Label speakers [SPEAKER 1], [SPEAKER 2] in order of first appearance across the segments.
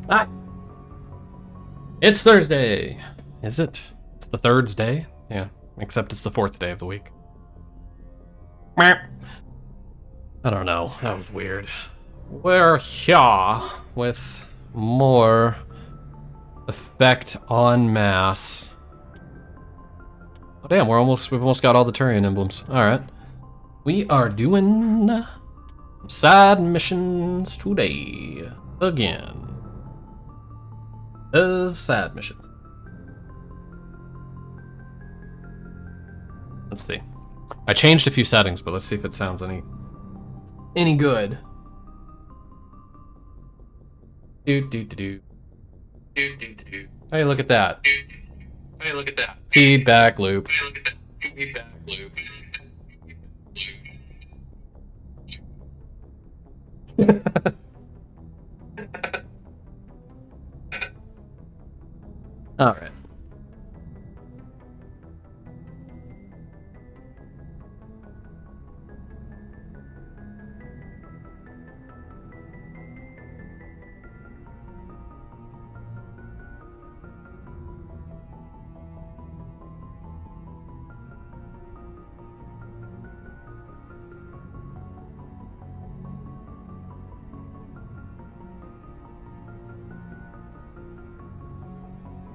[SPEAKER 1] Hi. It's Thursday. Is it? It's the third day? Yeah, except it's the fourth day of the week. I don't know. That was weird. We're here with more effect on mass. Oh damn, we've almost got all the Turian emblems. Alright. We are doing side missions today. Again. Of side missions. Let's see. I changed a few settings, but let's see if it sounds any good. Hey, look at that. Hey, look at that. Feedback loop. Hey, look at that. Feedback loop. All right.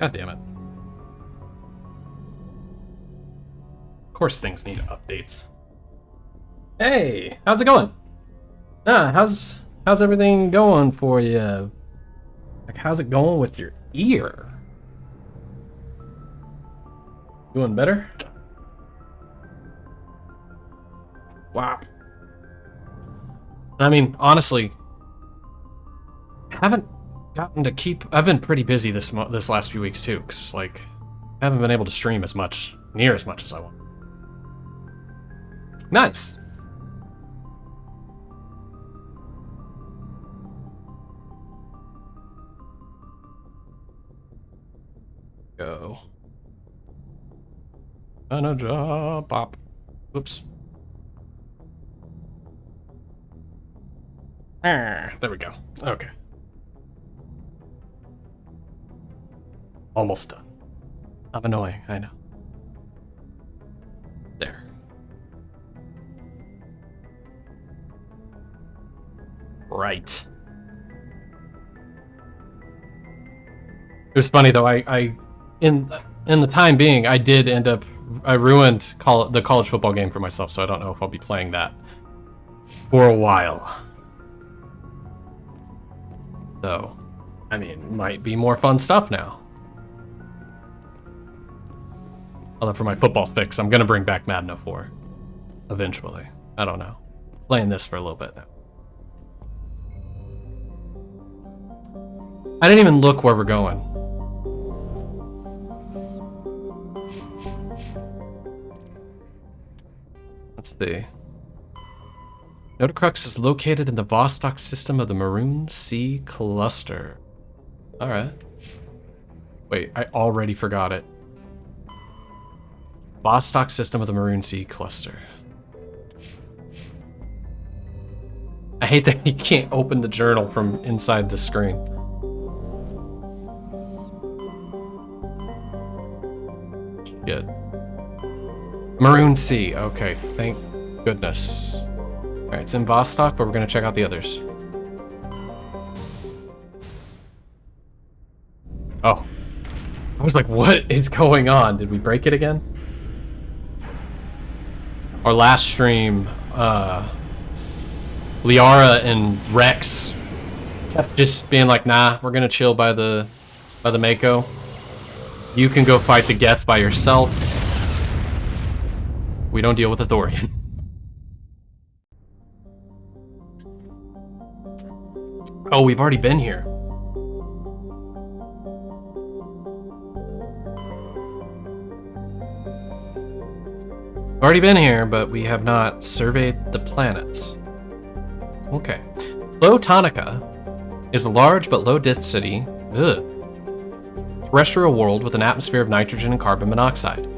[SPEAKER 1] God damn it. Of course things need updates. Hey, how's it going? How's everything going for you? Like, how's it going with your ear? Doing better? Wow. I mean, honestly, haven't gotten to keep. I've been pretty busy this last few weeks too, because like I haven't been able to stream near as much as I want. Nice. Go. On a job, pop. Whoops. There we go. Okay. Almost done. I'm annoying, I know. There. Right. It was funny though, I in the time being, I did end up, I ruined the college football game for myself, so I don't know if I'll be playing that for a while. So, I mean, might be more fun stuff now. Although for my football fix, I'm gonna bring back Madden 04. Eventually. I don't know. Playing this for a little bit now. I didn't even look where we're going. Let's see. Notacrux is located in the Vostok system of the Maroon Sea Cluster. Alright. Wait, I already forgot it. Vostok system of the Maroon Sea Cluster. I hate that you can't open the journal from inside the screen. Good. Maroon Sea. Okay, thank goodness. Alright, it's in Vostok, but we're gonna check out the others. Oh. I was like, what is going on? Did we break it again? Our last stream, Liara and Rex kept just being like, nah, we're gonna chill by the Mako. You can go fight the Geth by yourself. We don't deal with the Thorian. Oh, we've already been here. Already been here, but we have not surveyed the planets. Okay. Low-Tonica is a large but low-density terrestrial world with an atmosphere of nitrogen and carbon monoxide.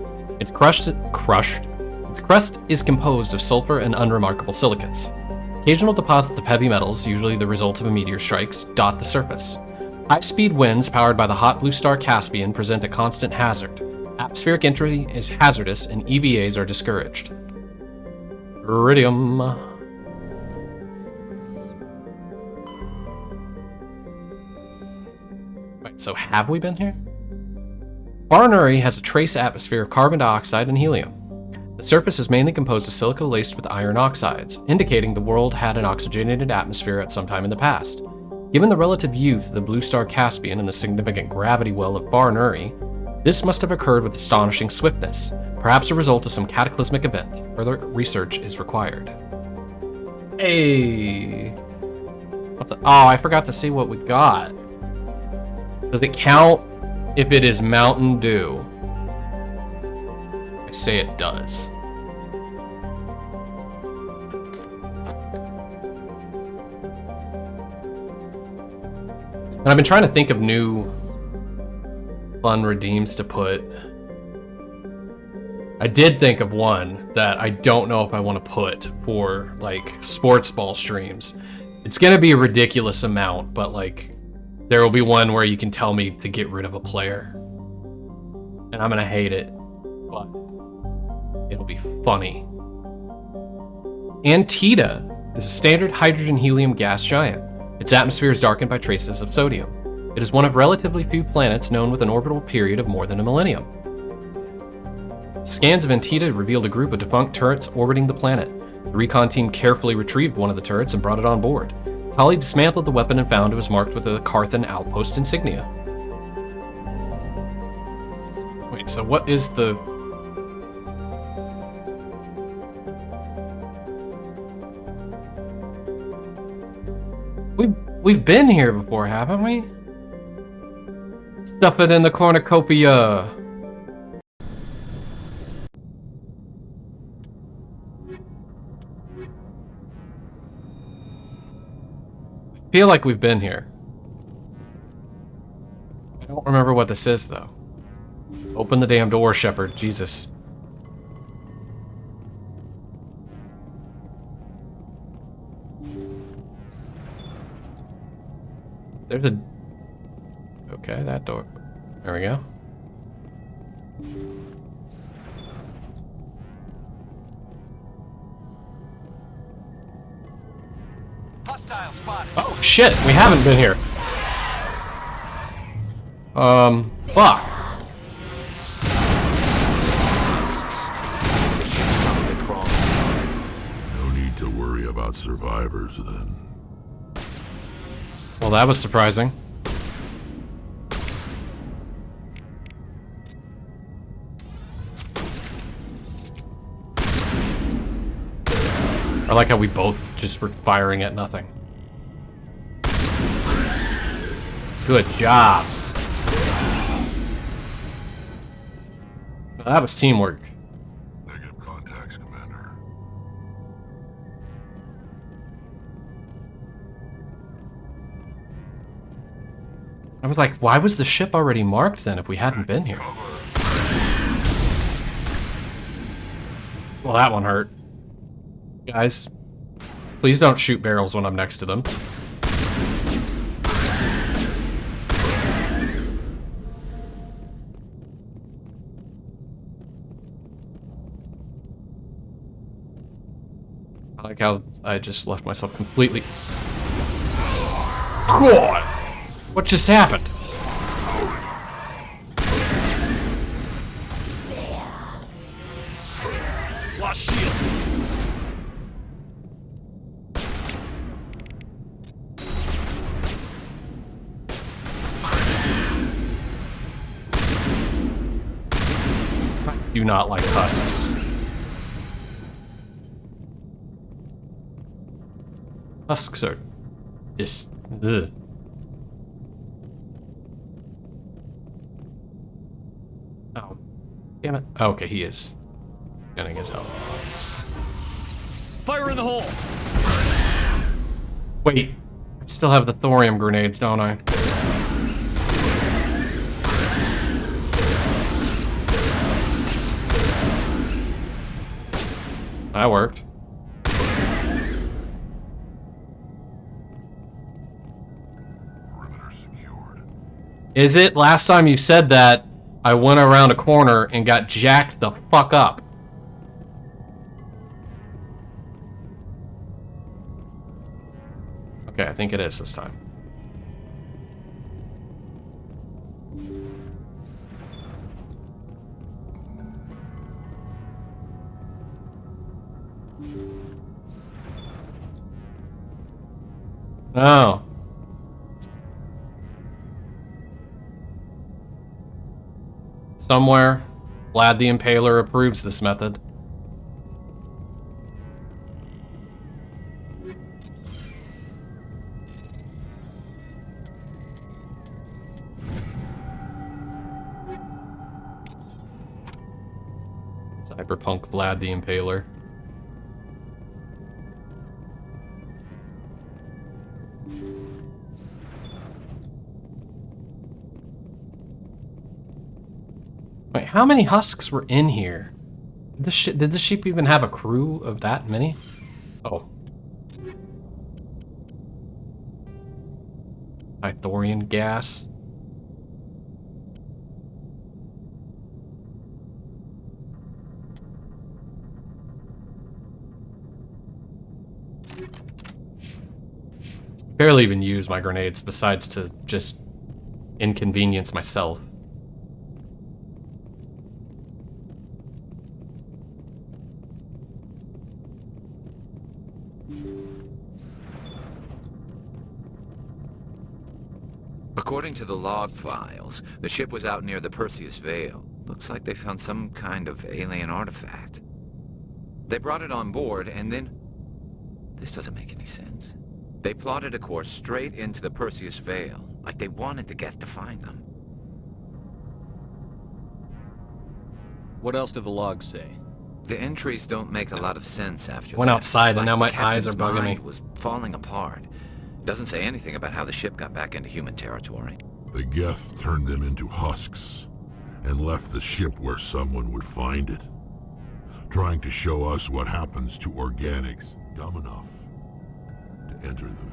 [SPEAKER 1] Its crust is composed of sulfur and unremarkable silicates. Occasional deposits of heavy metals, usually the result of a meteor strikes, dot the surface. High-speed winds powered by the hot blue star Caspian present a constant hazard. Atmospheric entry is hazardous and EVAs are discouraged. Iridium. Wait, so have we been here? Barnuri has a trace atmosphere of carbon dioxide and helium. The surface is mainly composed of silica laced with iron oxides, indicating the world had an oxygenated atmosphere at some time in the past. Given the relative youth of the blue star Caspian and the significant gravity well of Barnuri, this must have occurred with astonishing swiftness, perhaps a result of some cataclysmic event. Further research is required. Hey! Oh, I forgot to see what we got. Does it count if it is Mountain Dew? I say it does. And I've been trying to think of new fun redeems to put. I did think of one that I don't know if I want to put for like sports ball streams. It's gonna be a ridiculous amount, but like there will be one where you can tell me to get rid of a player. And I'm gonna hate it, but it'll be funny. Antida is a standard hydrogen-helium gas giant. Its atmosphere is darkened by traces of sodium. It is one of relatively few planets known with an orbital period of more than a millennium. Scans of Antida revealed a group of defunct turrets orbiting the planet. The recon team carefully retrieved one of the turrets and brought it on board. Polly dismantled the weapon and found it was marked with a Carthan outpost insignia. Wait, so what is the... We've been here before, haven't we? Stuff it in the cornucopia. I feel like we've been here. I don't remember what this is, though. Open the damn door, Shepard. Jesus. There's a... Okay, that door. There we go.
[SPEAKER 2] Hostile spotted.
[SPEAKER 1] Oh, shit! We haven't been here. Fuck.
[SPEAKER 2] No need to worry about survivors then.
[SPEAKER 1] Well, that was surprising. I like how we both just were firing at nothing. Good job. Well, that was teamwork.
[SPEAKER 2] Negative contacts, Commander.
[SPEAKER 1] I was like, why was the ship already marked then if we hadn't been here? Well, that one hurt. Guys, please don't shoot barrels when I'm next to them. I like how I just left myself completely... God! What just happened?
[SPEAKER 2] Lost shields.
[SPEAKER 1] I do not like husks. Husks are just... ugh. Oh. Damn it. Oh, okay, he is. Gunning his health.
[SPEAKER 2] Fire in the hole.
[SPEAKER 1] Wait. I still have the thorium grenades, don't I? That worked.
[SPEAKER 2] Perimeter secured.
[SPEAKER 1] Is it? Last time you said that, I went around a corner and got jacked the fuck up. Okay, I think it is this time. Oh. Somewhere, Vlad the Impaler approves this method. Cyberpunk Vlad the Impaler. Wait, how many husks were in here? Did the ship even have a crew of that many? Oh. Ithorian gas. Barely even use my grenades besides to just inconvenience myself.
[SPEAKER 3] According to the log files, the ship was out near the Perseus Vale. Looks like they found some kind of alien artifact. They brought it on board and then... This doesn't make any sense. They plotted a course straight into the Perseus Vale, like they wanted the Geth to find them.
[SPEAKER 4] What else do the logs say?
[SPEAKER 3] The entries don't make a lot of sense after
[SPEAKER 1] Went
[SPEAKER 3] that.
[SPEAKER 1] outside
[SPEAKER 3] It's
[SPEAKER 1] and
[SPEAKER 3] like
[SPEAKER 1] now my
[SPEAKER 3] the
[SPEAKER 1] eyes are
[SPEAKER 3] captain's
[SPEAKER 1] bugging me.
[SPEAKER 3] mind was falling apart. Doesn't say anything about how the ship got back into human territory.
[SPEAKER 2] The Geth turned them into husks and left the ship where someone would find it, trying to show us what happens to organics dumb enough to enter the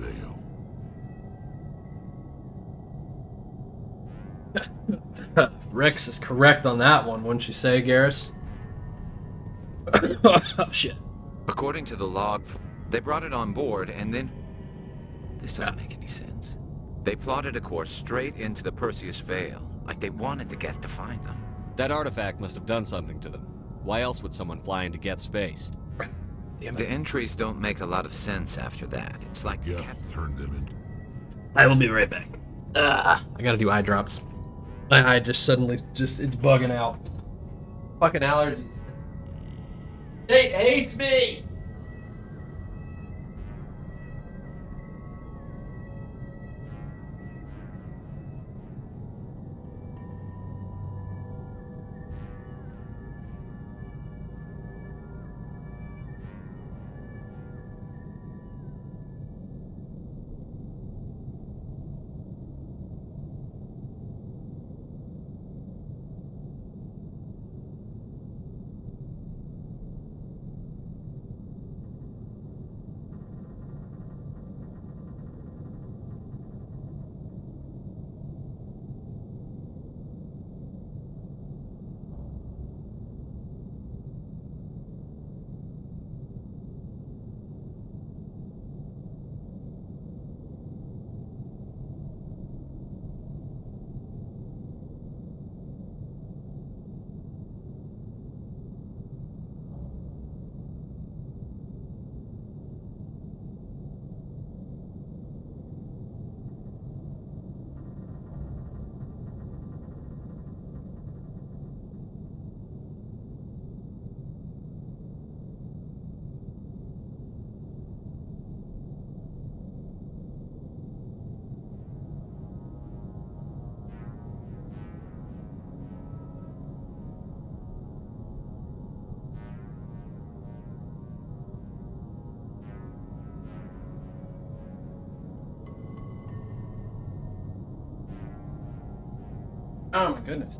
[SPEAKER 2] Veil.
[SPEAKER 1] Rex is correct on that one, wouldn't you say, Garrus? Oh, shit.
[SPEAKER 3] According to the log, they brought it on board and then... This doesn't make any sense. They plotted a course straight into the Perseus Vale, like they wanted the Geth to find them.
[SPEAKER 4] That artifact must have done something to them. Why else would someone fly into Geth space?
[SPEAKER 1] Damn
[SPEAKER 3] The
[SPEAKER 1] it.
[SPEAKER 3] entries don't make a lot of sense after that. It's like the
[SPEAKER 2] Geth turned them into...
[SPEAKER 1] I will be right back. I gotta do eye drops. My eye just suddenly, it's bugging out. Fucking allergies. Nate hates me! Oh my goodness.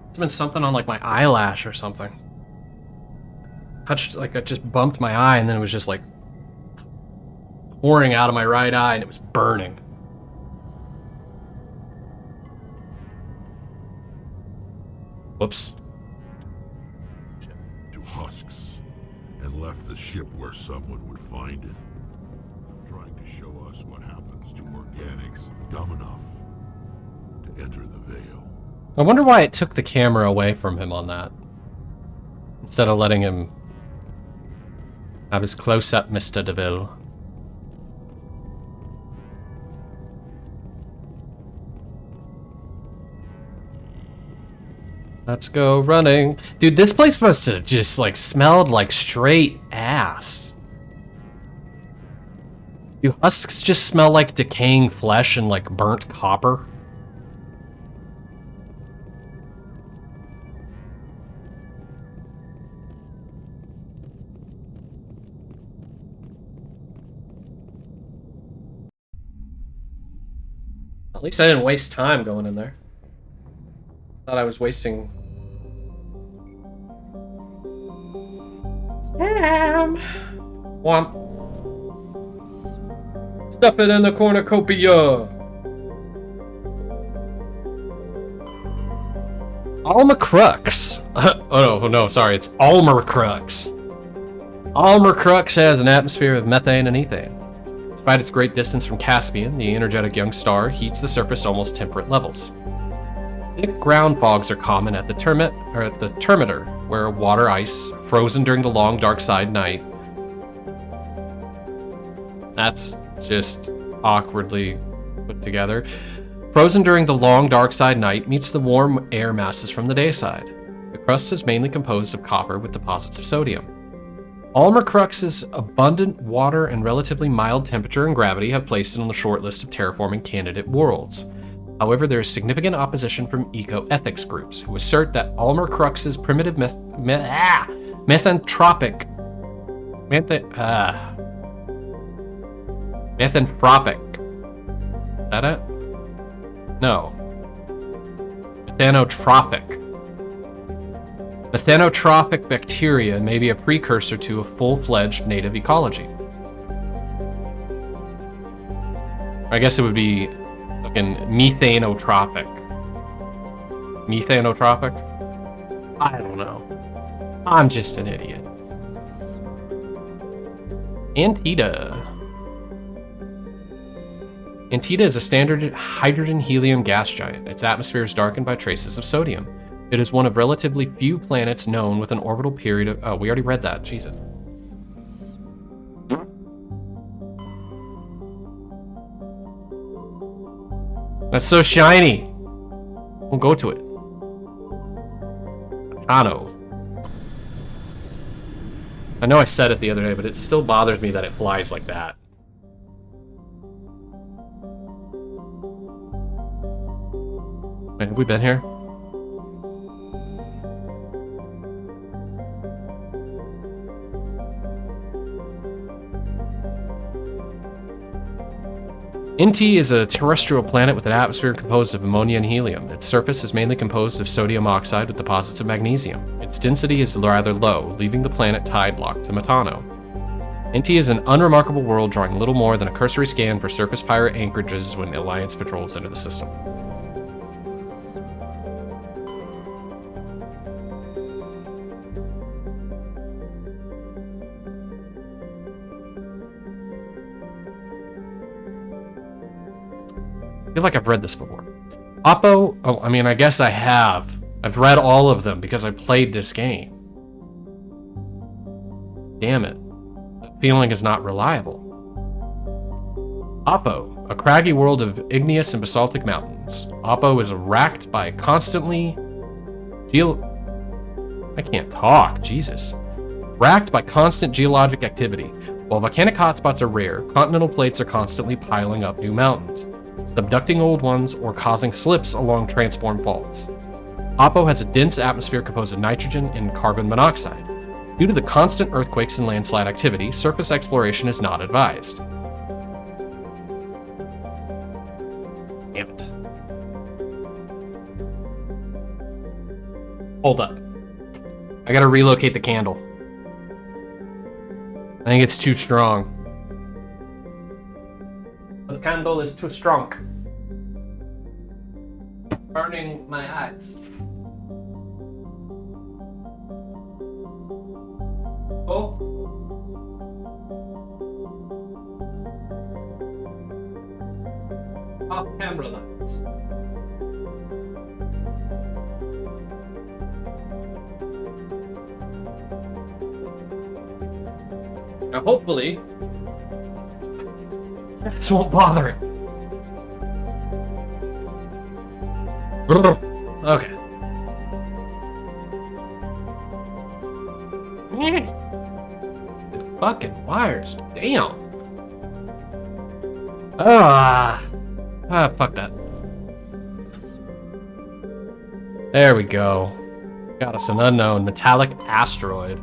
[SPEAKER 1] It's been something on like my eyelash or something. Touched, like I just bumped my eye and then it was just like pouring out of my right eye and it was burning. Whoops.
[SPEAKER 2] To husks and left the ship where someone would find it. Trying to show us what happens to organics dumb enough to enter the Veil.
[SPEAKER 1] I wonder why it took the camera away from him on that. Instead of letting him have his close-up, Mr. DeVille. Let's go running. Dude, this place must have just, like, smelled like straight ass. Do husks just smell like decaying flesh and, like, burnt copper? At least I didn't waste time going in there. Thought I was wasting... Damn! Womp. Stuff it in the cornucopia! Almacrux! Oh no, sorry, it's Almacrux. Almacrux has an atmosphere of methane and ethane. Despite its great distance from Caspian, the energetic young star heats the surface almost temperate levels. Thick ground fogs are common at the termiter, where water ice, frozen during the long dark side night. That's just awkwardly put together. Frozen during the long dark side night meets the warm air masses from the day side. The crust is mainly composed of copper with deposits of sodium. Almacrux's abundant water and relatively mild temperature and gravity have placed it on the short list of terraforming candidate worlds. However, there is significant opposition from eco-ethics groups who assert that Almacrux's primitive misanthropic Is that it? No. Methanotrophic bacteria may be a precursor to a full-fledged native ecology. I guess it would be fucking methanotrophic. Methanotrophic? I don't know. I'm just an idiot. Antida. Antida is a standard hydrogen-helium gas giant. Its atmosphere is darkened by traces of sodium. It is one of relatively few planets known with an orbital period of... Oh, we already read that. Jesus. That's so shiny. We'll go to it. Ano. I know I said it the other day, but it still bothers me that it flies like that. Wait, have we been here? Inti is a terrestrial planet with an atmosphere composed of ammonia and helium. Its surface is mainly composed of sodium oxide with deposits of magnesium. Its density is rather low, leaving the planet tide-locked to Metano. Inti is an unremarkable world drawing little more than a cursory scan for surface pirate anchorages when Alliance patrols enter the system. I feel like I've read this before. Oppo, oh, I mean, I guess I have. I've read all of them because I played this game. Damn it. That feeling is not reliable. Oppo, a craggy world of igneous and basaltic mountains. Oppo is racked by constantly... I can't talk, Jesus. Racked by constant geologic activity. While volcanic hotspots are rare, continental plates are constantly piling up new mountains, subducting old ones or causing slips along transform faults. Oppo has a dense atmosphere composed of nitrogen and carbon monoxide. Due to the constant earthquakes and landslide activity, surface exploration is not advised. Damn it. Hold up. I gotta relocate the candle. I think it's too strong. The candle is too strong. Burning my eyes. Oh. Off camera lights. Now hopefully this won't bother it. Okay. Fucking wires. Damn. Fuck that. There we go. Got us an unknown metallic asteroid.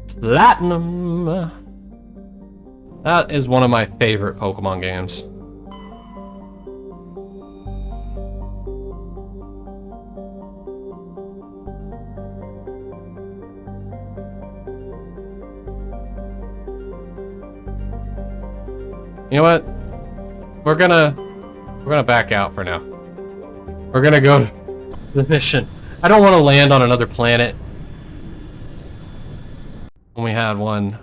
[SPEAKER 1] Platinum. That is one of my favorite Pokemon games. You know what? We're gonna back out for now. We're gonna go to the mission. I don't want to land on another planet when we had one.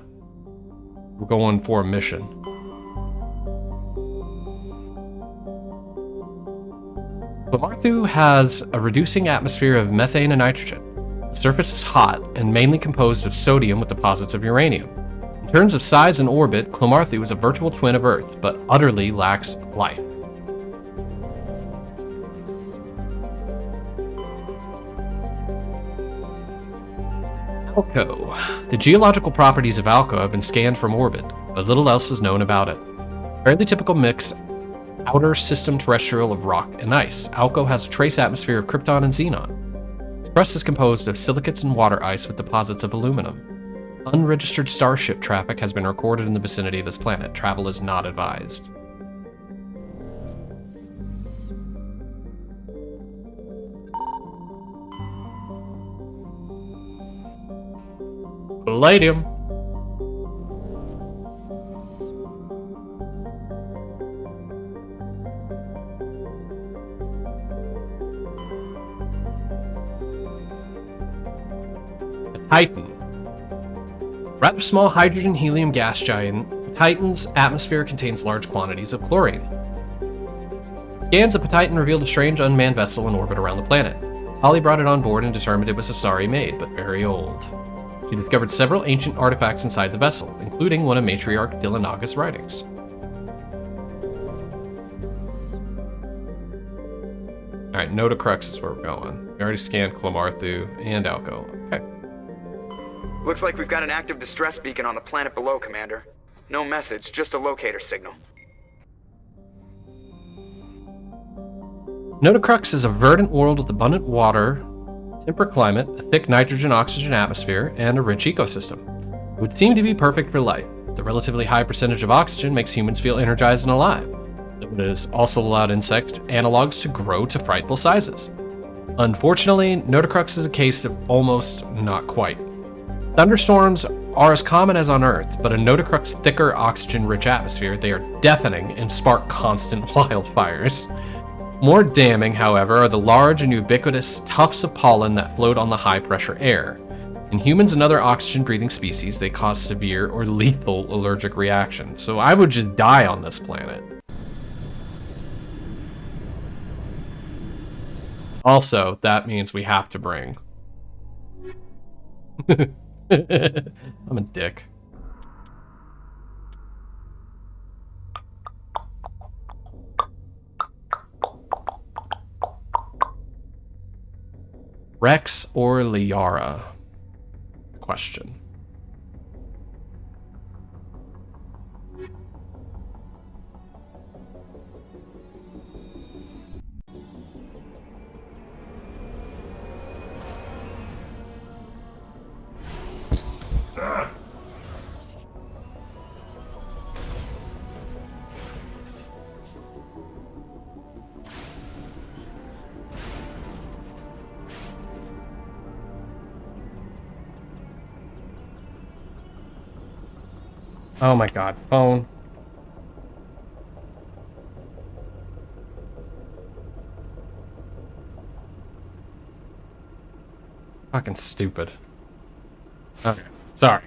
[SPEAKER 1] We're going for a mission. Clomarthu has a reducing atmosphere of methane and nitrogen. The surface is hot and mainly composed of sodium with deposits of uranium. In terms of size and orbit, Clomarthu is a virtual twin of Earth, but utterly lacks life. Alco. The geological properties of Alco have been scanned from orbit, but little else is known about it. Fairly typical mix, outer system terrestrial of rock and ice. Alco has a trace atmosphere of krypton and xenon. Its crust is composed of silicates and water ice with deposits of aluminum. Unregistered starship traffic has been recorded in the vicinity of this planet. Travel is not advised. Palladium. The Titan. Rather small hydrogen-helium gas giant, the Titan's atmosphere contains large quantities of chlorine. Scans of the Titan revealed a strange unmanned vessel in orbit around the planet. Holly brought it on board and determined it was Asari made, but very old. She discovered several ancient artifacts inside the vessel, including one of matriarch Dillanaga's writings. Alright, Notacrux is where we're going. We already scanned Clomarthu and Alco. Okay.
[SPEAKER 5] Looks like we've got an active distress beacon on the planet below, Commander. No message, just a locator signal.
[SPEAKER 1] Notacrux is a verdant world with abundant water, temperate climate, a thick nitrogen-oxygen atmosphere, and a rich ecosystem. It would seem to be perfect for life. The relatively high percentage of oxygen makes humans feel energized and alive. It has also allowed insect analogs to grow to frightful sizes. Unfortunately, Notacrux is a case of almost not quite. Thunderstorms are as common as on Earth, but in Notacrux's thicker oxygen-rich atmosphere, they are deafening and spark constant wildfires. More damning, however, are the large and ubiquitous tufts of pollen that float on the high-pressure air. In humans and other oxygen-breathing species, they cause severe or lethal allergic reactions, so I would just die on this planet. Also, that means we have to bring... I'm a dick. Rex or Liara? Question. Oh my god, phone. Fucking stupid. Okay, sorry.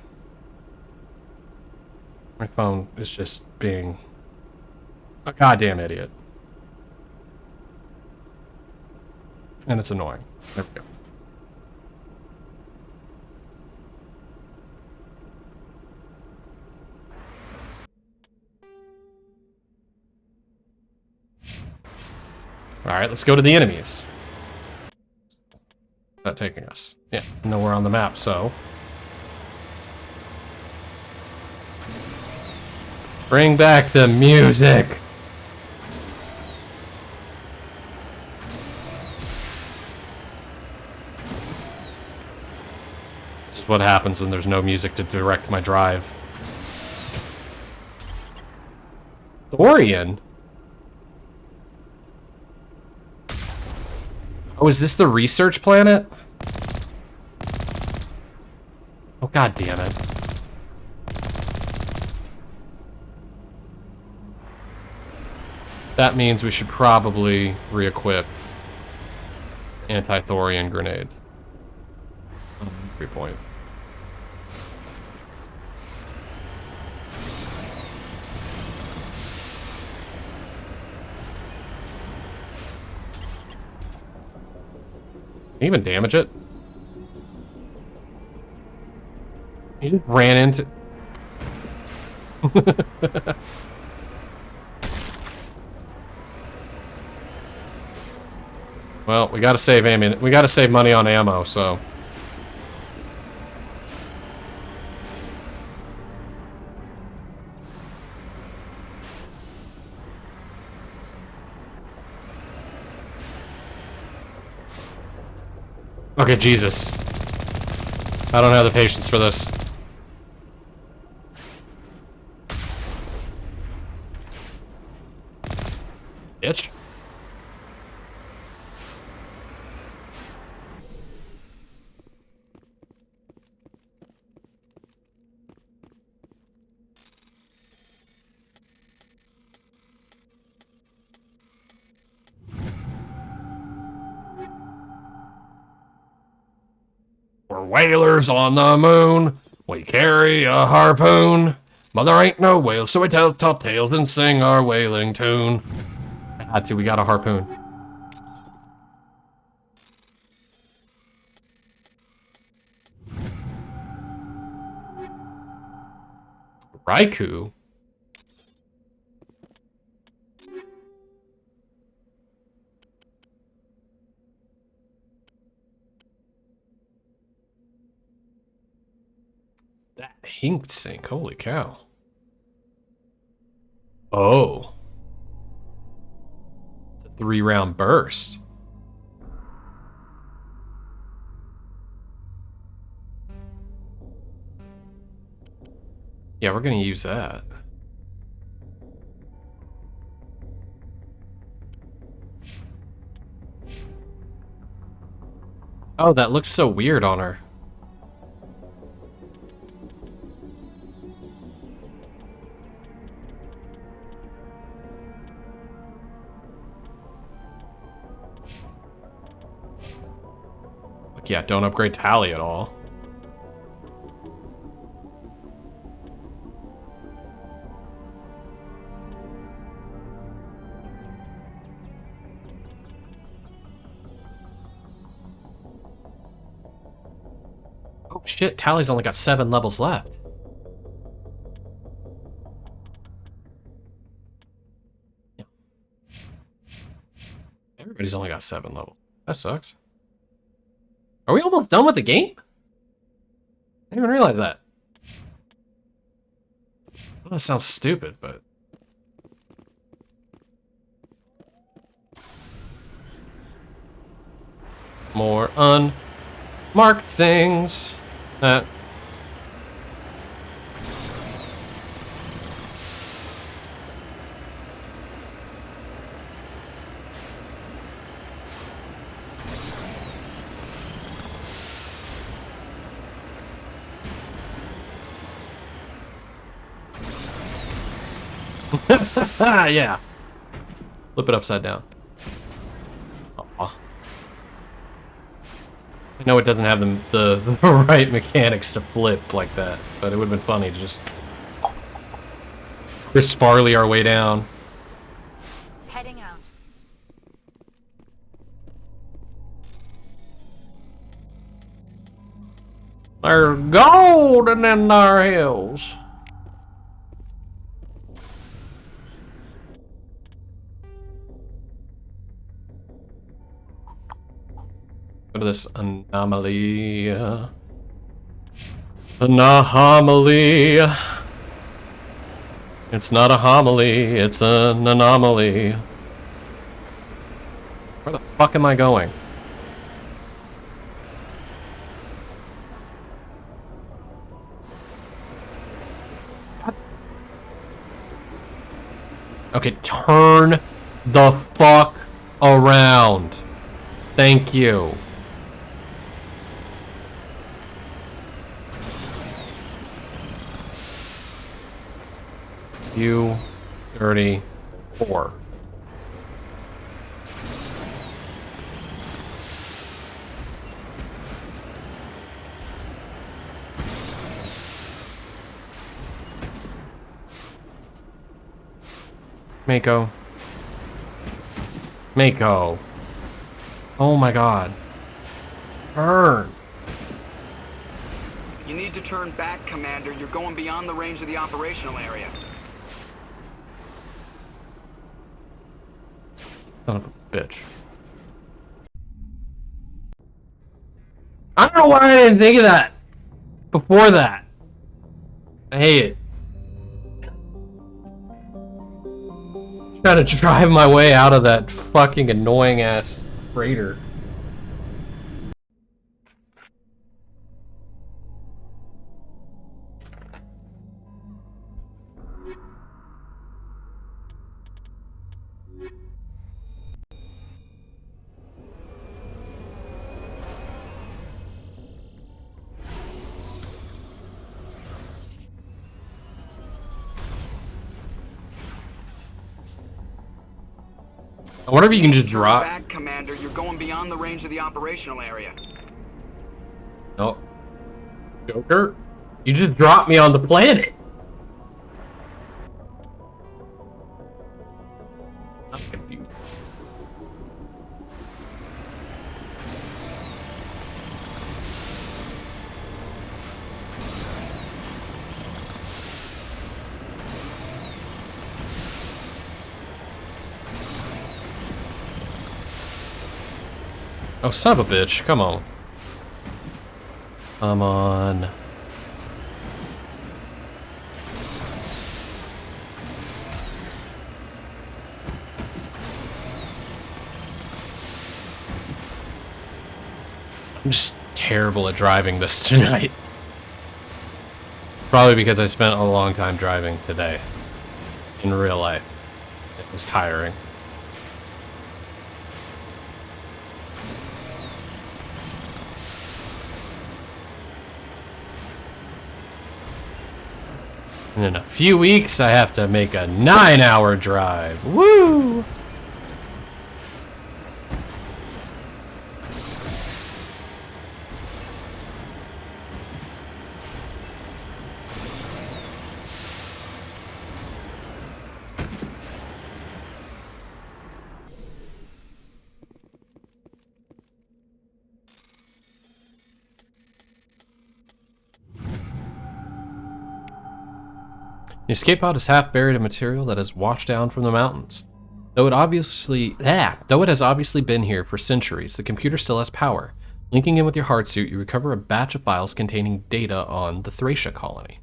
[SPEAKER 1] My phone is just being a goddamn idiot. And it's annoying. There we go. Alright, let's go to the enemies. Where's that taking us? Yeah, nowhere on the map, so... Bring back the music! This is what happens when there's no music to direct my drive. Thorian? Oh, is this the research planet? Oh, god damn it. That means we should probably re-equip anti-thorian grenades. 3 point. Can you even damage it? He just ran into... Well, we gotta save we gotta save money on ammo, so... Okay, Jesus. I don't have the patience for this. Bitch. We're whalers on the moon. We carry a harpoon. But there ain't no whale, so we tell top tales and sing our whaling tune. Had to, we got a harpoon. Raikou? That hink sink, holy cow. Oh. It's a 3-round burst. Yeah, we're gonna use that. Oh, that looks so weird on her. Look, yeah, don't upgrade Tally at all. Oh shit, Tally's only got 7 levels left. Yeah. Everybody's only got 7 levels. That sucks. Are we almost done with the game? I didn't even realize that. Well, that sounds stupid, but... More unmarked things. That... yeah. Flip it upside down. Aw. I know it doesn't have the right mechanics to flip like that, but it would have been funny to just Chris Farley our way down.
[SPEAKER 6] Heading out.
[SPEAKER 1] There's gold in our hills. Go to this anomaly. Anomaly. It's not a homily, it's an anomaly. Where the fuck am I going? What? Okay, turn the fuck around. Thank you. You 34. Mako. Mako. Oh my god. Turn.
[SPEAKER 5] You need to turn back, Commander. You're going beyond the range of the operational area.
[SPEAKER 1] Son of a bitch. I don't know why I didn't think of that before that. I hate it. Trying to drive my way out of that fucking annoying ass freighter. I wonder if you can just drop.
[SPEAKER 5] Back, Commander. You're going beyond the range of the operational area.
[SPEAKER 1] No. Joker? You just dropped me on the planet. I'm confused. Oh, son of a bitch. Come on. Come on. I'm just terrible at driving this tonight. It's probably because I spent a long time driving today. In real life. It was tiring. And in a few weeks, I have to make a 9-hour drive. Woo! The escape pod is half buried in material that has washed down from the mountains. Though it has obviously been here for centuries, the computer still has power. Linking in with your hard suit, you recover a batch of files containing data on the Thracia colony.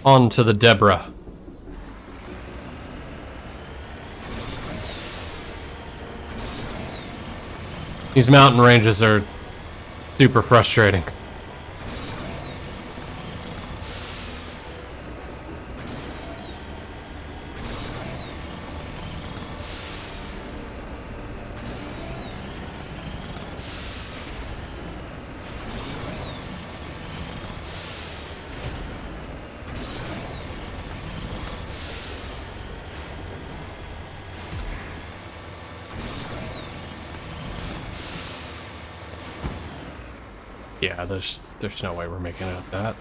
[SPEAKER 1] On to the Deborah. These mountain ranges are super frustrating. Yeah, there's no way we're making it up that.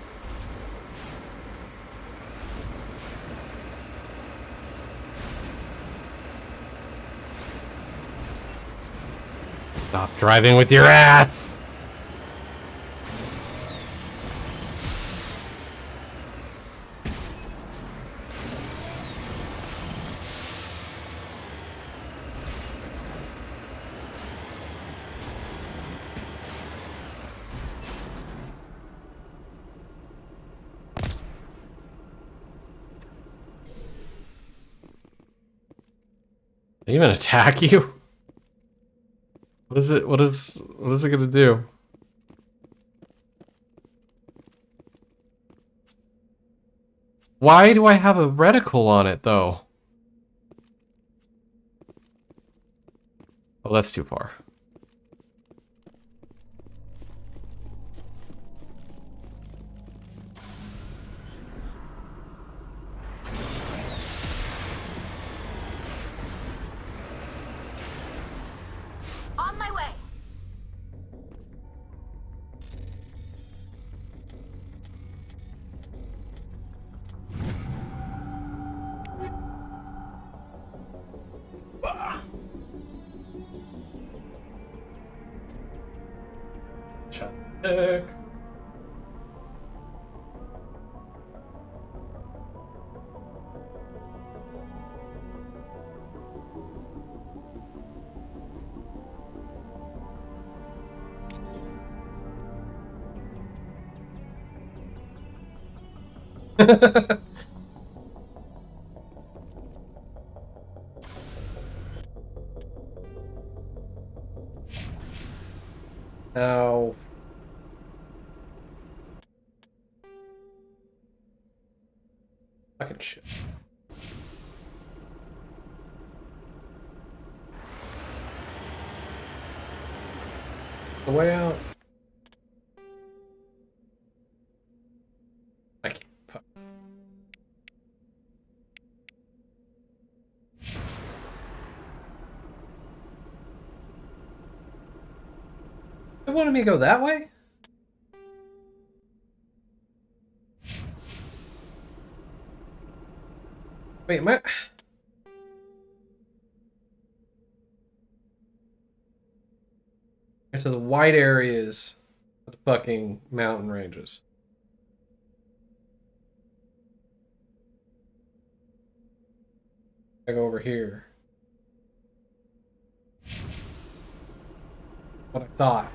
[SPEAKER 1] Stop driving with your ass! They even attack you? What is it? What is it gonna do? Why do I have a reticle on it though? Oh, that's too far.
[SPEAKER 6] On my way.
[SPEAKER 1] Check. Ow. Fucking shit. The way out. I can't. Fuck. It wanted me to go that way? Wait, am I... So the white areas are the fucking mountain ranges. I go over here. What I thought.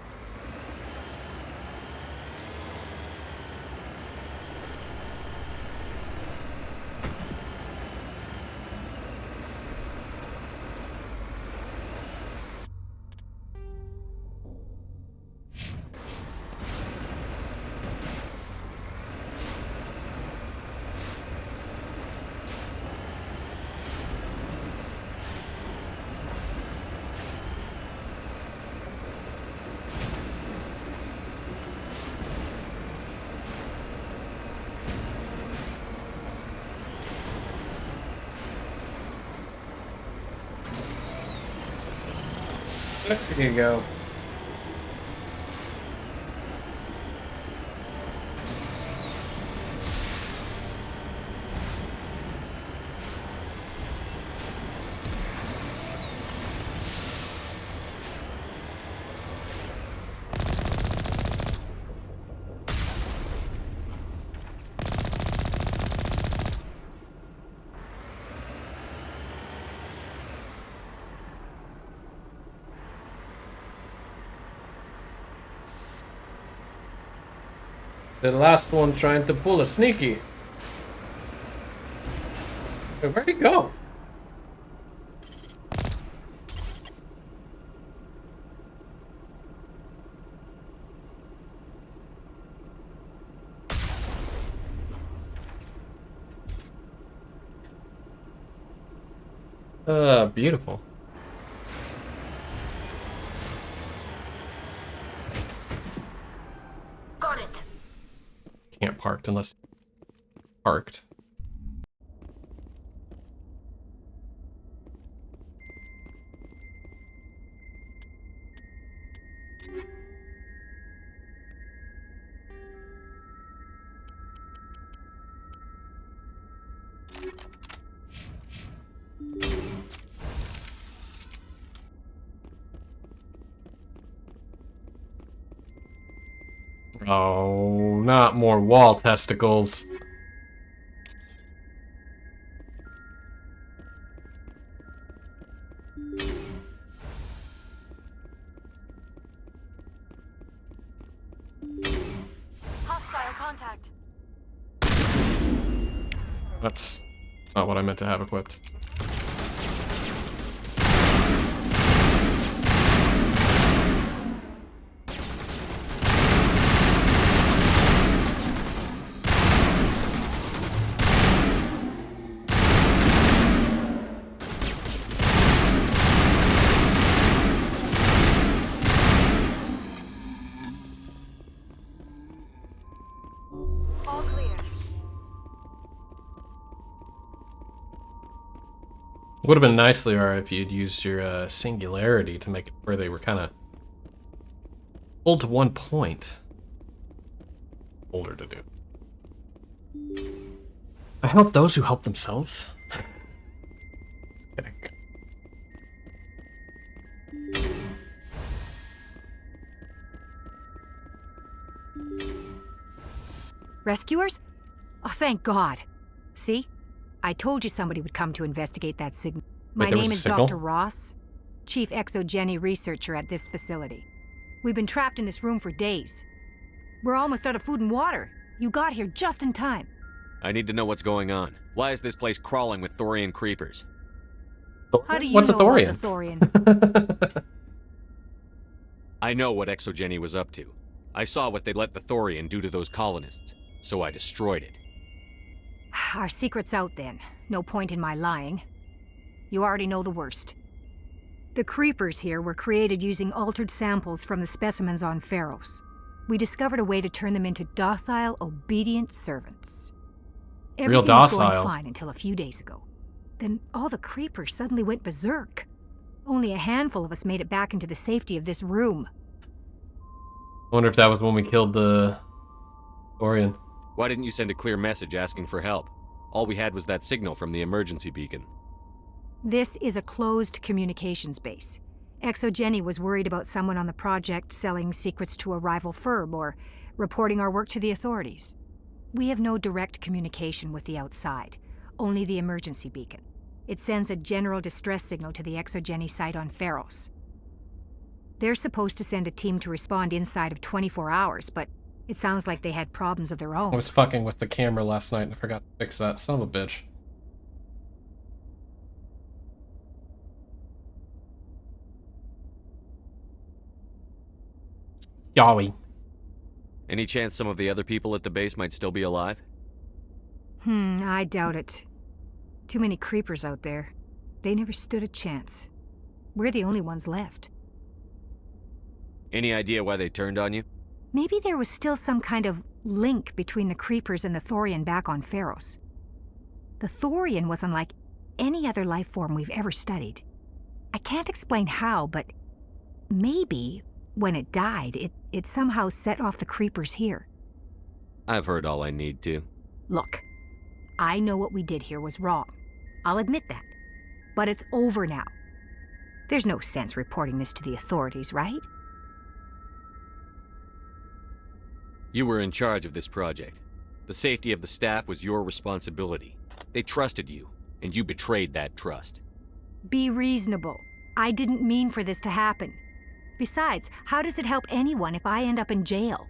[SPEAKER 1] There you go. The last one trying to pull a sneaky. Wait, where'd he go? Beautiful.
[SPEAKER 6] Got it.
[SPEAKER 1] Can't parked unless parked. Oh, not more wall testicles.
[SPEAKER 6] Hostile contact.
[SPEAKER 1] That's not what I meant to have equipped.
[SPEAKER 6] All clear.
[SPEAKER 1] Would have been nice, Liara, if you'd used your singularity to make it where they were kind of pulled to one point. Older to do. I help those who help themselves. Just kidding.
[SPEAKER 7] Rescuers? Oh, thank God. See? I told you somebody would come to investigate that signal. My
[SPEAKER 1] there was
[SPEAKER 7] name
[SPEAKER 1] a
[SPEAKER 7] is
[SPEAKER 1] signal?
[SPEAKER 7] Dr. Ross, Chief Exogeny Researcher at this facility. We've been trapped in this room for days. We're almost out of food and water. You got here just in time.
[SPEAKER 4] I need to know what's going on. Why is this place crawling with Thorian creepers?
[SPEAKER 7] How do you
[SPEAKER 1] What's
[SPEAKER 7] know
[SPEAKER 1] a Thorian?
[SPEAKER 7] about the Thorian?
[SPEAKER 4] I know what Exogeny was up to. I saw what they let the Thorian do to those colonists, so I destroyed it.
[SPEAKER 7] Our secret's out then. No point in my lying. You already know the worst. The creepers here were created using altered samples from the specimens on Pharos. We discovered a way to turn them into docile, obedient servants.
[SPEAKER 1] Real
[SPEAKER 7] Everything was
[SPEAKER 1] docile.
[SPEAKER 7] going fine until a few days ago. Then all the creepers suddenly went berserk. Only a handful of us made it back into the safety of this room.
[SPEAKER 1] I wonder if that was when we killed the Orion.
[SPEAKER 4] Why didn't you send a clear message asking for help? All we had was that signal from the emergency beacon.
[SPEAKER 7] This is a closed communications base. Exogeny was worried about someone on the project selling secrets to a rival firm or reporting our work to the authorities. We have no direct communication with the outside, only the emergency beacon. It sends a general distress signal to the Exogeny site on Pharos. They're supposed to send a team to respond inside of 24 hours, but it sounds like they had problems of their own.
[SPEAKER 1] I was fucking with the camera last night and I forgot to fix that. Son of a bitch. Yowie.
[SPEAKER 4] Any chance some of the other people at the base might still be alive?
[SPEAKER 7] I doubt it. Too many creepers out there. They never stood a chance. We're the only ones left.
[SPEAKER 4] Any idea why they turned on you?
[SPEAKER 7] Maybe there was still some kind of link between the creepers and the Thorian back on Pharos. The Thorian was unlike any other life form we've ever studied. I can't explain how, but maybe when it died, it somehow set off the creepers here.
[SPEAKER 4] I've heard all I need to.
[SPEAKER 7] Look, I know what we did here was wrong. I'll admit that. But it's over now. There's no sense reporting this to the authorities, right?
[SPEAKER 4] You were in charge of this project. The safety of the staff was your responsibility. They trusted you, and you betrayed that trust.
[SPEAKER 7] Be reasonable. I didn't mean for this to happen. Besides, how does it help anyone if I end up in jail?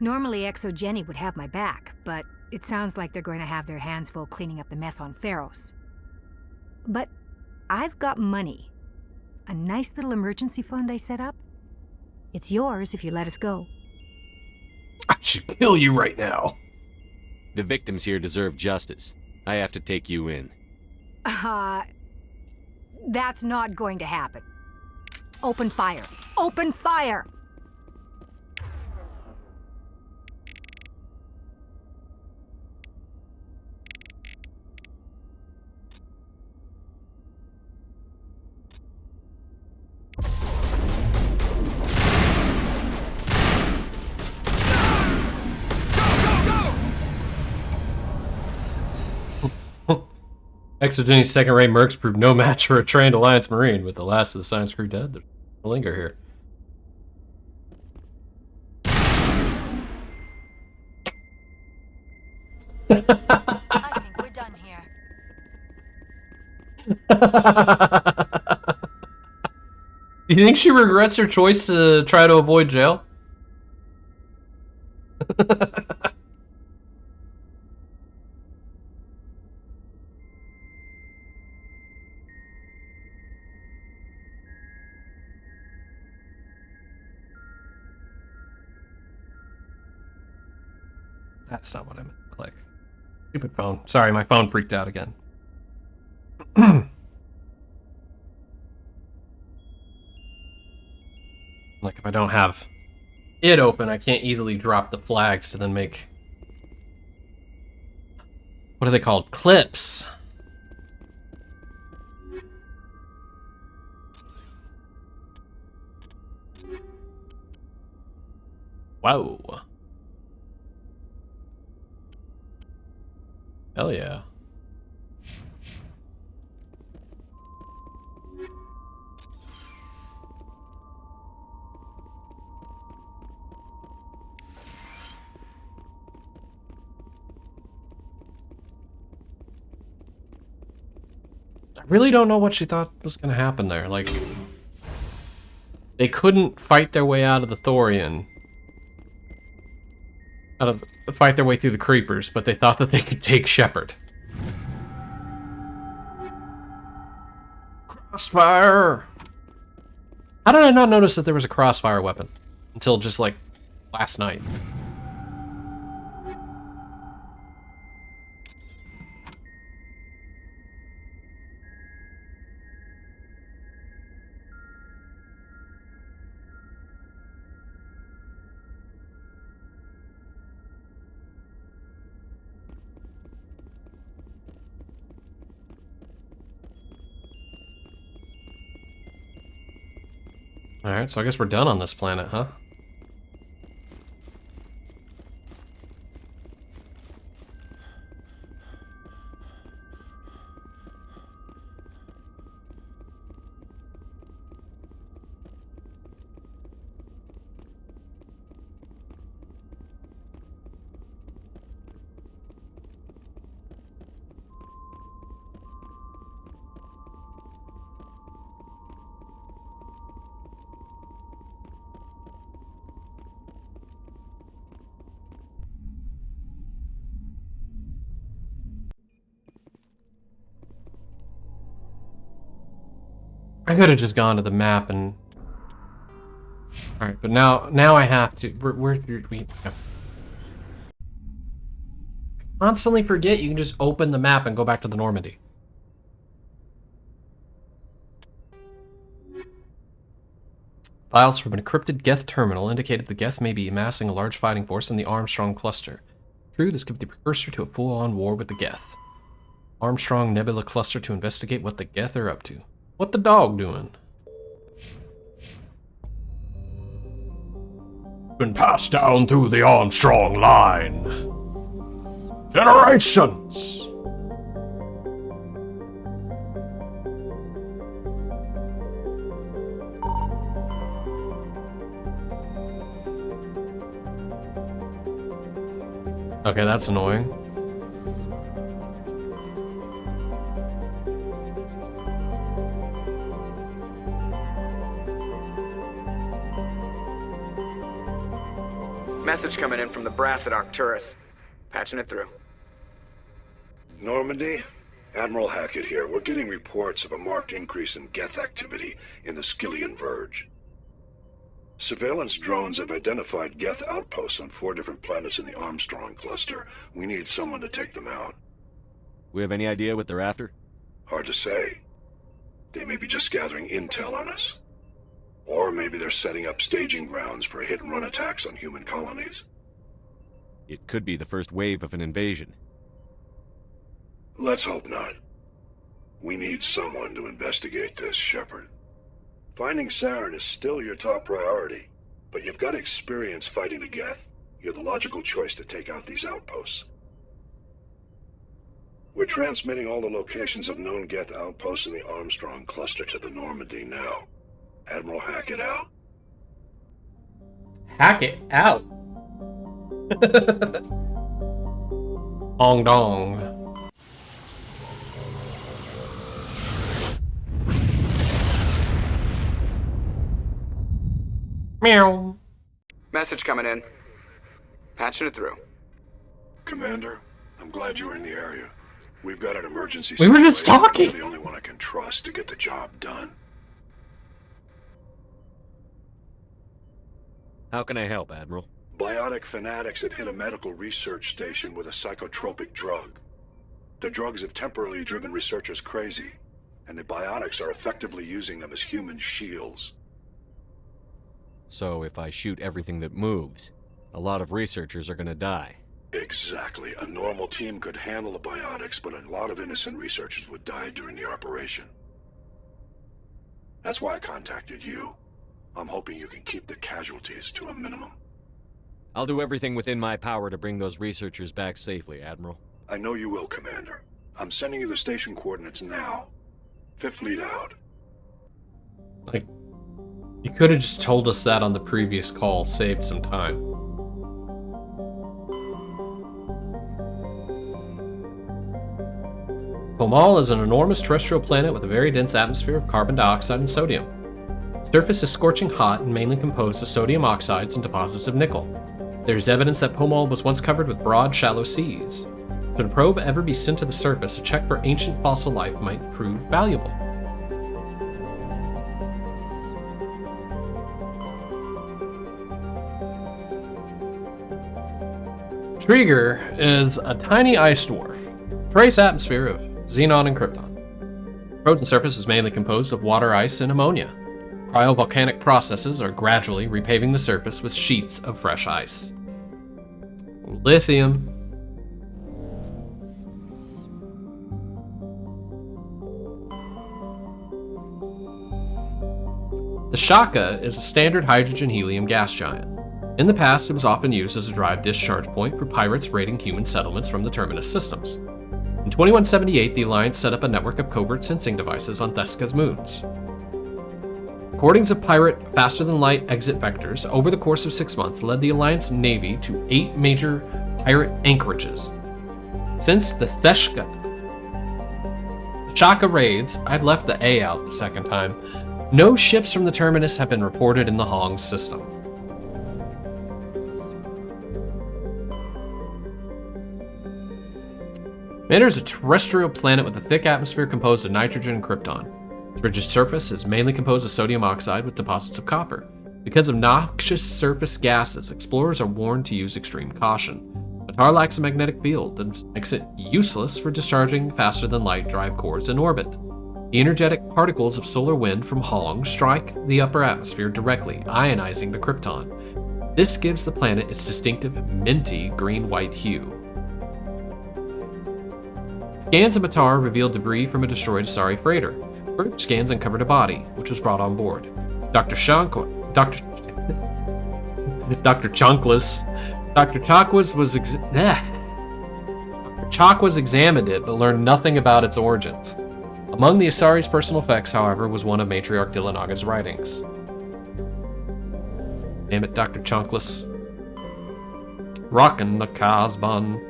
[SPEAKER 7] Normally Exogeny would have my back, but it sounds like they're going to have their hands full cleaning up the mess on Pharos. But I've got money. A nice little emergency fund I set up. It's yours if you let us go.
[SPEAKER 1] I should kill you right now.
[SPEAKER 4] The victims here deserve justice. I have to take you in.
[SPEAKER 7] That's not going to happen. Open fire. Open fire!
[SPEAKER 1] Exogeny's second-rate mercs proved no match for a trained Alliance Marine. With the last of the science crew dead, there's a linger here.
[SPEAKER 6] I think we're done here.
[SPEAKER 1] Do you think she regrets her choice to try to avoid jail? That's not what I meant to click. Stupid phone. Sorry, my phone freaked out again. Like, if I don't have it open, I can't easily drop the flags to then make... What are they called? Clips. Whoa. Hell yeah. I really don't know what she thought was going to happen there. Like, they couldn't fight their way out of the Thorian. Fight their way through the creepers, but they thought that they could take Shepard. Crossfire! How did I not notice that there was a crossfire weapon? Until just, like, last night. Alright, so I guess we're done on this planet, huh? I could have just gone to the map and... Alright, but now I have to... Where we... I constantly forget you can just open the map and go back to the Normandy. Files from an encrypted Geth terminal indicated the Geth may be amassing a large fighting force in the Armstrong cluster. True, this could be the precursor to a full-on war with the Geth. Armstrong Nebula cluster to investigate what the Geth are up to. What the dog doing? Been passed down through the Armstrong line. Generations! Okay, that's annoying.
[SPEAKER 5] Message coming in from the brass at Arcturus. Patching it through.
[SPEAKER 8] Normandy? Admiral Hackett here. We're getting reports of a marked increase in Geth activity in the Skillian Verge. Surveillance drones have identified Geth outposts on 4 different planets in the Armstrong cluster. We need someone to take them out.
[SPEAKER 4] We have any idea what they're after?
[SPEAKER 8] Hard to say. They may be just gathering intel on us. Or maybe they're setting up staging grounds for hit-and-run attacks on human colonies.
[SPEAKER 4] It could be the first wave of an invasion.
[SPEAKER 8] Let's hope not. We need someone to investigate this, Shepard. Finding Saren is still your top priority, but you've got experience fighting the Geth. You're the logical choice to take out these outposts. We're transmitting all the locations of known Geth outposts in the Armstrong cluster to the Normandy now. Admiral Hackett out.
[SPEAKER 1] Hack it out. Hong dong. Meow.
[SPEAKER 5] Message coming in. Patching it through.
[SPEAKER 8] Commander, I'm glad you were in the area. We've got an emergency
[SPEAKER 1] We were just
[SPEAKER 8] situation.
[SPEAKER 1] talking.
[SPEAKER 8] You're the only one I can trust to get the job done.
[SPEAKER 4] How can I help, Admiral?
[SPEAKER 8] Biotic fanatics have hit a medical research station with a psychotropic drug. The drugs have temporarily driven researchers crazy, and the biotics are effectively using them as human shields.
[SPEAKER 4] So if I shoot everything that moves, a lot of researchers are gonna die.
[SPEAKER 8] Exactly. A normal team could handle the biotics, but a lot of innocent researchers would die during the operation. That's why I contacted you. I'm hoping you can keep the casualties to a minimum.
[SPEAKER 4] I'll do everything within my power to bring those researchers back safely, Admiral.
[SPEAKER 8] I know you will, Commander. I'm sending you the station coordinates now. Fifth lead out.
[SPEAKER 1] Like, you could have just told us that on the previous call, saved some time. Pomal is an enormous terrestrial planet with a very dense atmosphere of carbon dioxide and sodium. The surface is scorching hot and mainly composed of sodium oxides and deposits of nickel. There is evidence that Pomal was once covered with broad, shallow seas. Should a probe ever be sent to the surface, a check for ancient fossil life might prove valuable. Trigger is a tiny ice dwarf, trace atmosphere of xenon and krypton. Frozen surface is mainly composed of water, ice, and ammonia. Cryovolcanic processes are gradually repaving the surface with sheets of fresh ice. Lithium. The Shaka is a standard hydrogen-helium gas giant. In the past, it was often used as a drive discharge point for pirates raiding human settlements from the Terminus systems. In 2178, the Alliance set up a network of covert sensing devices on Theska's moons. Recordings of pirate faster-than-light exit vectors over the course of 6 months led the Alliance Navy to 8 major pirate anchorages. Since the Shaka raids, I'd left the A out the second time, no ships from the Terminus have been reported in the Hong system. Mander is a terrestrial planet with a thick atmosphere composed of nitrogen and krypton. Its rigid surface is mainly composed of sodium oxide with deposits of copper. Because of noxious surface gases, explorers are warned to use extreme caution. Matar lacks a magnetic field that makes it useless for discharging faster-than-light drive cores in orbit. The energetic particles of solar wind from Hong strike the upper atmosphere directly, ionizing the krypton. This gives the planet its distinctive minty green-white hue. Scans of Matar revealed debris from a destroyed Asari freighter. Further scans uncovered a body, which was brought on board. Dr. Chonkless examined it, but learned nothing about its origins. Among the Asari's personal effects, however, was one of Matriarch Dillinaga's writings. Damn it, Dr. Chonkless. Rockin' the Casbon.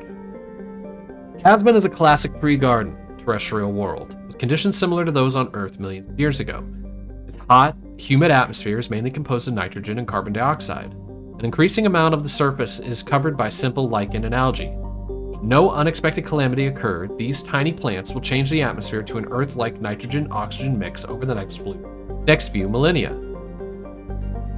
[SPEAKER 1] Casbon is a classic pre-garden terrestrial world, with conditions similar to those on Earth millions of years ago. Its hot, humid atmosphere is mainly composed of nitrogen and carbon dioxide. An increasing amount of the surface is covered by simple lichen and algae. If no unexpected calamity occurred, these tiny plants will change the atmosphere to an Earth-like nitrogen-oxygen mix over the next few millennia.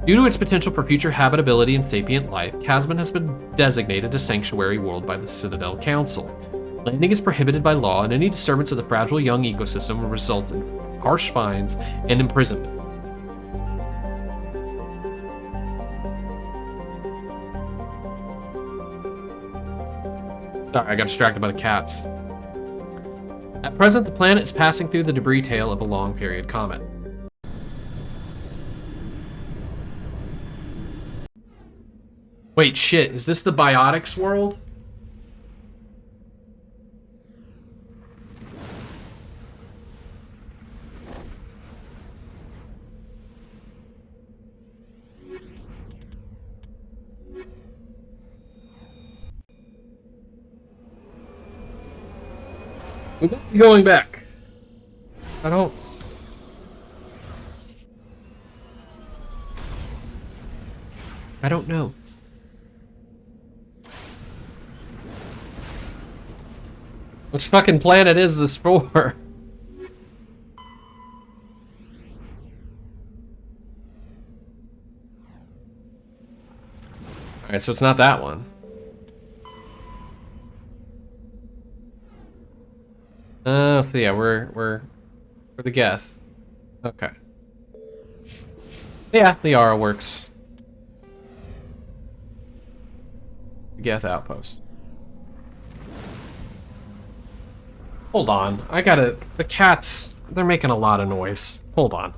[SPEAKER 1] Due to its potential for future habitability and sapient life, Casbon has been designated a sanctuary world by the Citadel Council. Landing is prohibited by law, and any disturbance of the fragile young ecosystem will result in harsh fines and imprisonment. Sorry, I got distracted by the cats. At present, the planet is passing through the debris tail of a long-period comet. Wait, shit, is this the biotics world? We might be going back. 'Cause I don't know. Which fucking planet is this for? Alright, so it's not that one. So yeah, we're the Geth. Okay. Yeah, the Yara works. The Geth outpost. Hold on, I gotta... The cats, they're making a lot of noise. Hold on.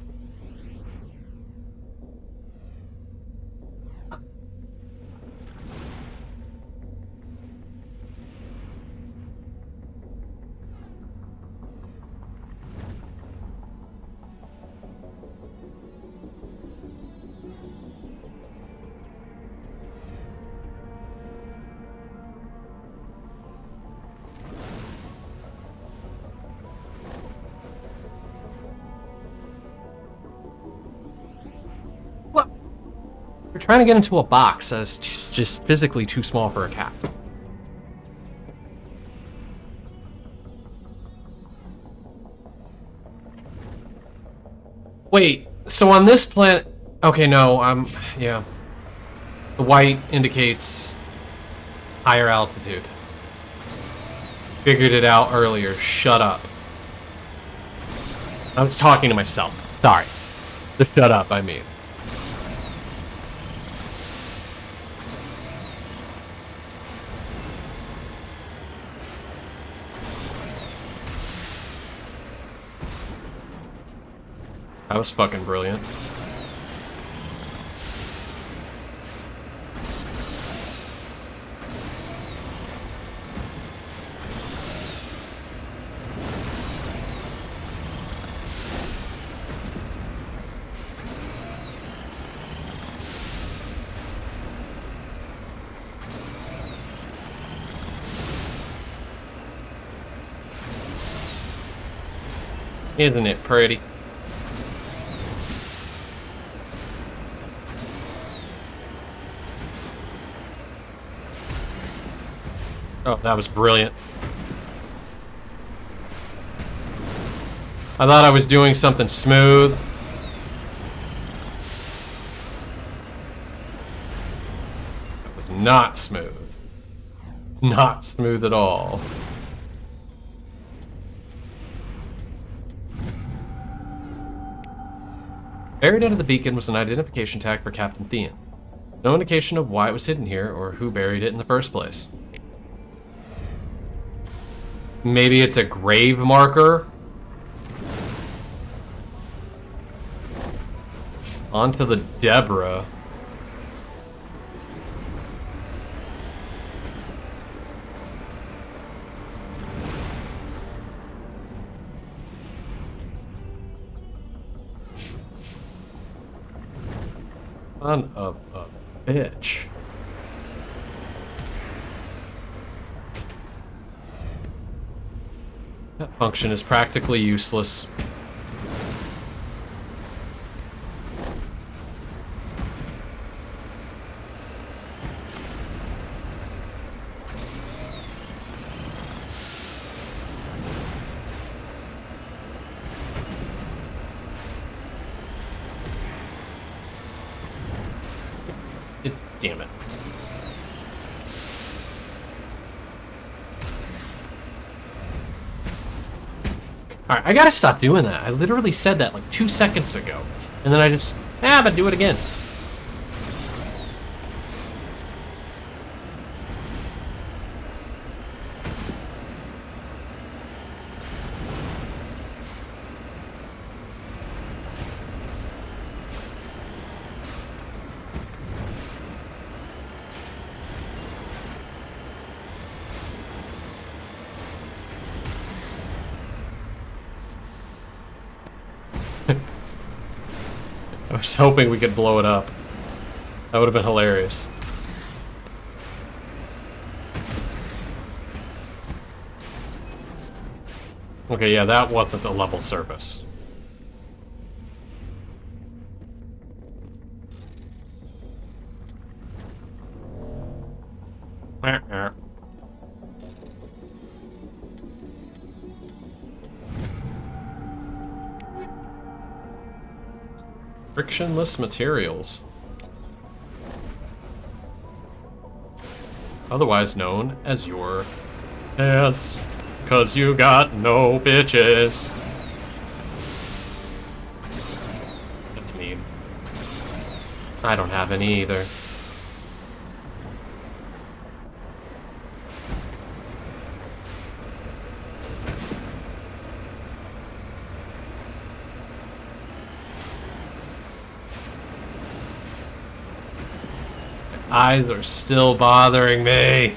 [SPEAKER 1] What? We're trying to get into a box that's just physically too small for a cat. Wait, so on this planet... Okay, no, yeah. The white indicates higher altitude. Figured it out earlier. Shut up. I was talking to myself. Sorry. Just shut up, I mean. That was fucking brilliant. Isn't it pretty? Oh, that was brilliant. I thought I was doing something smooth. That was not smooth. It's not smooth at all. Buried under the beacon was an identification tag for Captain Thean. No indication of why it was hidden here or who buried it in the first place. Maybe it's a grave marker? Onto the Deborah. Son of a bitch. That function is practically useless. Damn it. Alright, I gotta stop doing that. I literally said that like 2 seconds ago. And then I just, but do it again. I was hoping we could blow it up. That would have been hilarious. Okay, yeah, that wasn't the level surface. Frictionless materials. Otherwise known as your pants. 'Cause you got no bitches. That's mean. I don't have any either. Eyes are still bothering me.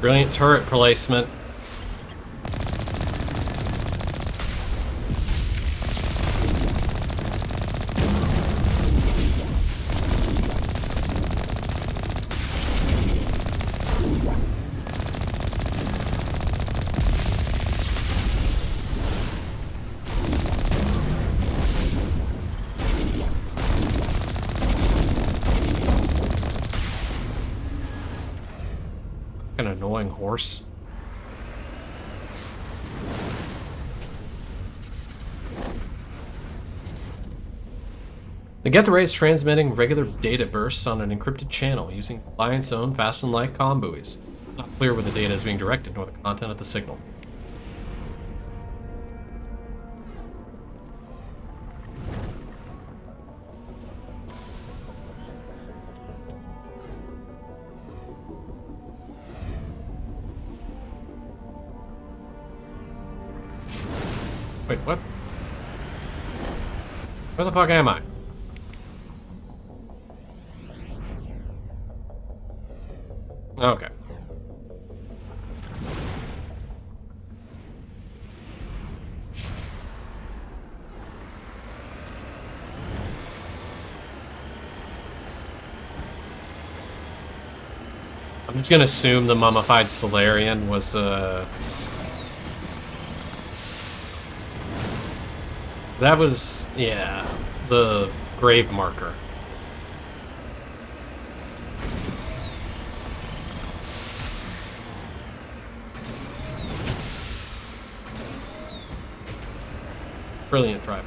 [SPEAKER 1] Brilliant turret placement. An annoying horse. The Geth Array is transmitting regular data bursts on an encrypted channel using Alliance owned fast and light comm buoys. Not clear where the data is being directed nor the content of the signal. Wait, what? Where the fuck am I? Okay. I'm just gonna assume the mummified Solarian was, that was, yeah, the grave marker. Brilliant driving.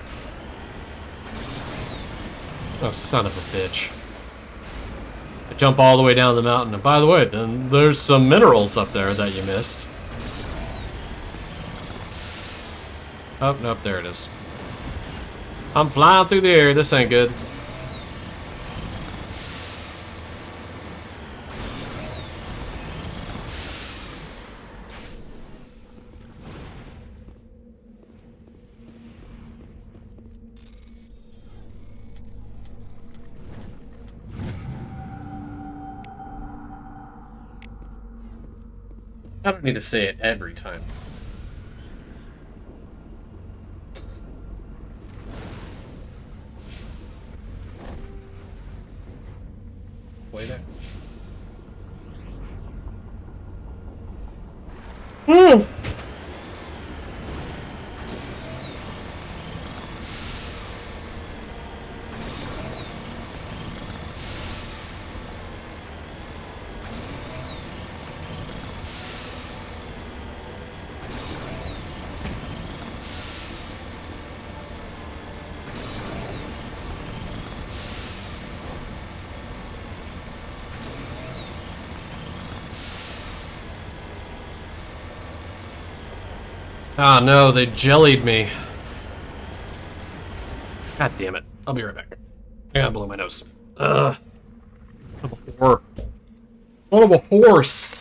[SPEAKER 1] Oh, son of a bitch. I jump all the way down the mountain, and by the way, then there's some minerals up there that you missed. Oh, nope, there it is. I'm flying through the air, this ain't good. I don't need to say it every time. Way there. Ah, no, they jellied me. God damn it. I'll be right back. I gotta blow my nose. Ugh. Son of a whore. Son of a horse!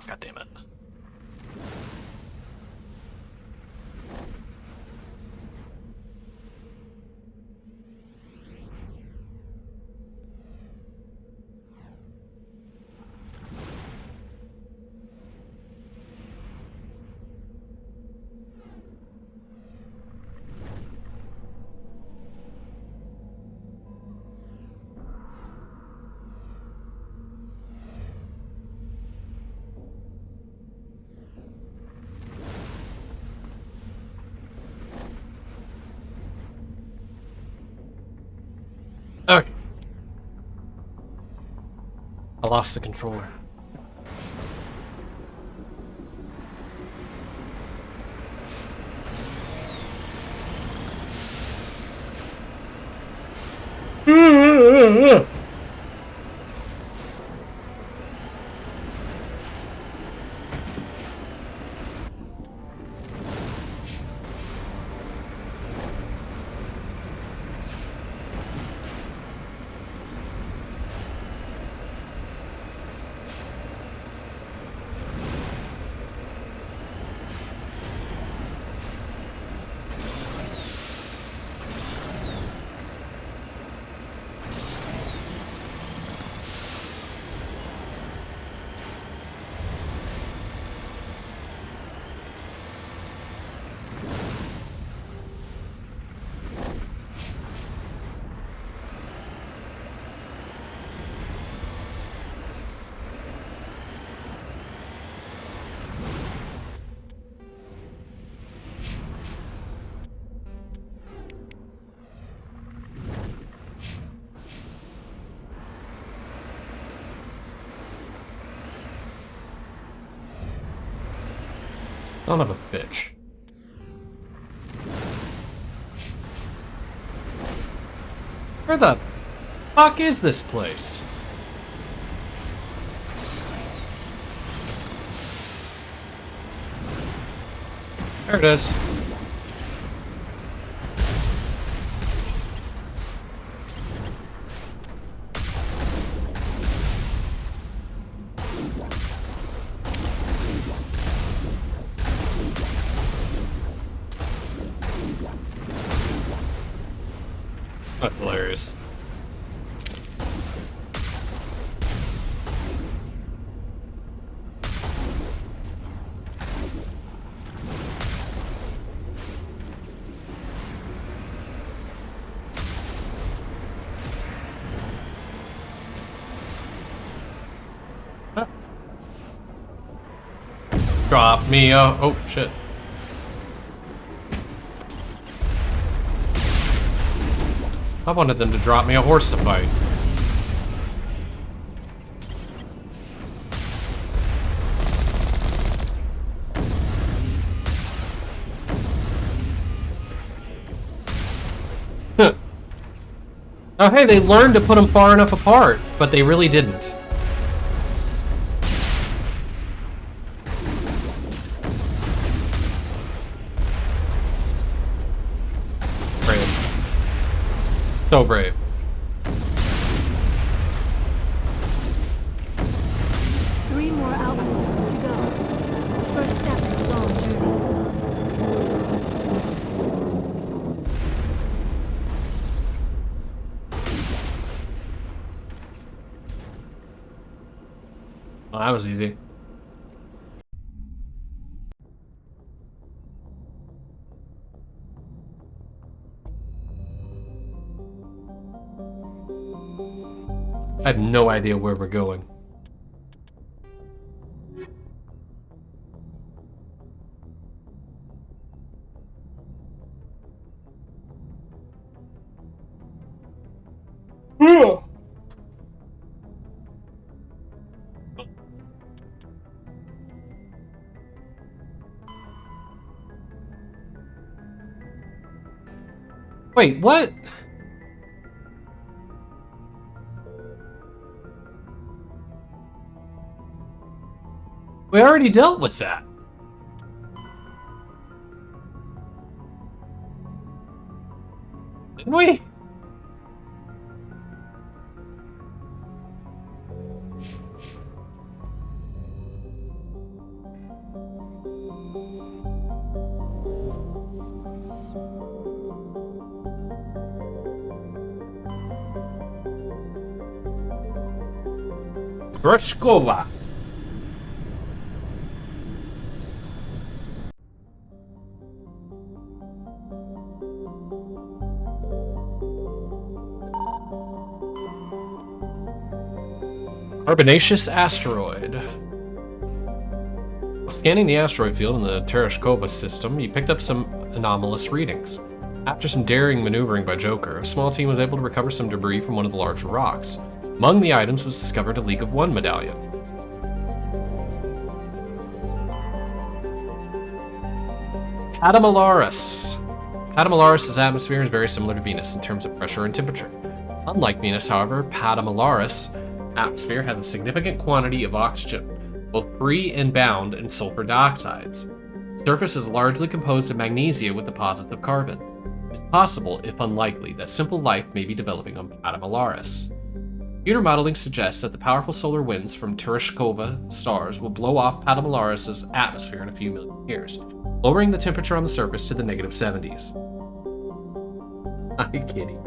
[SPEAKER 1] God damn it. Okay. I lost the controller. Son of a bitch. Where the fuck is this place? There it is. That's hilarious. Drop me a... Oh, shit. I wanted them to drop me a horse to fight. Oh, hey, they learned to put them far enough apart, but they really didn't. So brave.
[SPEAKER 6] Three more outposts to go. The first step in a long journey.
[SPEAKER 1] Well, that was easy. I have no idea where we're going. Wait, what? We already dealt with that. Didn't we? Rushkova. Carbonaceous asteroid. While scanning the asteroid field in the Tereshkova system, you picked up some anomalous readings. After some daring maneuvering by Joker, a small team was able to recover some debris from one of the larger rocks. Among the items was discovered a League of One medallion. Patamalaris. Patamalaris' atmosphere is very similar to Venus in terms of pressure and temperature. Unlike Venus, however, Patamalaris' atmosphere has a significant quantity of oxygen, both free and bound in sulfur dioxides. The surface is largely composed of magnesia with deposits of carbon. It is possible, if unlikely, that simple life may be developing on Patamalaris. Computer modeling suggests that the powerful solar winds from Tereshkova stars will blow off Patamalaris' atmosphere in a few million years, lowering the temperature on the surface to the negative 70s. I'm kidding.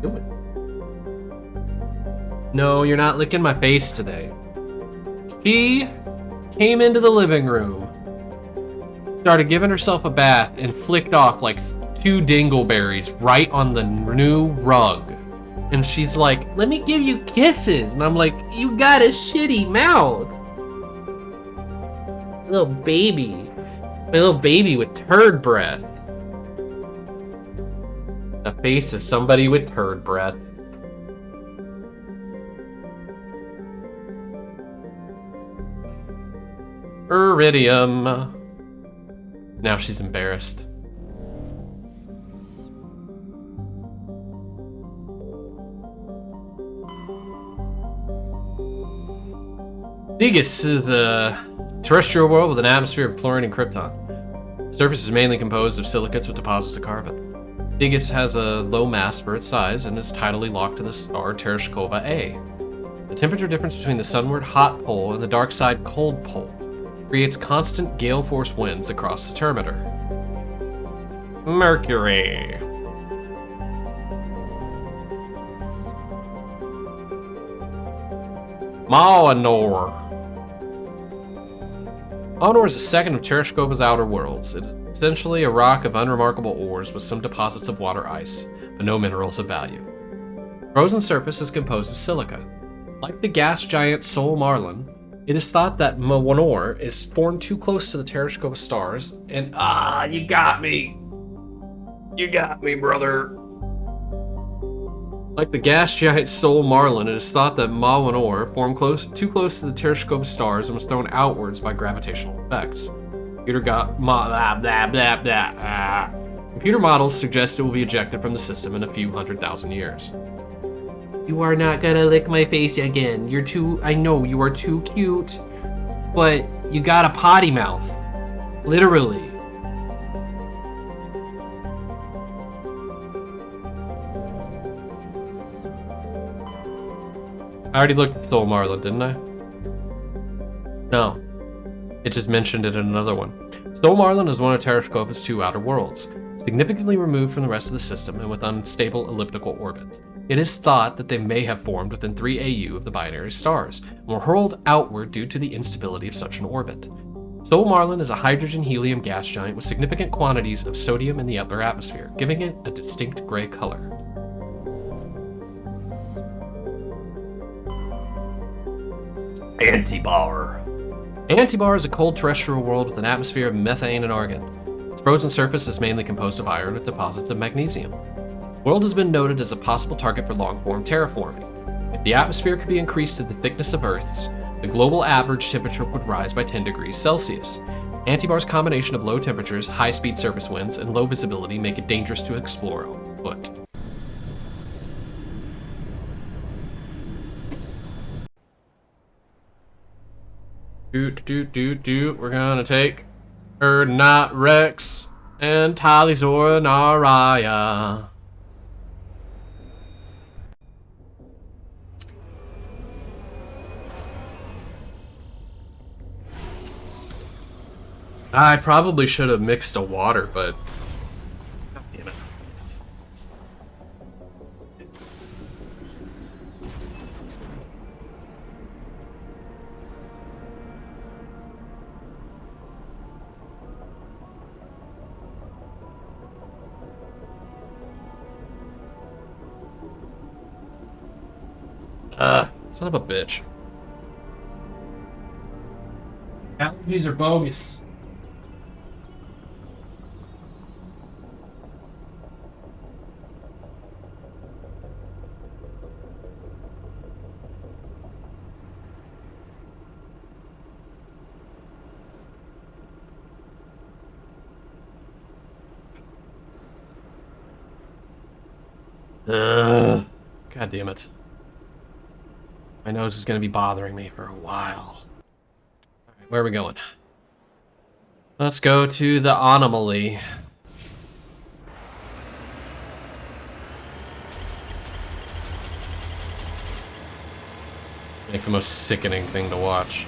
[SPEAKER 1] Do it. No, you're not licking my face today. She came into the living room, started giving herself a bath, and flicked off like 2 dingleberries right on the new rug. And she's like, let me give you kisses. And I'm like, you got a shitty mouth. Little baby. My little baby with turd breath. The face of somebody with turd breath. Iridium. Now she's embarrassed. Degas is Terrestrial world with an atmosphere of chlorine and krypton. The surface is mainly composed of silicates with deposits of carbon. Thegus has a low mass for its size and is tidally locked to the star Tereshkova A. The temperature difference between the sunward hot pole and the dark side cold pole creates constant gale force winds across the perimeter. Mercury. Malinor. Malinor is the second of Tereshkova's outer worlds. It is essentially a rock of unremarkable ores with some deposits of water ice, but no minerals of value. The frozen surface is composed of silica. Like the gas giant Sol Marlin, it is thought that Malinor is formed too close to the Tereshkova stars, and you got me! You got me, brother! Like the gas giant Sol Marlin, it is thought that Malinor formed too close to the Tereshkova stars and was thrown outwards by gravitational effects. Computer models suggest it will be ejected from the system in a few 100,000 years. You are not gonna lick my face again. I know you are too cute, but you got a potty mouth. Literally. I already looked at Sol Marlin, didn't I? No. It just mentioned it in another one. Sol Marlin is one of Tereshkova's two outer worlds, significantly removed from the rest of the system and with unstable elliptical orbits. It is thought that they may have formed within 3 AU of the binary stars, and were hurled outward due to the instability of such an orbit. Sol Marlin is a hydrogen-helium gas giant with significant quantities of sodium in the upper atmosphere, giving it a distinct gray color. Antibar. Antibar is a cold terrestrial world with an atmosphere of methane and argon. Its frozen surface is mainly composed of iron with deposits of magnesium. The world has been noted as a possible target for long-form terraforming. If the atmosphere could be increased to the thickness of Earth's, the global average temperature would rise by 10 degrees Celsius. Antibar's combination of low temperatures, high-speed surface winds, and low visibility make it dangerous to explore on foot. We're gonna take Erdnot Rex and Talizor Naraya. I probably should have mixed a water, but God damn it. Son of a bitch. Allergies are bogus. God damn it. My nose is going to be bothering me for a while. Alright, where are we going? Let's go to the anomaly. Make the most sickening thing to watch.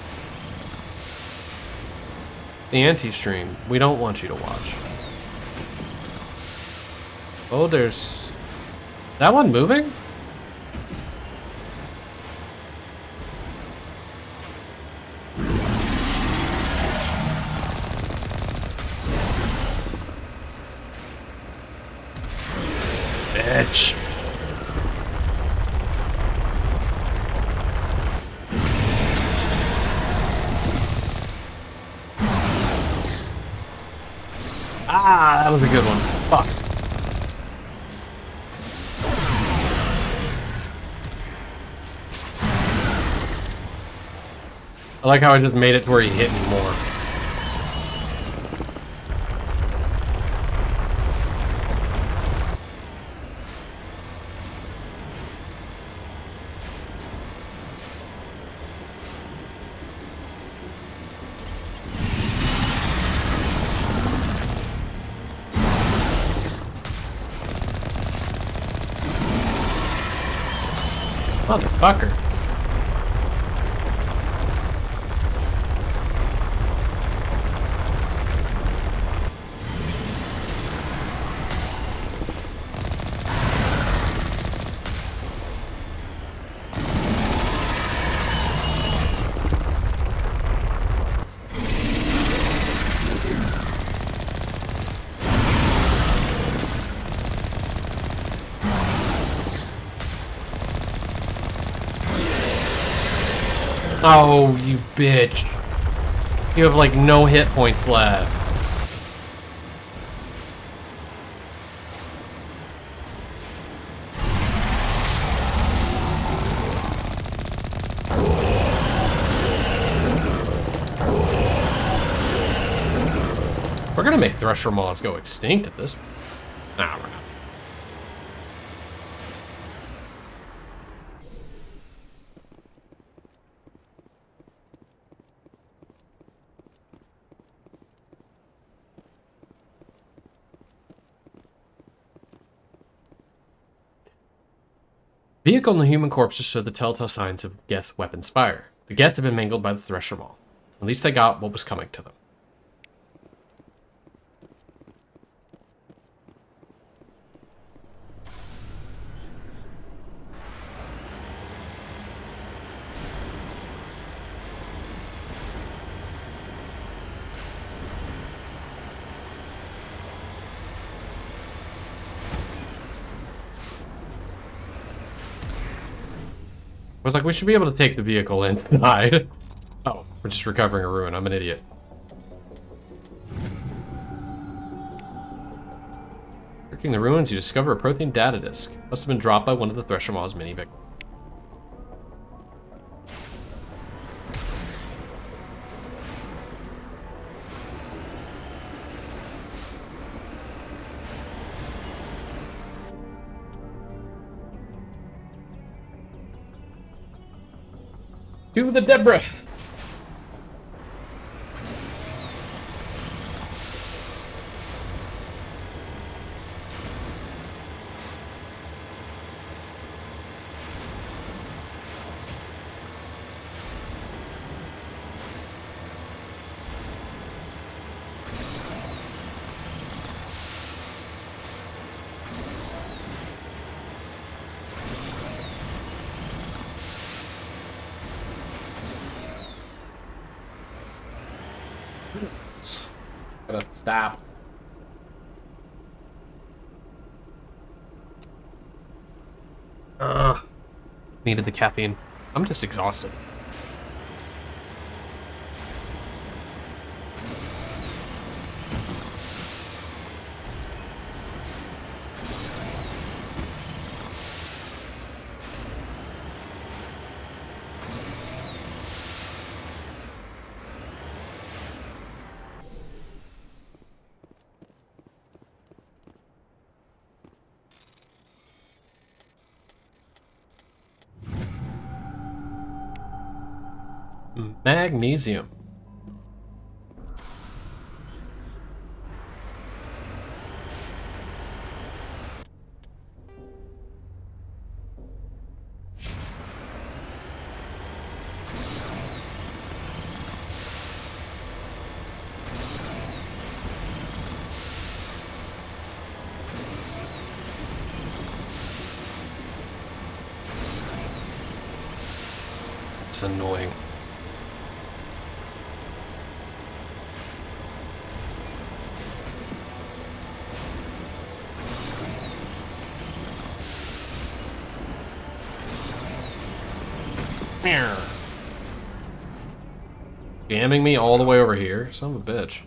[SPEAKER 1] The anti-stream. We don't want you to watch. Oh, there's... That one moving? Bitch. Ah, that was a good one. Fuck. I like how I just made it to where he hit me more. Motherfucker. Oh, you bitch. You have like no hit points left. We're gonna make Thresher Maws go extinct at this point. Nah, we're not. Vehicle and the human corpses showed the telltale signs of Geth weapons fire. The Geth had been mangled by the Thresher Maw. At least they got what was coming to them. I was like, we should be able to take the vehicle inside. Oh, we're just recovering a ruin. I'm an idiot. Searching the ruins, you discover a protein data disk. Must have been dropped by one of the Thresher Maw's mini victims. To the Deborah. Gotta stop. Needed the caffeine. I'm just exhausted. Magnesium. It's annoying. Jamming me all the way over here? Son of a bitch.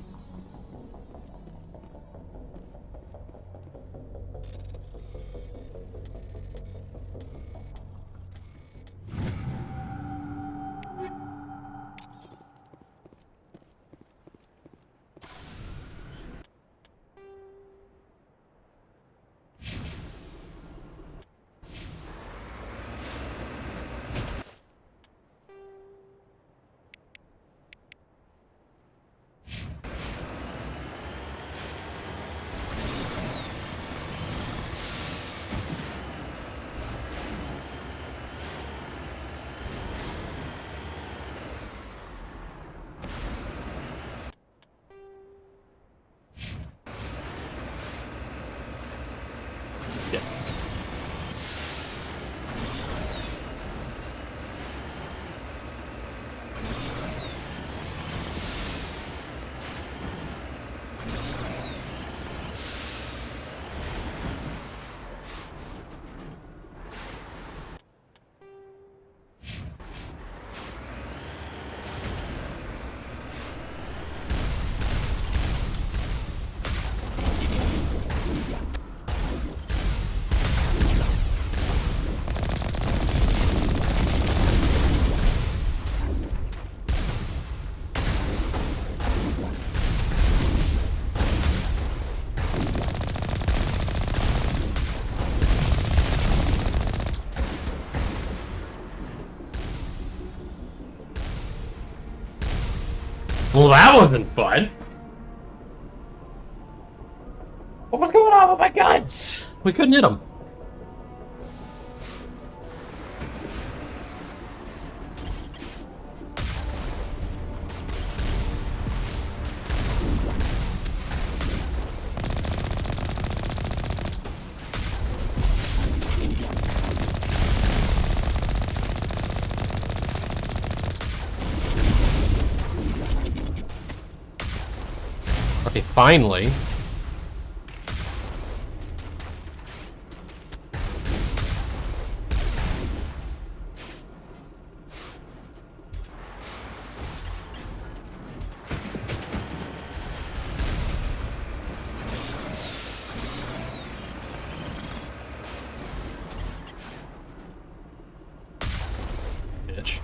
[SPEAKER 1] Well, that wasn't fun. What was going on with my guns? We couldn't hit them. Okay, finally. Bitch.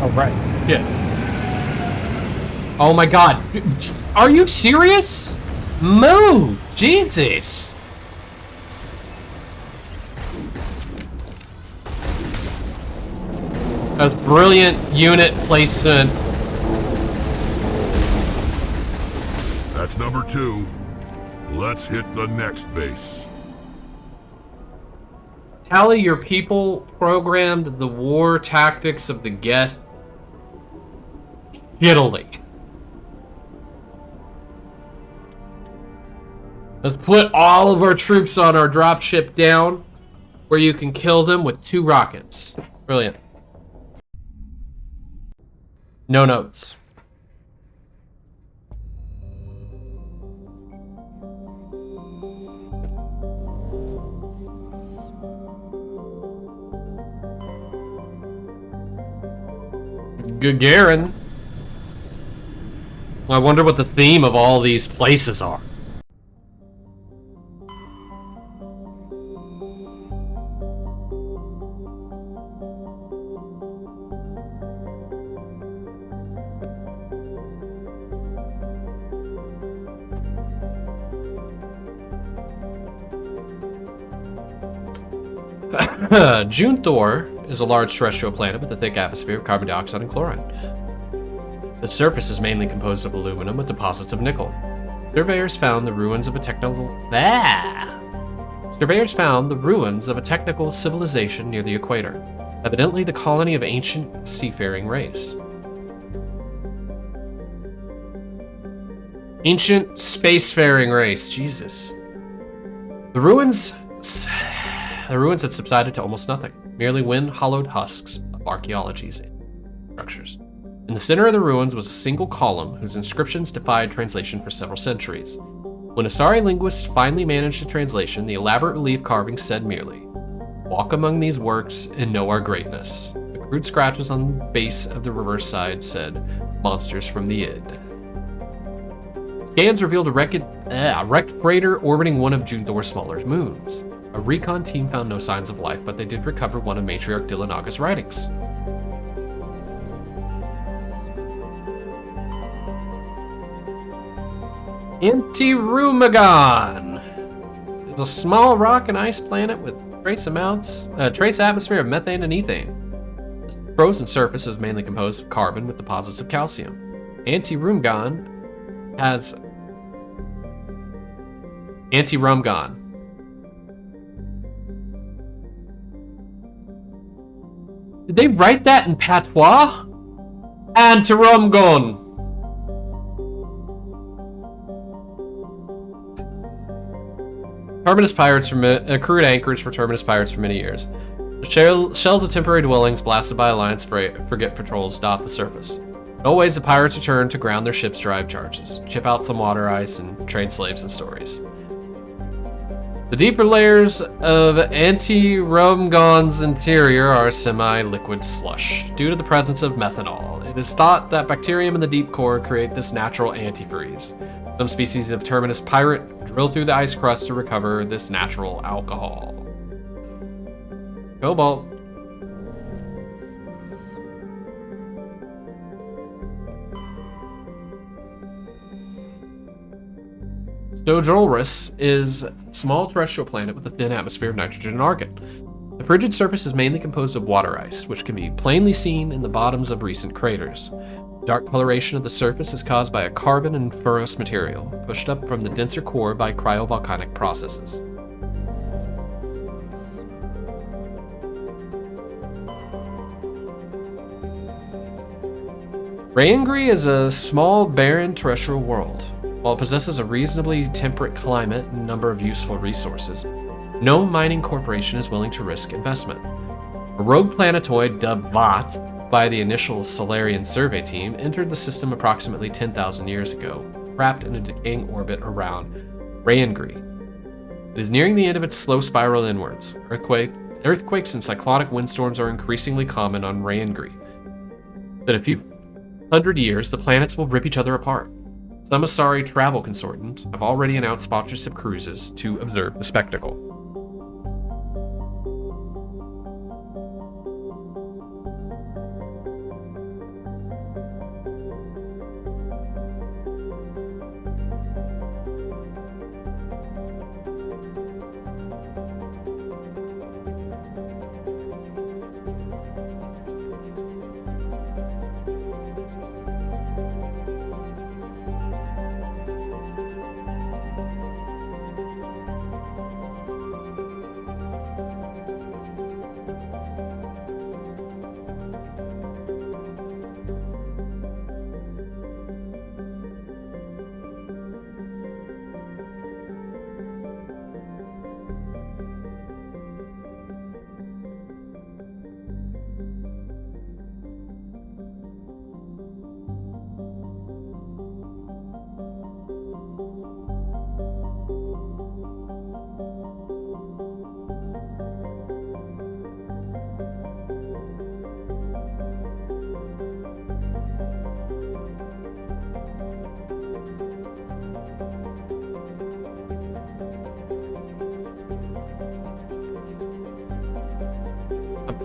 [SPEAKER 1] Oh, right. Shit. Oh my god. Are you serious? Move! Jesus! That's brilliant unit placement.
[SPEAKER 2] That's number 2. Let's hit the next base.
[SPEAKER 1] Tally, your people programmed the war tactics of the Geth shittily. Let's put all of our troops on our dropship down, where you can kill them with 2 rockets. Brilliant. No notes. Gagarin. I wonder what the theme of all these places are. Junthor is a large terrestrial planet with a thick atmosphere of carbon dioxide and chlorine. The surface is mainly composed of aluminum with deposits of nickel. Surveyors found the ruins of a technical civilization near the equator, evidently the colony of ancient seafaring race. Ancient spacefaring race, Jesus. The ruins had subsided to almost nothing, merely wind-hollowed husks of archaeology's structures. In the center of the ruins was a single column whose inscriptions defied translation for several centuries. When Asari linguists finally managed a translation, the elaborate relief carving said merely, "Walk among these works and know our greatness." The crude scratches on the base of the reverse side said, "Monsters from the Id." Scans revealed a wrecked freighter orbiting one of Junthor's smaller moons. A recon team found no signs of life, but they did recover one of Matriarch Dillanaga's writings. Antirumagon is a small rock and ice planet with trace atmosphere of methane and ethane. Its frozen surface is mainly composed of carbon with deposits of calcium. Antirumgon. Did they write that in patois? Antirumgon. Terminus pirates accrued anchorage for Terminus pirates for many years. The shells of temporary dwellings blasted by Alliance frigate patrols dot the surface. Always, the pirates return to ground their ship's drive charges, chip out some water ice, and trade slaves and stories. The deeper layers of Anti-Rumgon's interior are semi-liquid slush, due to the presence of methanol. It is thought that bacterium in the deep core create this natural antifreeze. Some species of terminus pirate drill through the ice crust to recover this natural alcohol. Cobalt. Sojolrus is a small terrestrial planet with a thin atmosphere of nitrogen and argon. The frigid surface is mainly composed of water ice, which can be plainly seen in the bottoms of recent craters. Dark coloration of the surface is caused by a carbon and ferrous material, pushed up from the denser core by cryovolcanic processes. Rayangri is a small, barren terrestrial world. While it possesses a reasonably temperate climate and number of useful resources, no mining corporation is willing to risk investment. A rogue planetoid dubbed Vath by the initial Solarian survey team entered the system approximately 10,000 years ago, wrapped in a decaying orbit around Rayangri. It is nearing the end of its slow spiral inwards. Earthquakes and cyclonic windstorms are increasingly common on Rayangri. In a few hundred years, the planets will rip each other apart. Some Asari travel consortiums have already announced sponsorship cruises to observe the spectacle.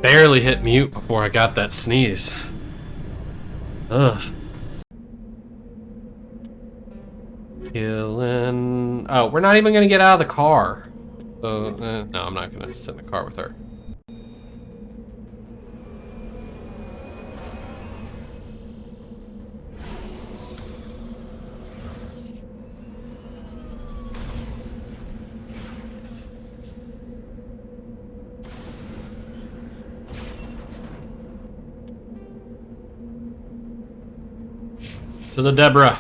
[SPEAKER 1] Barely hit mute before I got that sneeze. Ugh. Killing. Oh, we're not even gonna get out of the car. So, no, I'm not gonna sit in the car with her. To the Deborah.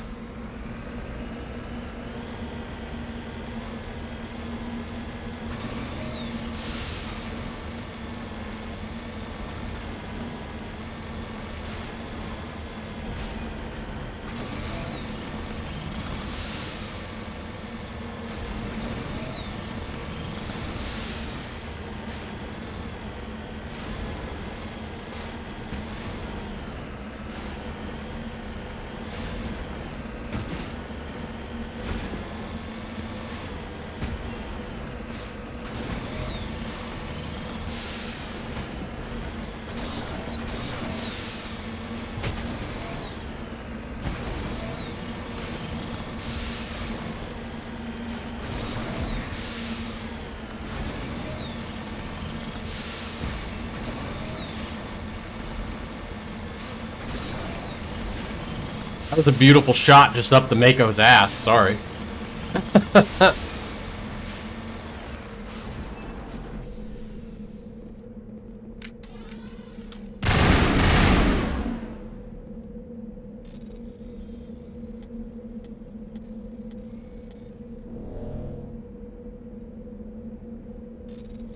[SPEAKER 1] That was a beautiful shot just up the Mako's ass, sorry.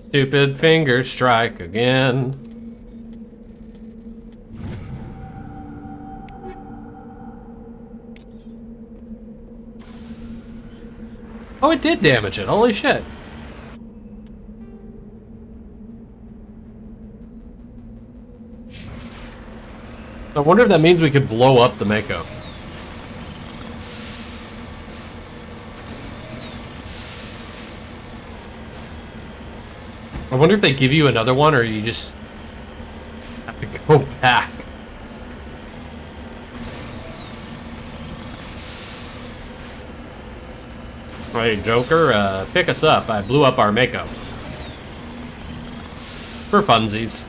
[SPEAKER 1] Stupid finger strike again. Oh, it did damage it. Holy shit. I wonder if that means we could blow up the Mako. I wonder if they give you another one or you just have to go back. Hey, Joker, pick us up. I blew up our Mako. For funsies.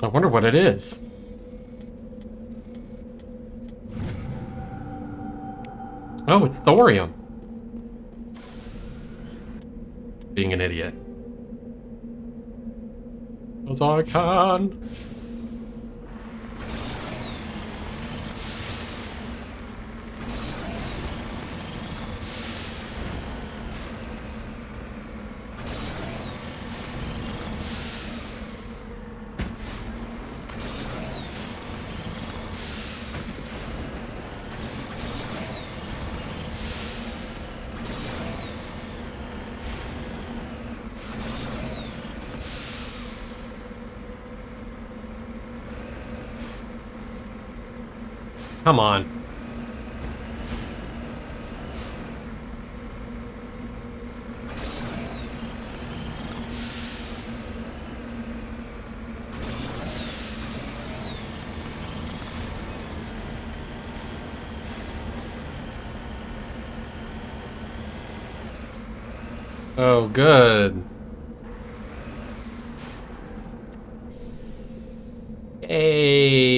[SPEAKER 1] I wonder what it is. Oh, it's thorium. Being an idiot. As I can. Come on. Oh, good. Hey.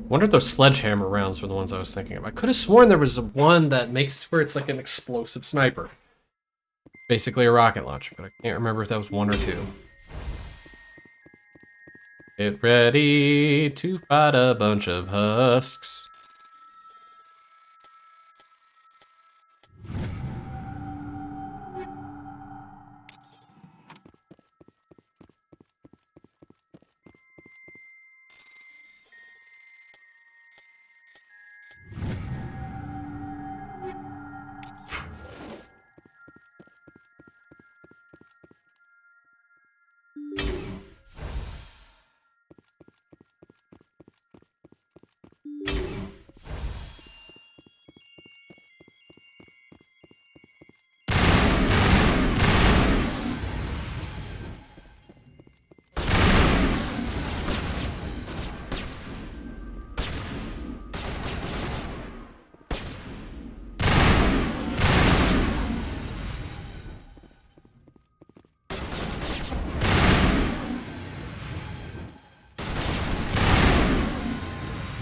[SPEAKER 1] Wonder if those sledgehammer rounds were the ones I was thinking of. I could have sworn there was one that makes where it's like an explosive sniper. Basically a rocket launcher, but I can't remember if that was one or two. Get ready to fight a bunch of husks.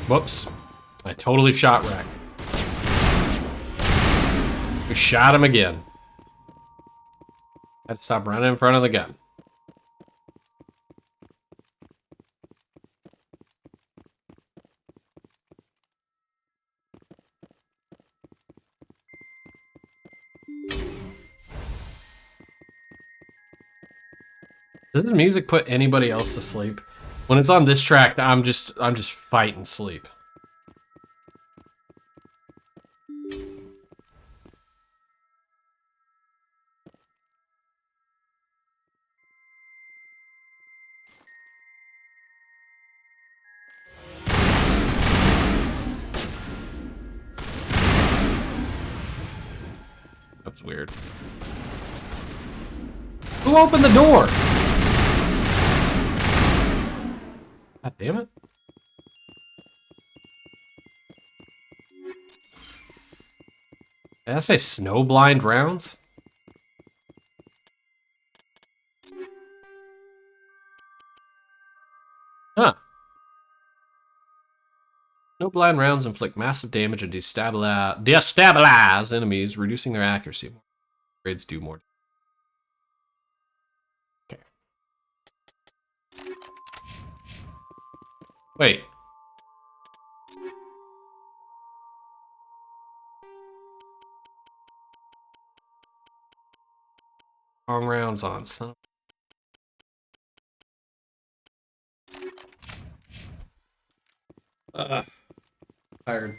[SPEAKER 1] Whoops. I totally shot wrecked. We shot him again. Had to stop running in front of the gun. Does this music put anybody else to sleep? When it's on this track, I'm just fighting sleep. That's weird. Who opened the door? God damn it. Did I say snowblind rounds? Huh. Snowblind rounds inflict massive damage and destabilize enemies, reducing their accuracy. Grades do more. Okay. Wait. Long rounds on, son. Tired.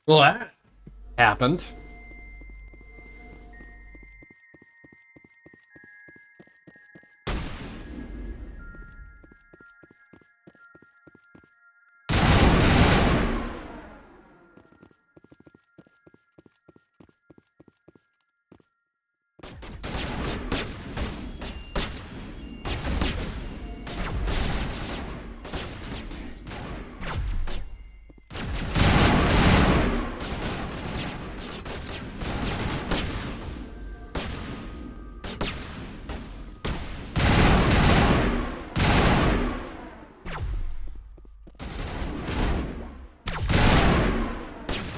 [SPEAKER 1] Well, that happened.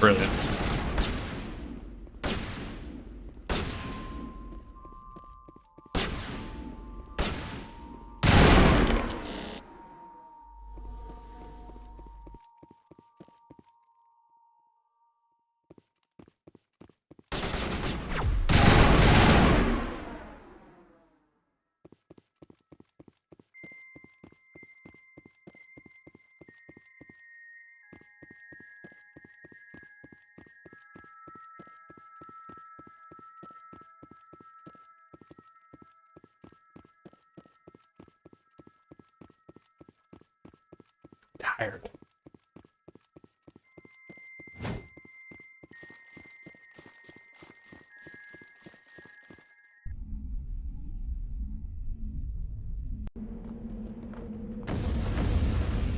[SPEAKER 1] Brilliant. Tired.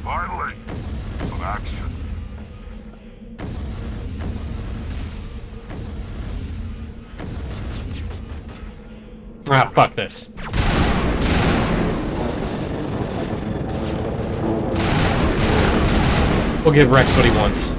[SPEAKER 2] Finally, some action.
[SPEAKER 1] Ah, fuck this. We'll give Rex what he wants.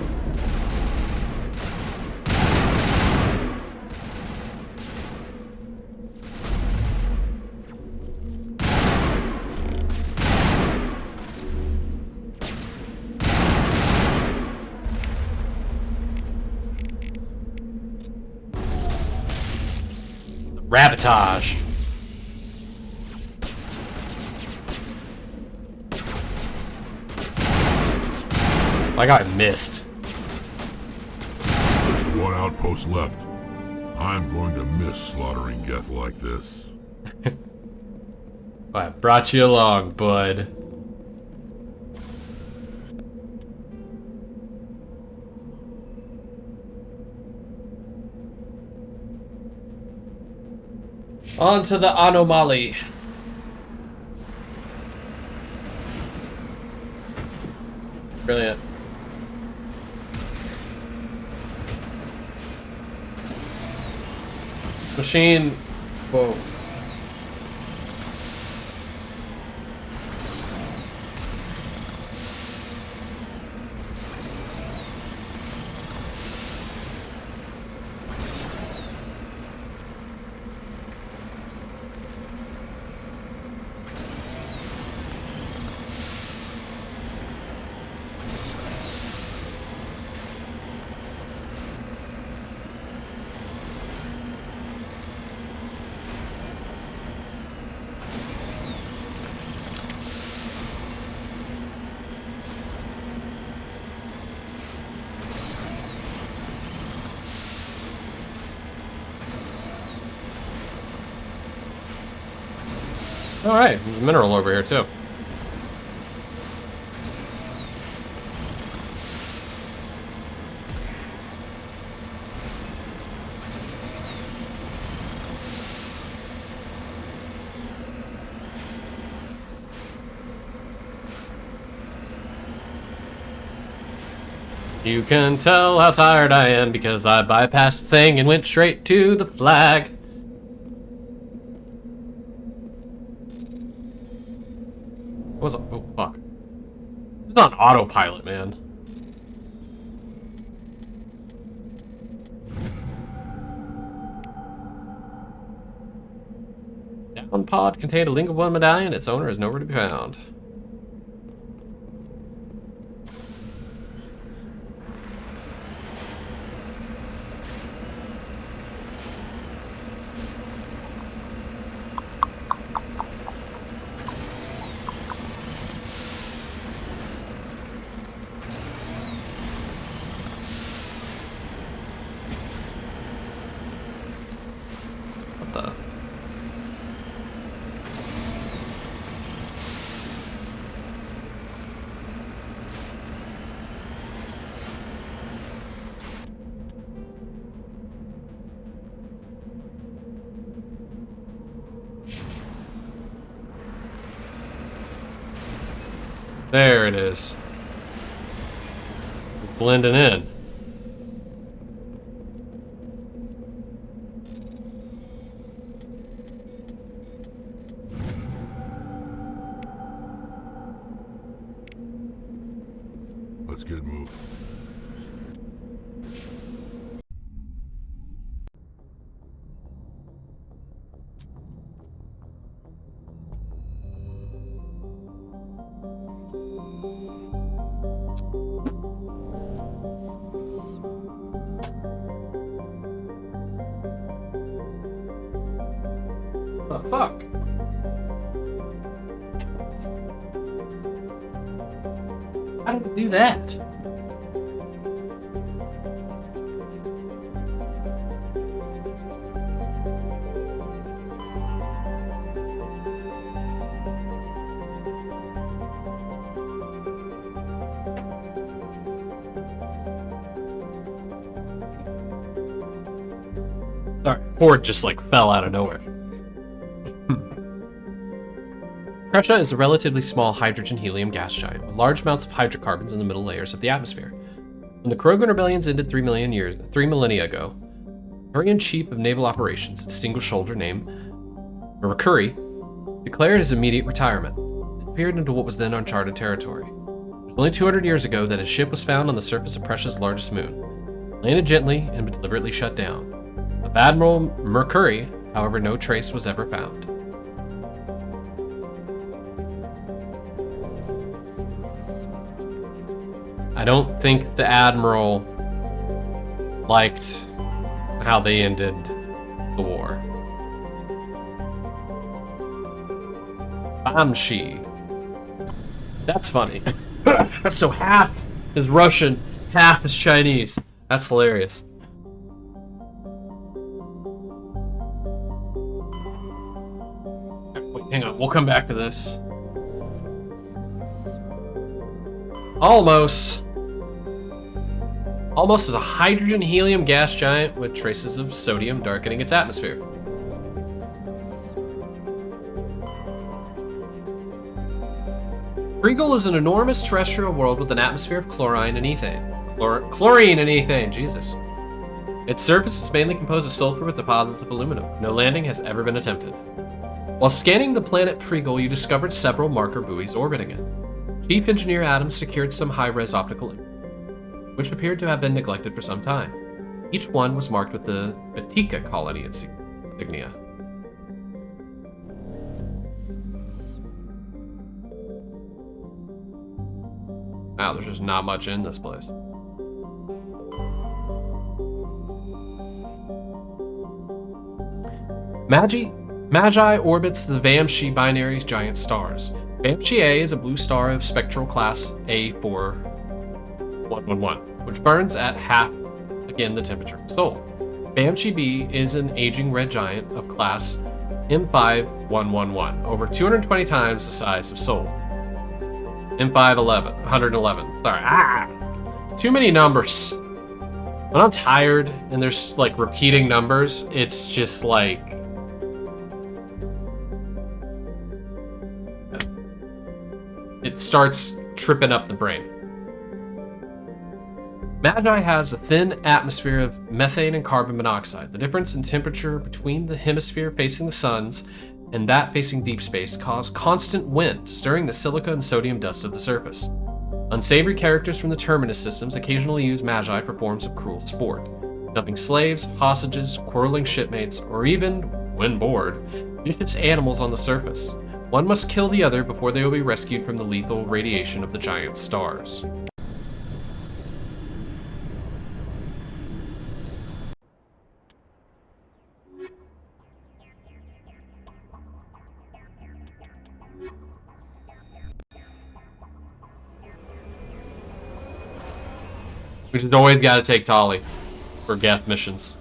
[SPEAKER 1] Rabotage. I got missed.
[SPEAKER 2] There's the one outpost left. I'm going to miss slaughtering Geth like this.
[SPEAKER 1] I brought you along, bud. On to the anomaly. Brilliant. Machine. Whoa. Alright, there's a mineral over here too. You can tell how tired I am because I bypassed the thing and went straight to the flag. What was it? Oh, fuck. It's on autopilot, man. Down pod contained a Link of One medallion. Its owner is nowhere to be found. What the? There it is. Blending in.
[SPEAKER 2] Let's get moving.
[SPEAKER 1] What the fuck? How did it do that? Sorry, Ford just like fell out of nowhere. Prussia is a relatively small hydrogen-helium gas giant with large amounts of hydrocarbons in the middle layers of the atmosphere. When the Krogan rebellions ended 3 millennia ago, Turian Chief of Naval Operations, a distinguished soldier named Mercury, declared his immediate retirement. He disappeared into what was then uncharted territory. It was only 200 years ago that his ship was found on the surface of Prussia's largest moon, landed gently and deliberately shut down. Of Admiral Mercury, however, no trace was ever found. I don't think the Admiral liked how they ended the war. Bamshi. That's funny. So half is Russian, half is Chinese. That's hilarious. Wait, hang on. We'll come back to this. Almost is a hydrogen-helium gas giant with traces of sodium darkening its atmosphere. Kriegel is an enormous terrestrial world with an atmosphere of chlorine and ethane. Chlorine and ethane, Jesus. Its surface is mainly composed of sulfur with deposits of aluminum. No landing has ever been attempted. While scanning the planet Kriegel, you discovered several marker buoys orbiting it. Chief Engineer Adams secured some high-res optical images, which appeared to have been neglected for some time. Each one was marked with the Batika colony insignia. Wow, there's just not much in this place. Magi orbits the Vamshi binary giant stars. Vamshi A is a blue star of spectral class A4111, which burns at half, again, the temperature of the Sol. Vamshi B is an aging red giant of class M5111, over 220 times the size of Sol. M511, 111. Sorry, it's too many numbers. When I'm tired and there's like repeating numbers, it's just like it starts tripping up the brain. Magi has a thin atmosphere of methane and carbon monoxide. The difference in temperature between the hemisphere facing the suns and that facing deep space cause constant wind, stirring the silica and sodium dust of the surface. Unsavory characters from the Terminus systems occasionally use Magi for forms of cruel sport, dumping slaves, hostages, quarreling shipmates, or even, when bored, vicious animals on the surface. One must kill the other before they will be rescued from the lethal radiation of the giant stars. We just always gotta take Tali for Geth missions.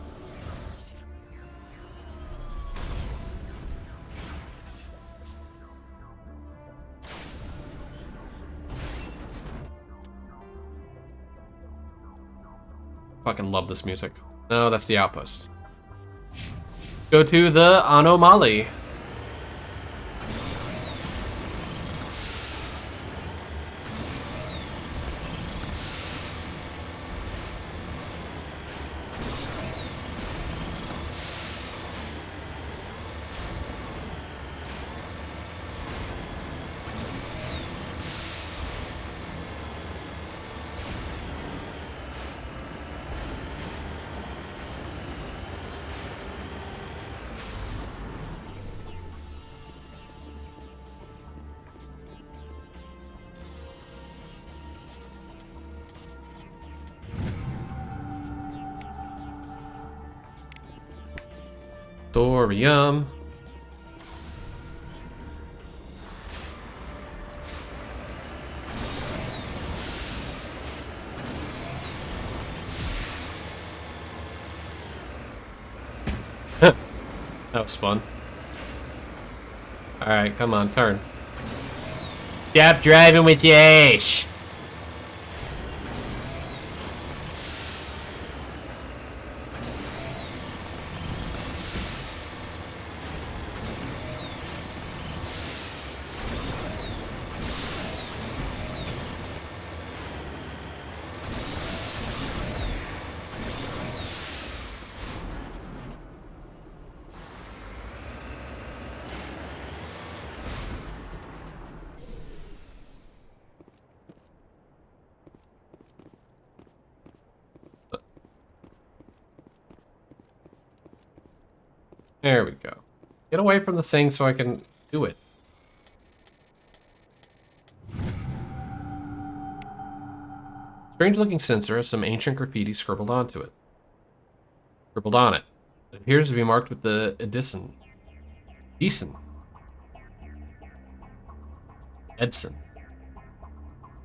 [SPEAKER 1] Fucking love this music. No, that's the outpost. Go to the anomaly. Thorium. That was fun. Alright, come on, turn. Stop driving with your ass! There we go. Get away from the thing so I can do it. Strange looking sensor has some ancient graffiti scribbled onto it. Scribbled on it. It appears to be marked with the Edison.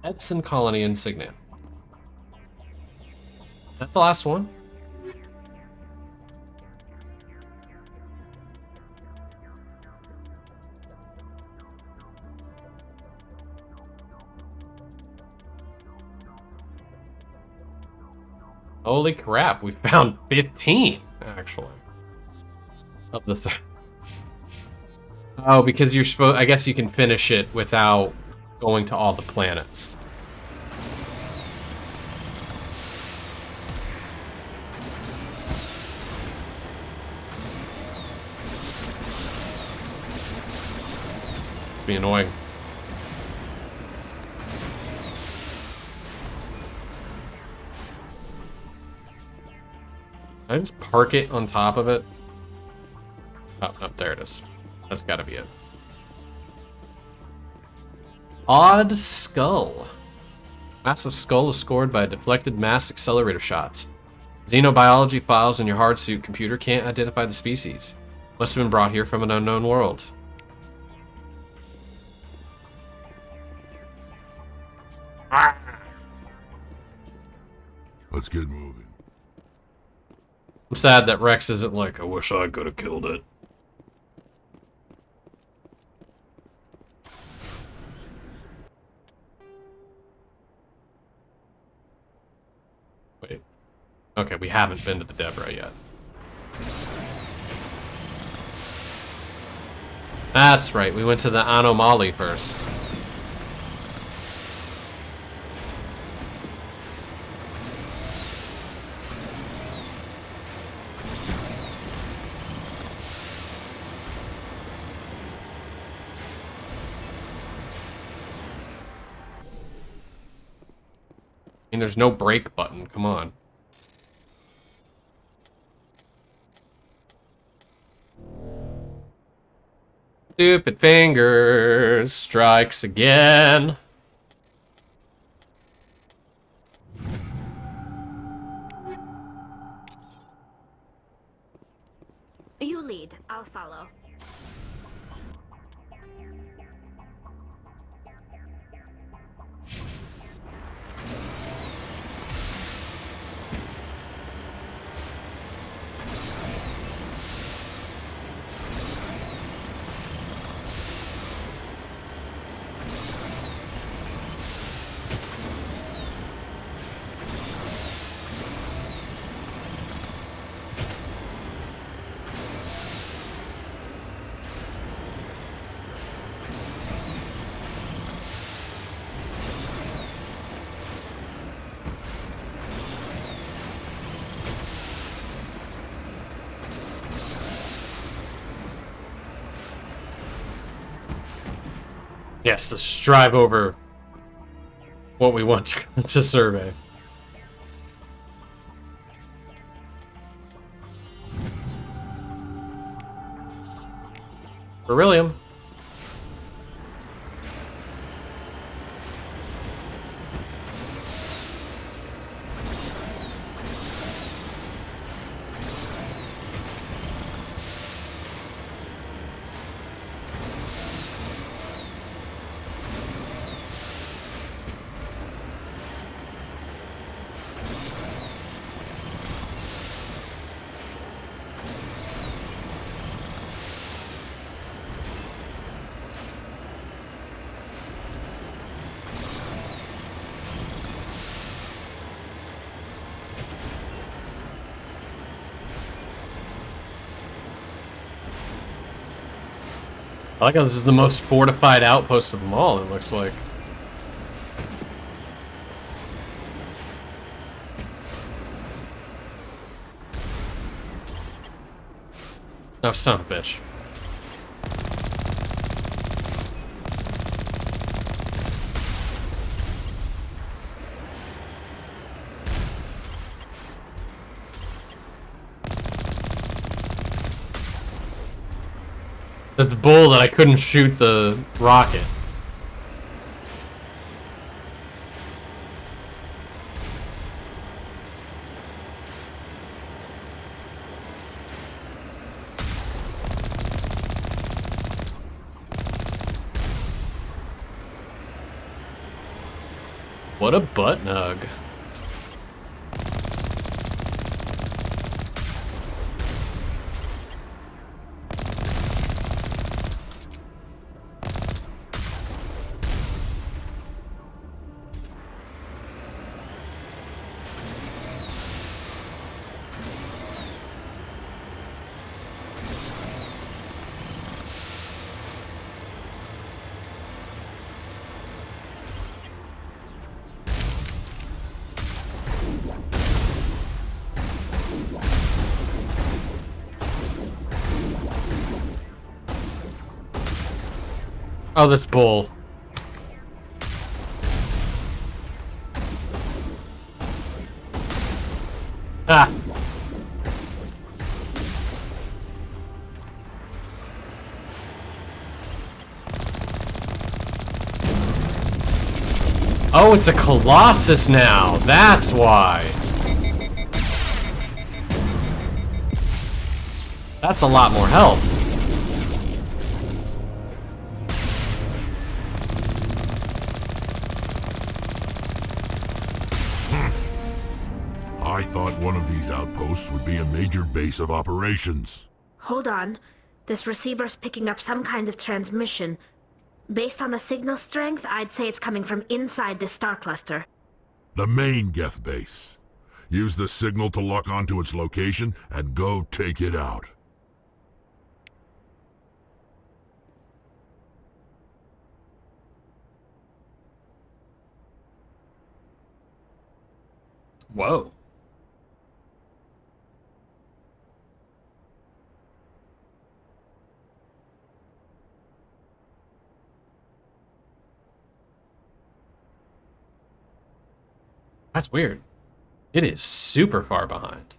[SPEAKER 1] Edson colony insignia. That's the last one. Holy crap, we found 15, actually. Of the Oh, because you're supposed... I guess you can finish it without going to all the planets. It's be annoying. I just park it on top of it. Oh, no, there it is. That's gotta be it. Odd skull. Massive skull is scored by deflected mass accelerator shots. Xenobiology files in your hard suit computer can't identify the species. Must have been brought here from an unknown world.
[SPEAKER 2] Let's get moving.
[SPEAKER 1] I'm sad that Rex isn't like, I wish I could have killed it. Okay, we haven't been to the Deborah yet. That's right, we went to the Anomaly first. I mean, there's no brake button, come on. Stupid fingers strikes again.
[SPEAKER 6] You lead, I'll follow.
[SPEAKER 1] Yes, let's just drive over what we want to survey. Beryllium. I like how this is the most fortified outpost of them all, it looks like. Oh, son of a bitch. That's bull that I couldn't shoot the rocket. What a butt nug. Oh, this bull. Ah. Oh, it's a Colossus now. That's why. That's a lot more health.
[SPEAKER 2] I thought one of these outposts would be a major base of operations.
[SPEAKER 6] Hold on. This receiver's picking up some kind of transmission. Based on the signal strength, I'd say it's coming from inside this star cluster.
[SPEAKER 2] The main Geth base. Use the signal to lock onto its location and go take it out.
[SPEAKER 1] Whoa. That's weird. It is super far behind.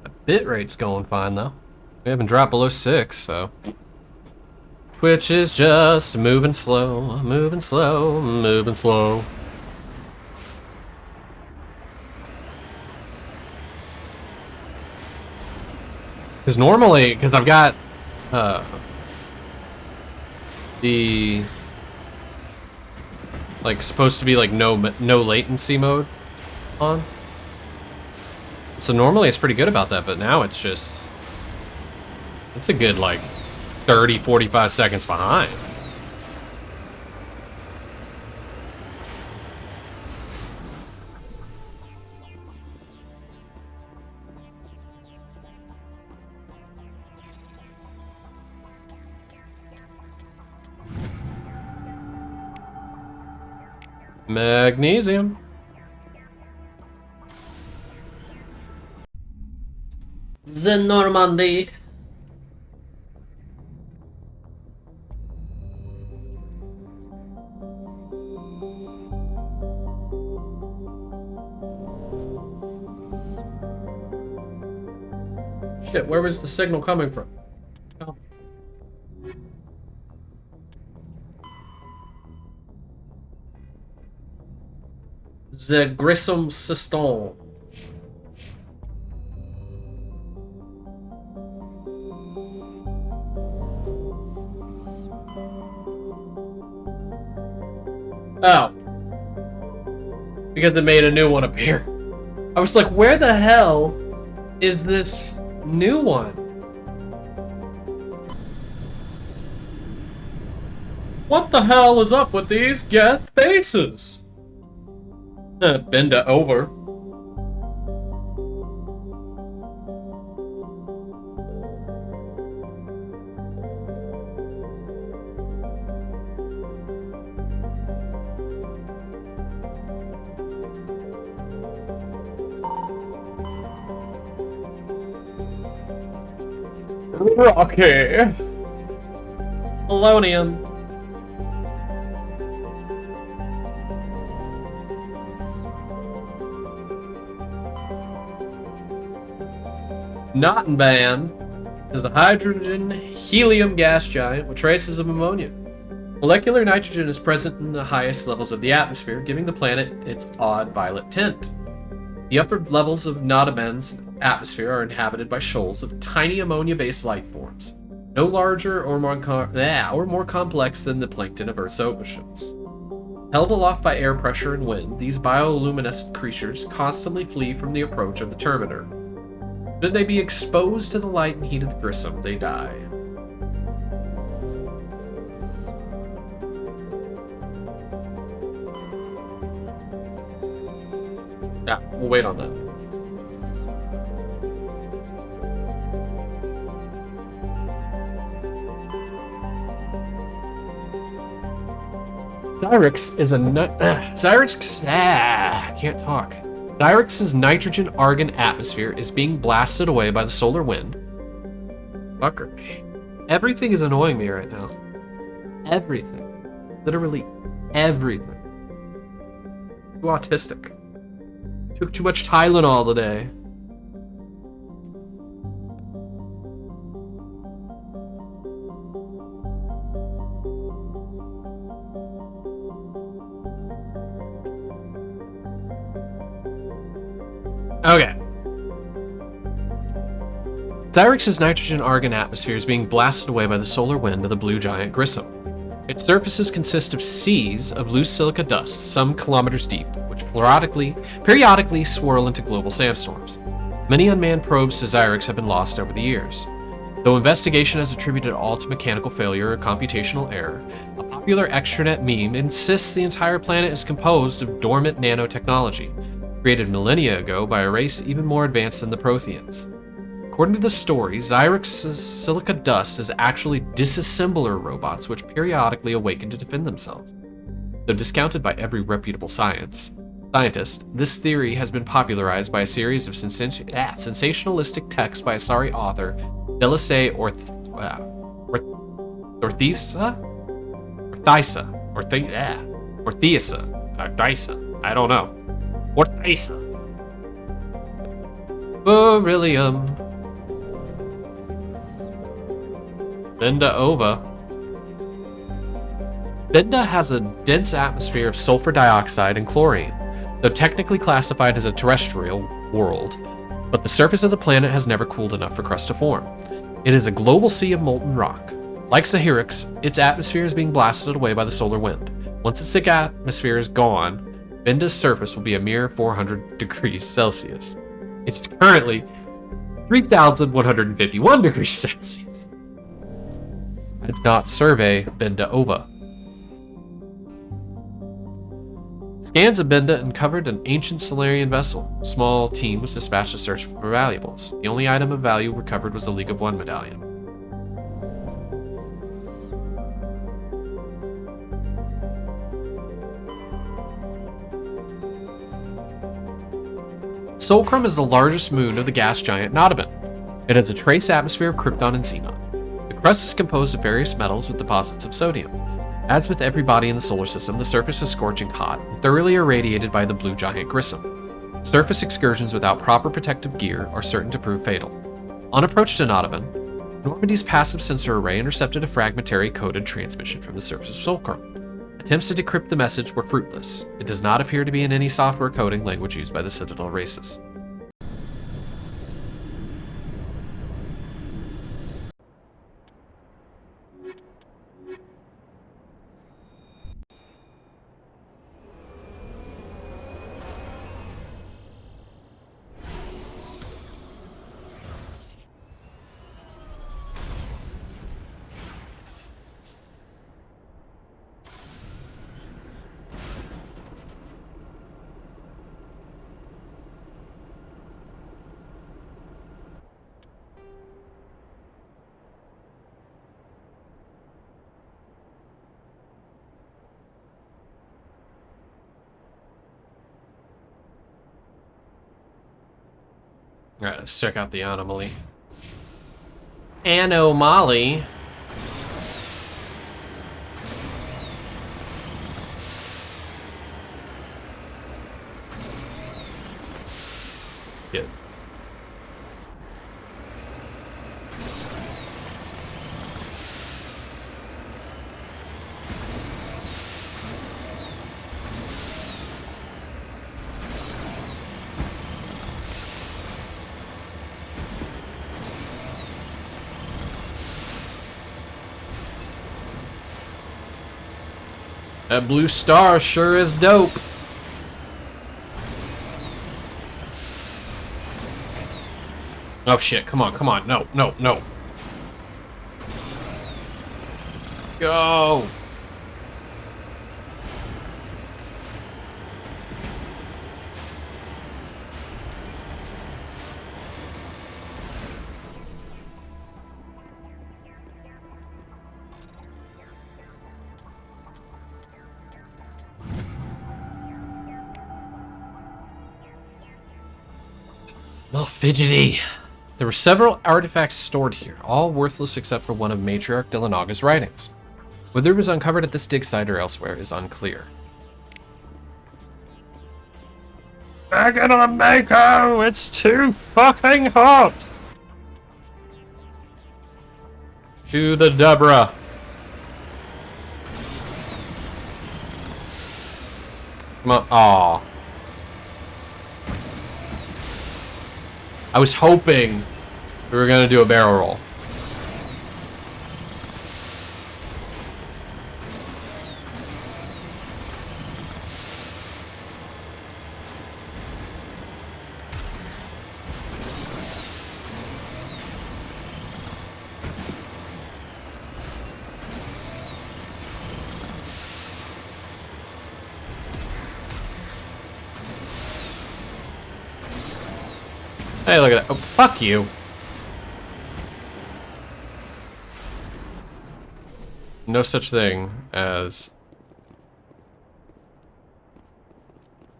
[SPEAKER 1] The bit rate's going fine though. We haven't dropped below 6, so Twitch is just moving slow, moving slow, moving slow. Because normally, because I've got the like supposed to be like no latency mode on, so normally it's pretty good about that, but now it's just a good like 30-45 seconds behind. Magnesium. The Normandy. Shit, where was the signal coming from? Oh. The Grissom System. Oh. Because they made a new one appear. I was like, where the hell is this new one? What the hell is up with these Geth faces? Bend it over. Rocky. Polonium. Nottenban is a hydrogen-helium gas giant with traces of ammonia. Molecular nitrogen is present in the highest levels of the atmosphere, giving the planet its odd violet tint. The upper levels of Nottenban's atmosphere are inhabited by shoals of tiny ammonia-based life forms, no larger or more complex than the plankton of Earth's oceans. Held aloft by air pressure and wind, these bioluminescent creatures constantly flee from the approach of the Terminator. Should they be exposed to the light and heat of the Grissom, they die. Yeah, we'll wait on that. Xyrix is a can't talk. Xyrix's nitrogen-argon atmosphere is being blasted away by the solar wind. Fucker. Everything is annoying me right now. Everything. Literally everything. Too autistic. Took too much Tylenol today. Okay. Xyrix's nitrogen-argon atmosphere is being blasted away by the solar wind of the blue giant Grissom. Its surfaces consist of seas of loose silica dust, some kilometers deep, which periodically swirl into global sandstorms. Many unmanned probes to Xyrex have been lost over the years. Though investigation has attributed all to mechanical failure or computational error, a popular extranet meme insists the entire planet is composed of dormant nanotechnology, created millennia ago by a race even more advanced than the Protheans. According to the story, Xyrex's silica dust is actually disassembler robots which periodically awaken to defend themselves. Though discounted by every reputable scientist, this theory has been popularized by a series of sensationalistic texts by Asari author Delisay Orthiesa, I don't know. Orthiesa. Beryllium. Benda Ova. Benda has a dense atmosphere of sulfur dioxide and chlorine, though technically classified as a terrestrial world, but the surface of the planet has never cooled enough for crust to form. It is a global sea of molten rock. Like Sahirix, its atmosphere is being blasted away by the solar wind. Once its thick atmosphere is gone, Benda's surface will be a mere 400 degrees Celsius. It's currently 3,151 degrees Celsius. I did not survey Benda Ova. Scans of Benda uncovered an ancient Solarian vessel. A small team was dispatched to search for valuables. The only item of value recovered was the League of One medallion. Solcrum is the largest moon of the gas giant Nodoban. It has a trace atmosphere of krypton and xenon. The crust is composed of various metals with deposits of sodium. As with every body in the solar system, the surface is scorching hot and thoroughly irradiated by the blue giant Grissom. Surface excursions without proper protective gear are certain to prove fatal. On approach to Nodoban, Normandy's passive sensor array intercepted a fragmentary coded transmission from the surface of Solcrum. Attempts to decrypt the message were fruitless. It does not appear to be in any software coding language used by the Citadel races. Alright, let's check out the anomaly. Anomaly. Good. That blue star sure is dope. Oh shit, come on, no. Go! Oh, fidgety. There were several artifacts stored here, all worthless except for one of Matriarch Delanaga's writings. Whether it was uncovered at this dig site or elsewhere is unclear. Back it on, Mako! It's too fucking hot! To the Deborah. Come on. Aw. I was hoping we were gonna do a barrel roll. Hey, look at that. Oh, fuck you. No such thing as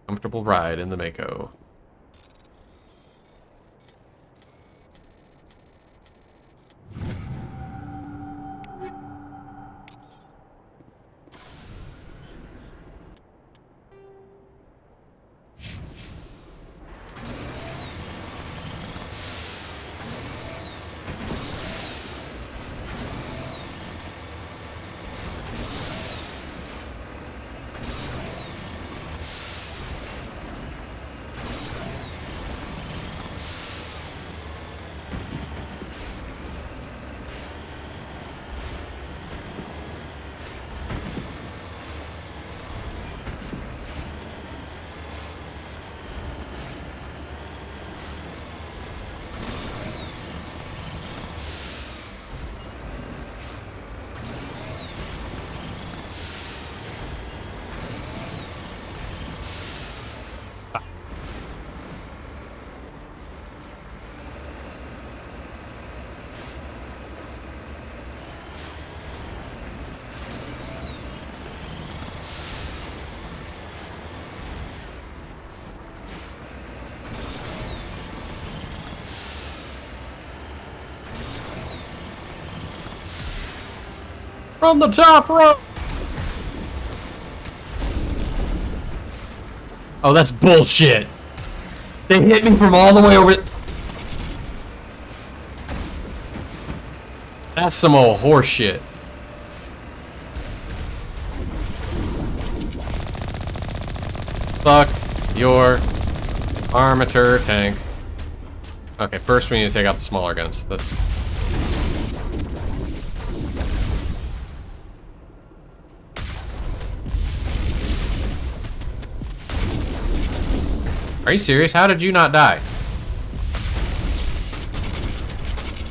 [SPEAKER 1] comfortable ride in the Mako. From the top row! Oh, that's bullshit. They hit me from all the way over. That's some old horse shit. Fuck your armature tank. Okay, first we need to take out the smaller guns. That's... Are you serious? How did you not die?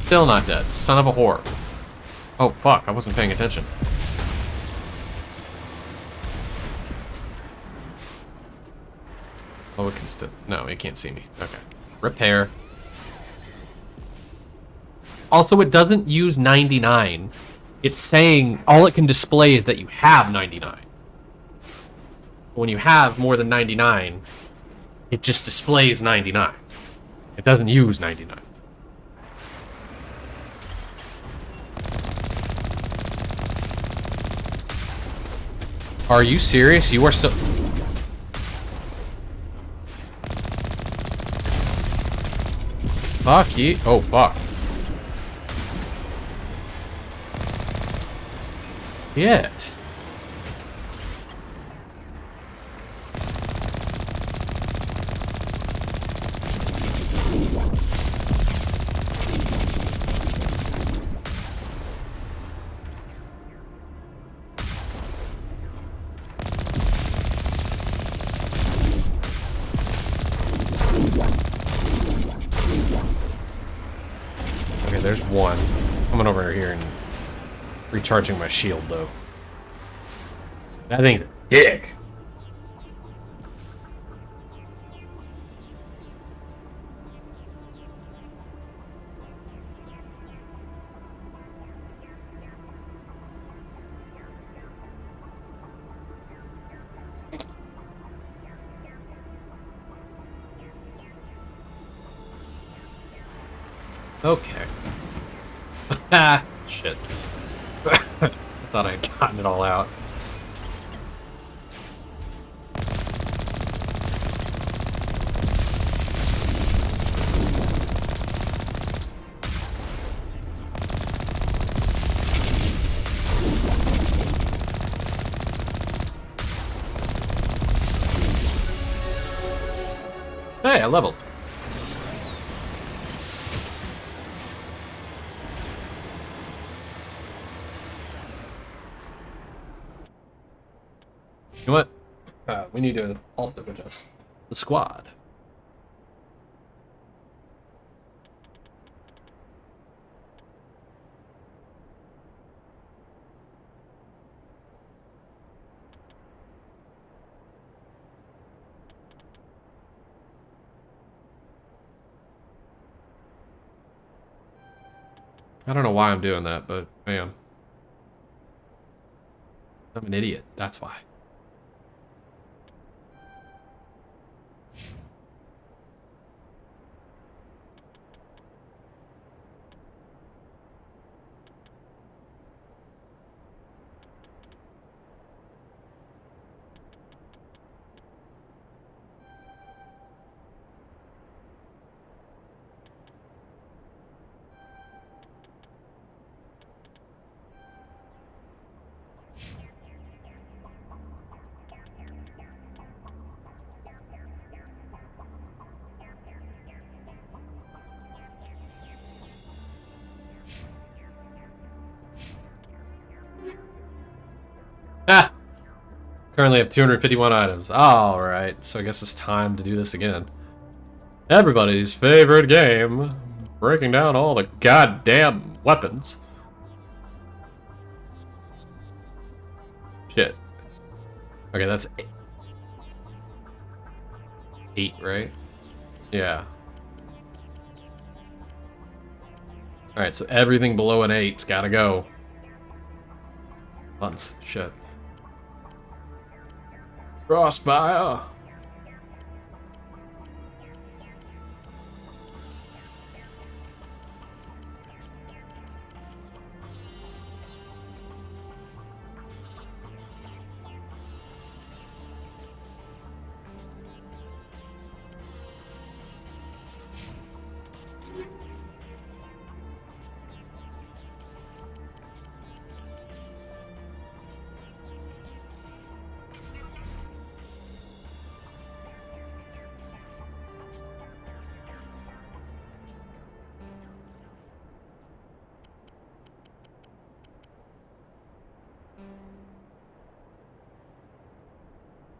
[SPEAKER 1] Still not dead. Son of a whore. Oh, fuck. I wasn't paying attention. Oh, it can still... No, it can't see me. Okay. Repair. Also, it doesn't use 99. It's saying all it can display is that you have 99. When you have more than 99, it just displays 99. It doesn't use 99. Are you serious? You are so... Fuck you. Oh, fuck. Shit. Okay, there's one. Coming over here and recharging my shield, though. That thing's a dick. Okay. Ah, shit. I thought I had gotten it all out. Hey, I leveled. You know what? We need to also adjust the squad. I don't know why I'm doing that, but I am. I'm an idiot, that's why. Ah! Currently have 251 items. Alright, so I guess it's time to do this again. Everybody's favorite game. Breaking down all the goddamn weapons. Shit. Okay, that's 8, right? Yeah. Alright, so everything below an 8's gotta go. Buttons. Shit. Crossfire!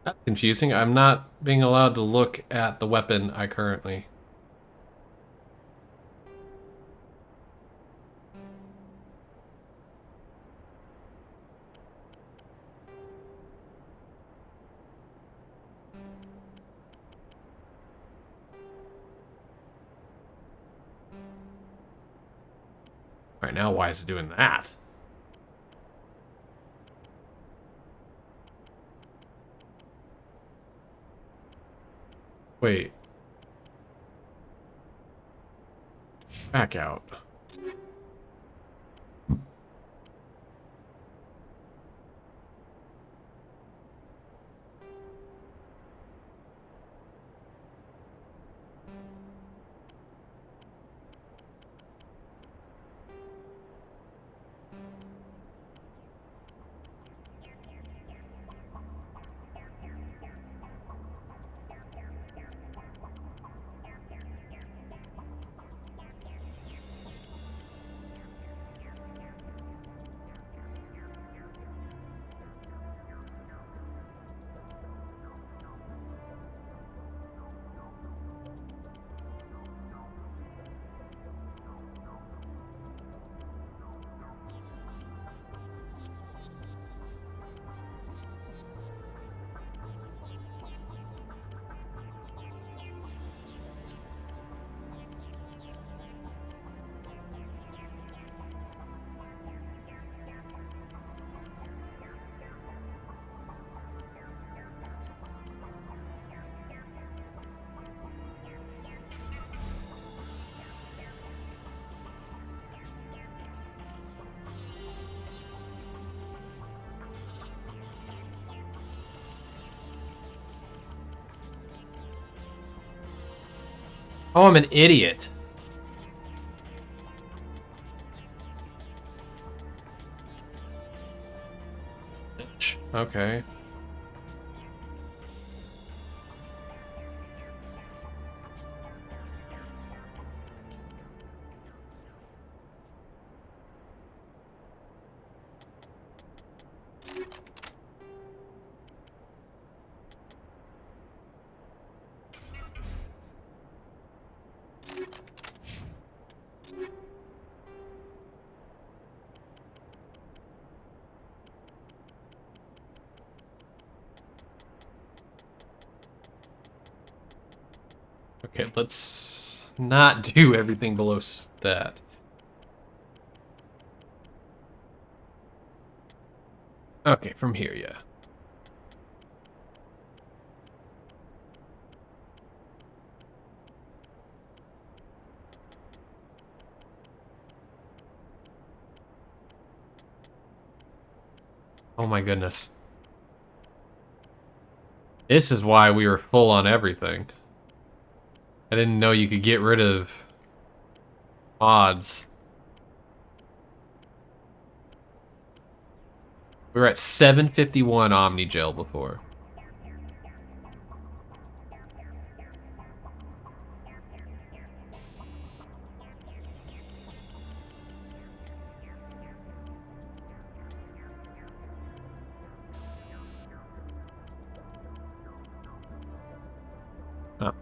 [SPEAKER 1] That's confusing. I'm not being allowed to look at the weapon I currently... Alright, now why is it doing that? Wait. Back out. Oh, I'm an idiot. Okay. Okay, let's not do everything below that. Okay, from here, yeah. Oh my goodness. This is why we were full on everything. I didn't know you could get rid of mods. We were at 751 Omnigel before. Oh.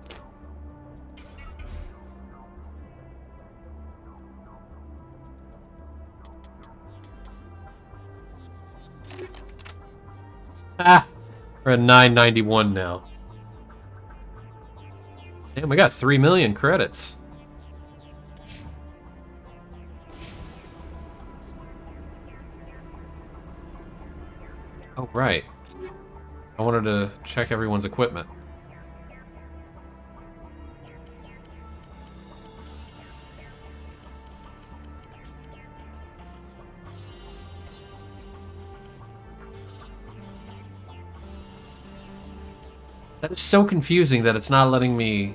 [SPEAKER 1] Ah! We're at 991 now. Damn, we got 3 million credits. Oh, right. I wanted to check everyone's equipment. That is so confusing that it's not letting me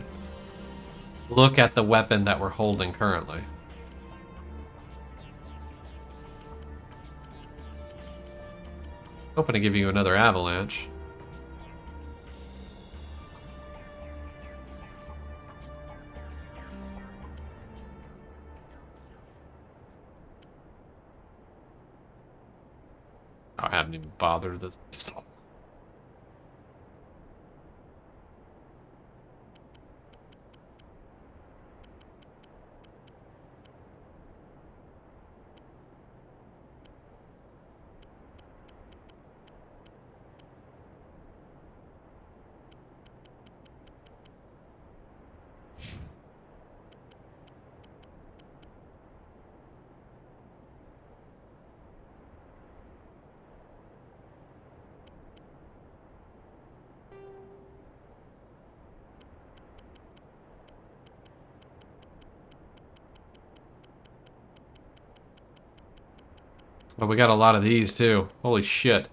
[SPEAKER 1] look at the weapon that we're holding currently. Hoping to give you another avalanche. I haven't even bothered this. But we got a lot of these too. Holy shit.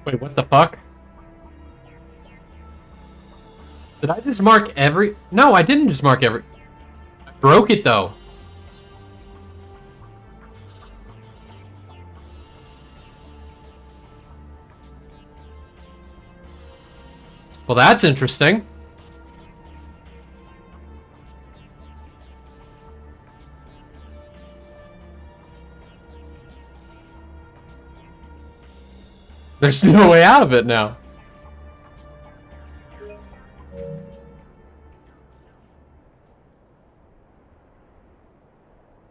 [SPEAKER 1] Wait, what the fuck? Did I just mark every... No, I didn't just mark every... I broke it, though. Well, that's interesting. There's no way out of it now.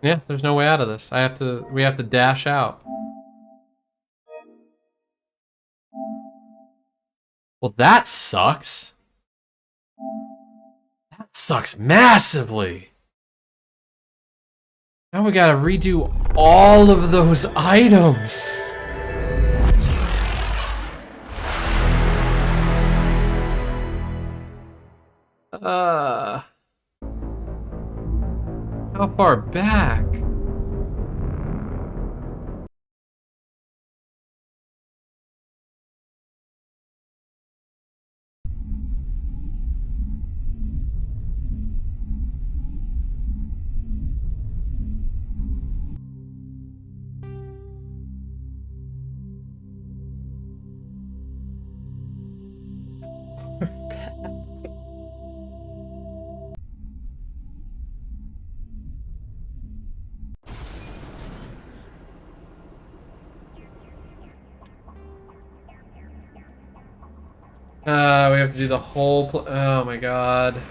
[SPEAKER 1] Yeah, there's no way out of this. We have to dash out. Well, that sucks. That sucks massively. Now we gotta redo all of those items. How far back? We have to do the whole oh my god.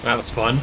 [SPEAKER 1] That was fun.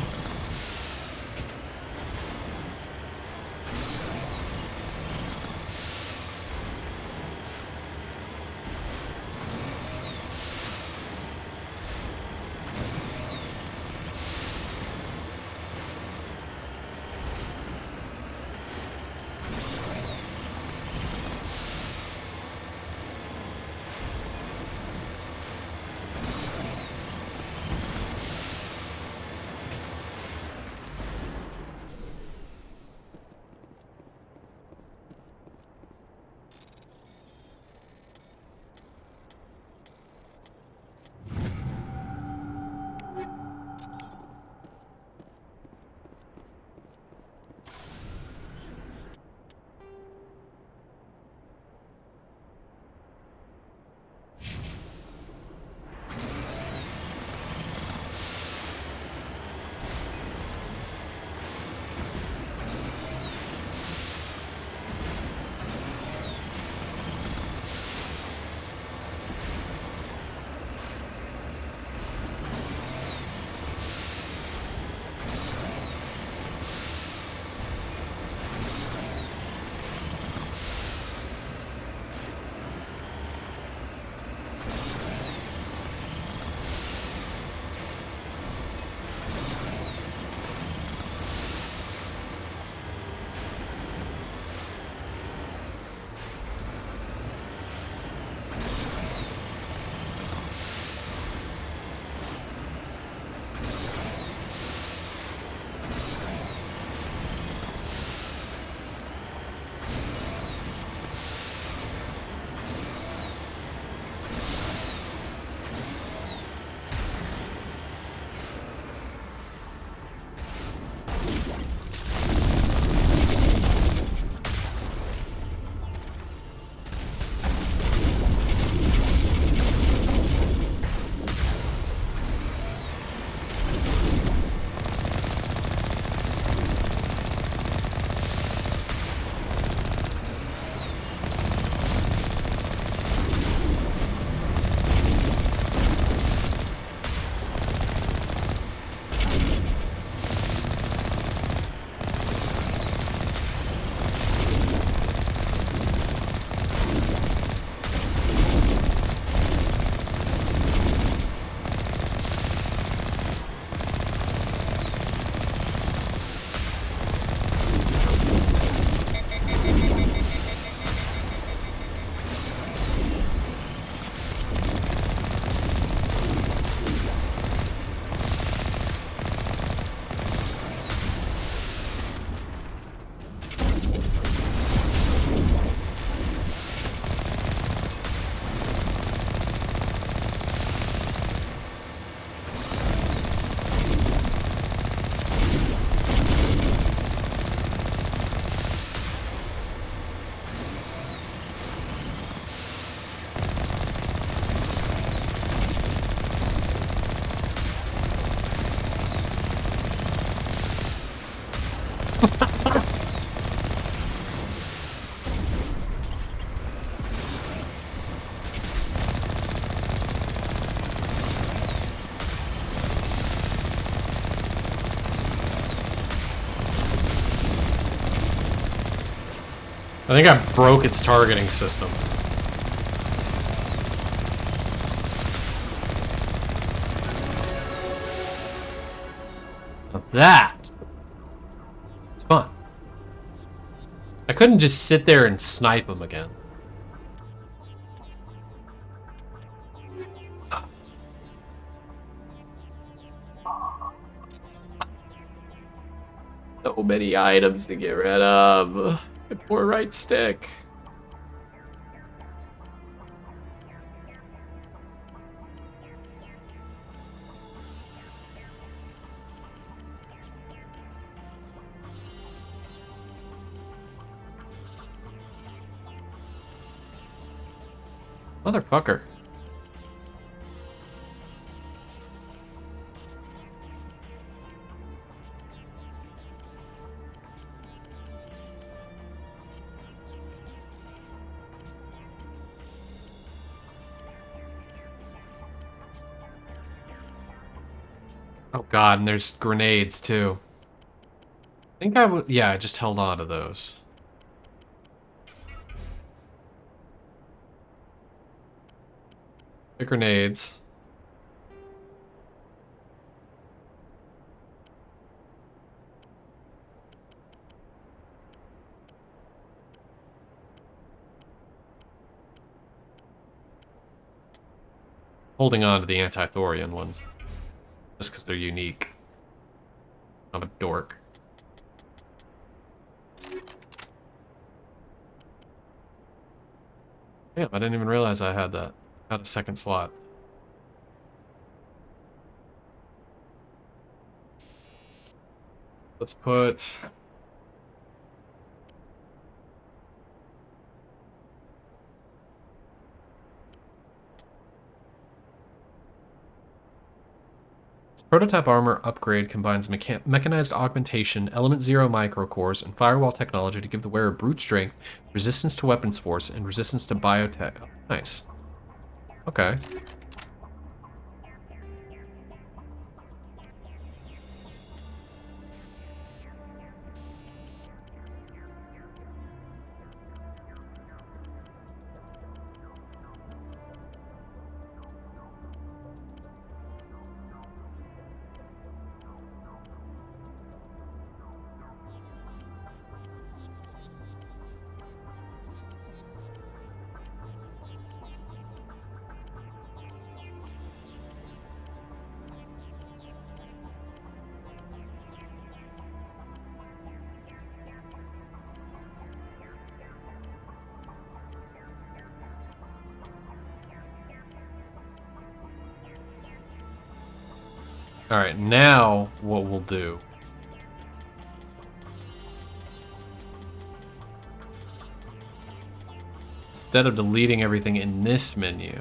[SPEAKER 1] I think I broke its targeting system. Now that it's fun. I couldn't just sit there and snipe him again. So many items to get rid of. My poor right stick. Motherfucker. Oh god, and there's grenades too. I think I would, yeah, I just held on to those. The grenades. Holding on to the anti-thorian ones. Just because they're unique. I'm a dork. Damn, I didn't even realize I had that. Had a second slot. Let's put... Prototype armor upgrade combines mechanized augmentation, element 0 microcores, and firewall technology to give the wearer brute strength, resistance to weapons force, and resistance to biotech. Oh, nice. Okay. Alright, now what we'll do. Instead of deleting everything in this menu,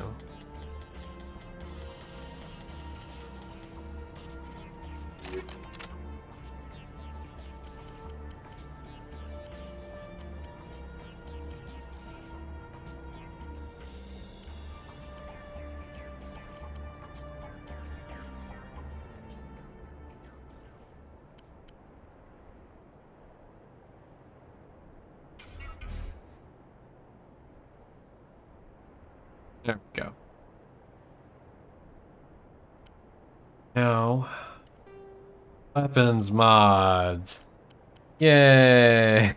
[SPEAKER 1] there we go. Now, weapons mods. Yay! I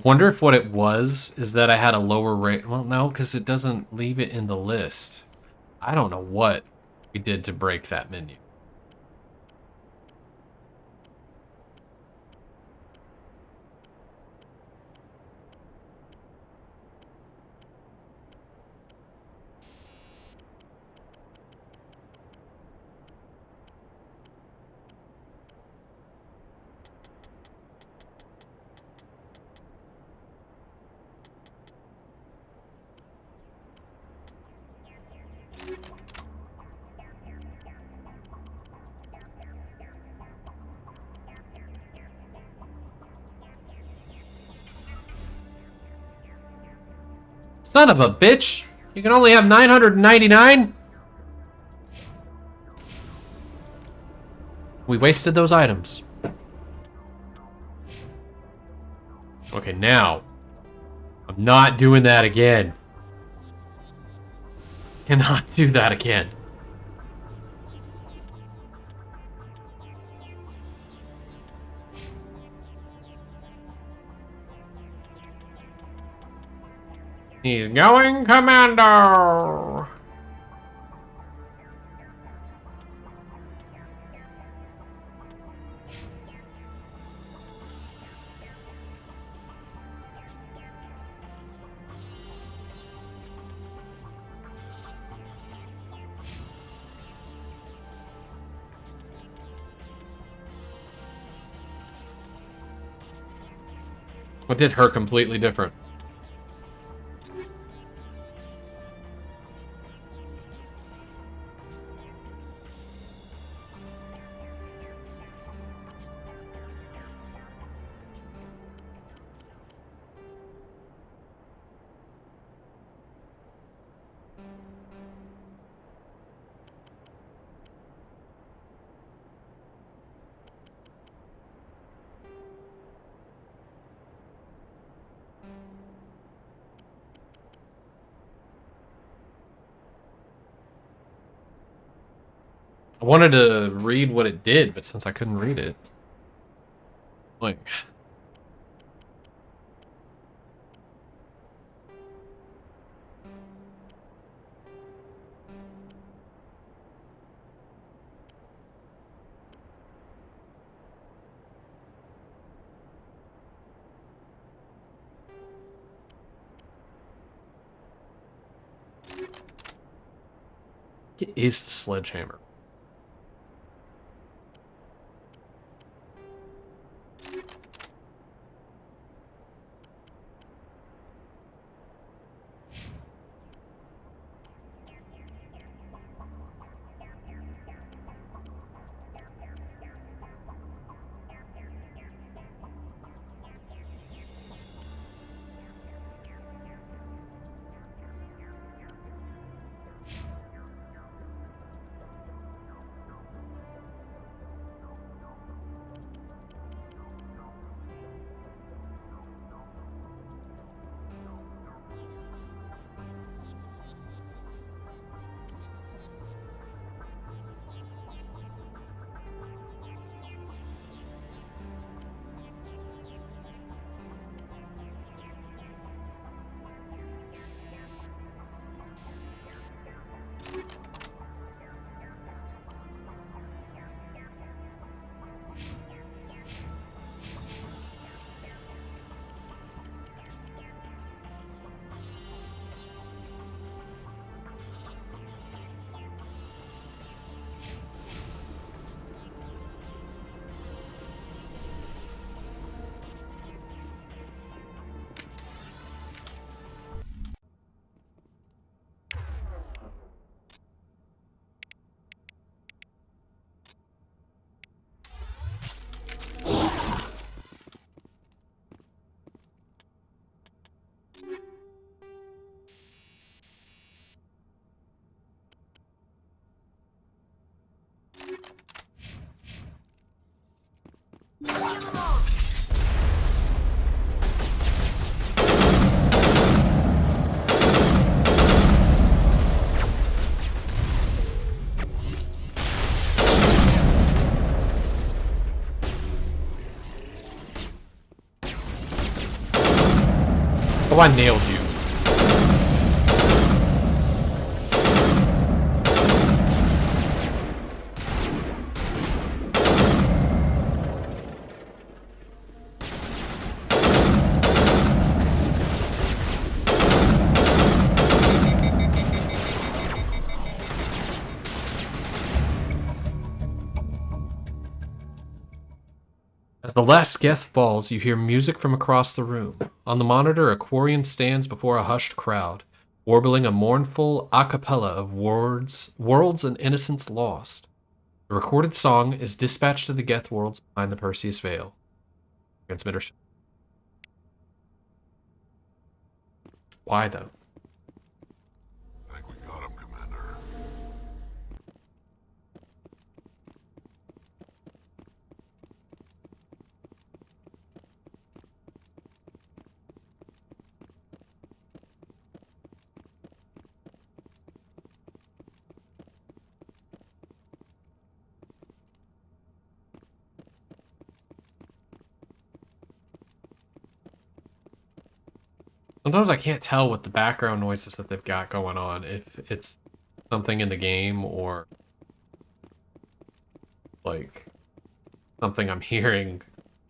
[SPEAKER 1] wonder if what it was is that I had a lower rate. Well, no, because it doesn't leave it in the list. I don't know what we did to break that menu. Son of a bitch! You can only have 999? We wasted those items. Okay, now. I'm not doing that again. Cannot do that again. He's going commando. What did her completely different? I wanted to read what it did, but since I couldn't read it, like, it is the sledgehammer. Oh, I nailed you. As the last Geth falls, you hear music from across the room. On the monitor, a Quarian stands before a hushed crowd, warbling a mournful a cappella of worlds and innocence lost. The recorded song is dispatched to the Geth worlds behind the Perseus Veil. Transmitter. Why, though? Sometimes I can't tell with the background noises that they've got going on, if it's something in the game or like something I'm hearing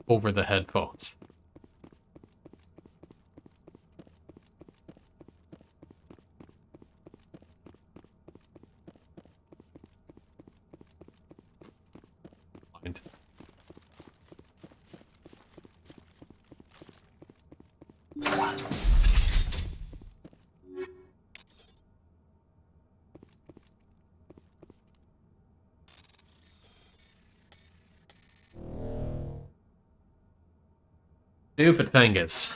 [SPEAKER 1] over the headphones. Mind. Stupid fingers.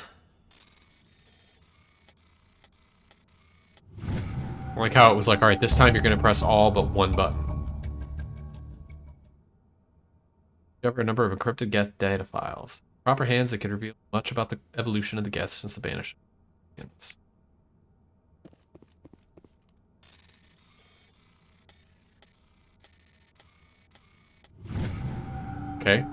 [SPEAKER 1] I like how it was like, alright, this time you're gonna press all but one button. Discover a number of encrypted Geth data files. Proper hands that could reveal much about the evolution of the Geth since the banishment. Okay.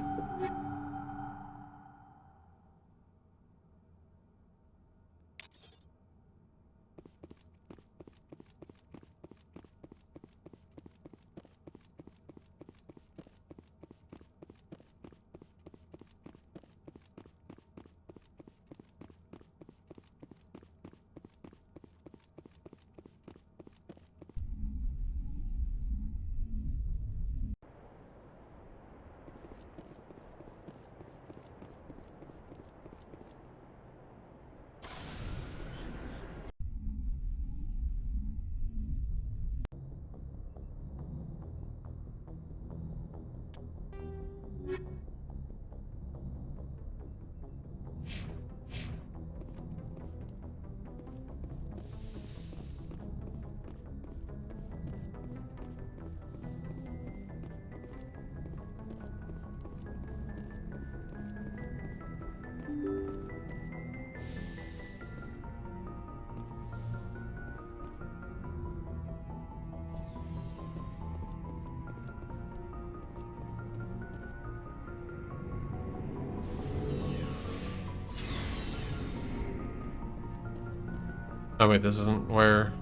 [SPEAKER 1] Oh wait, this isn't where...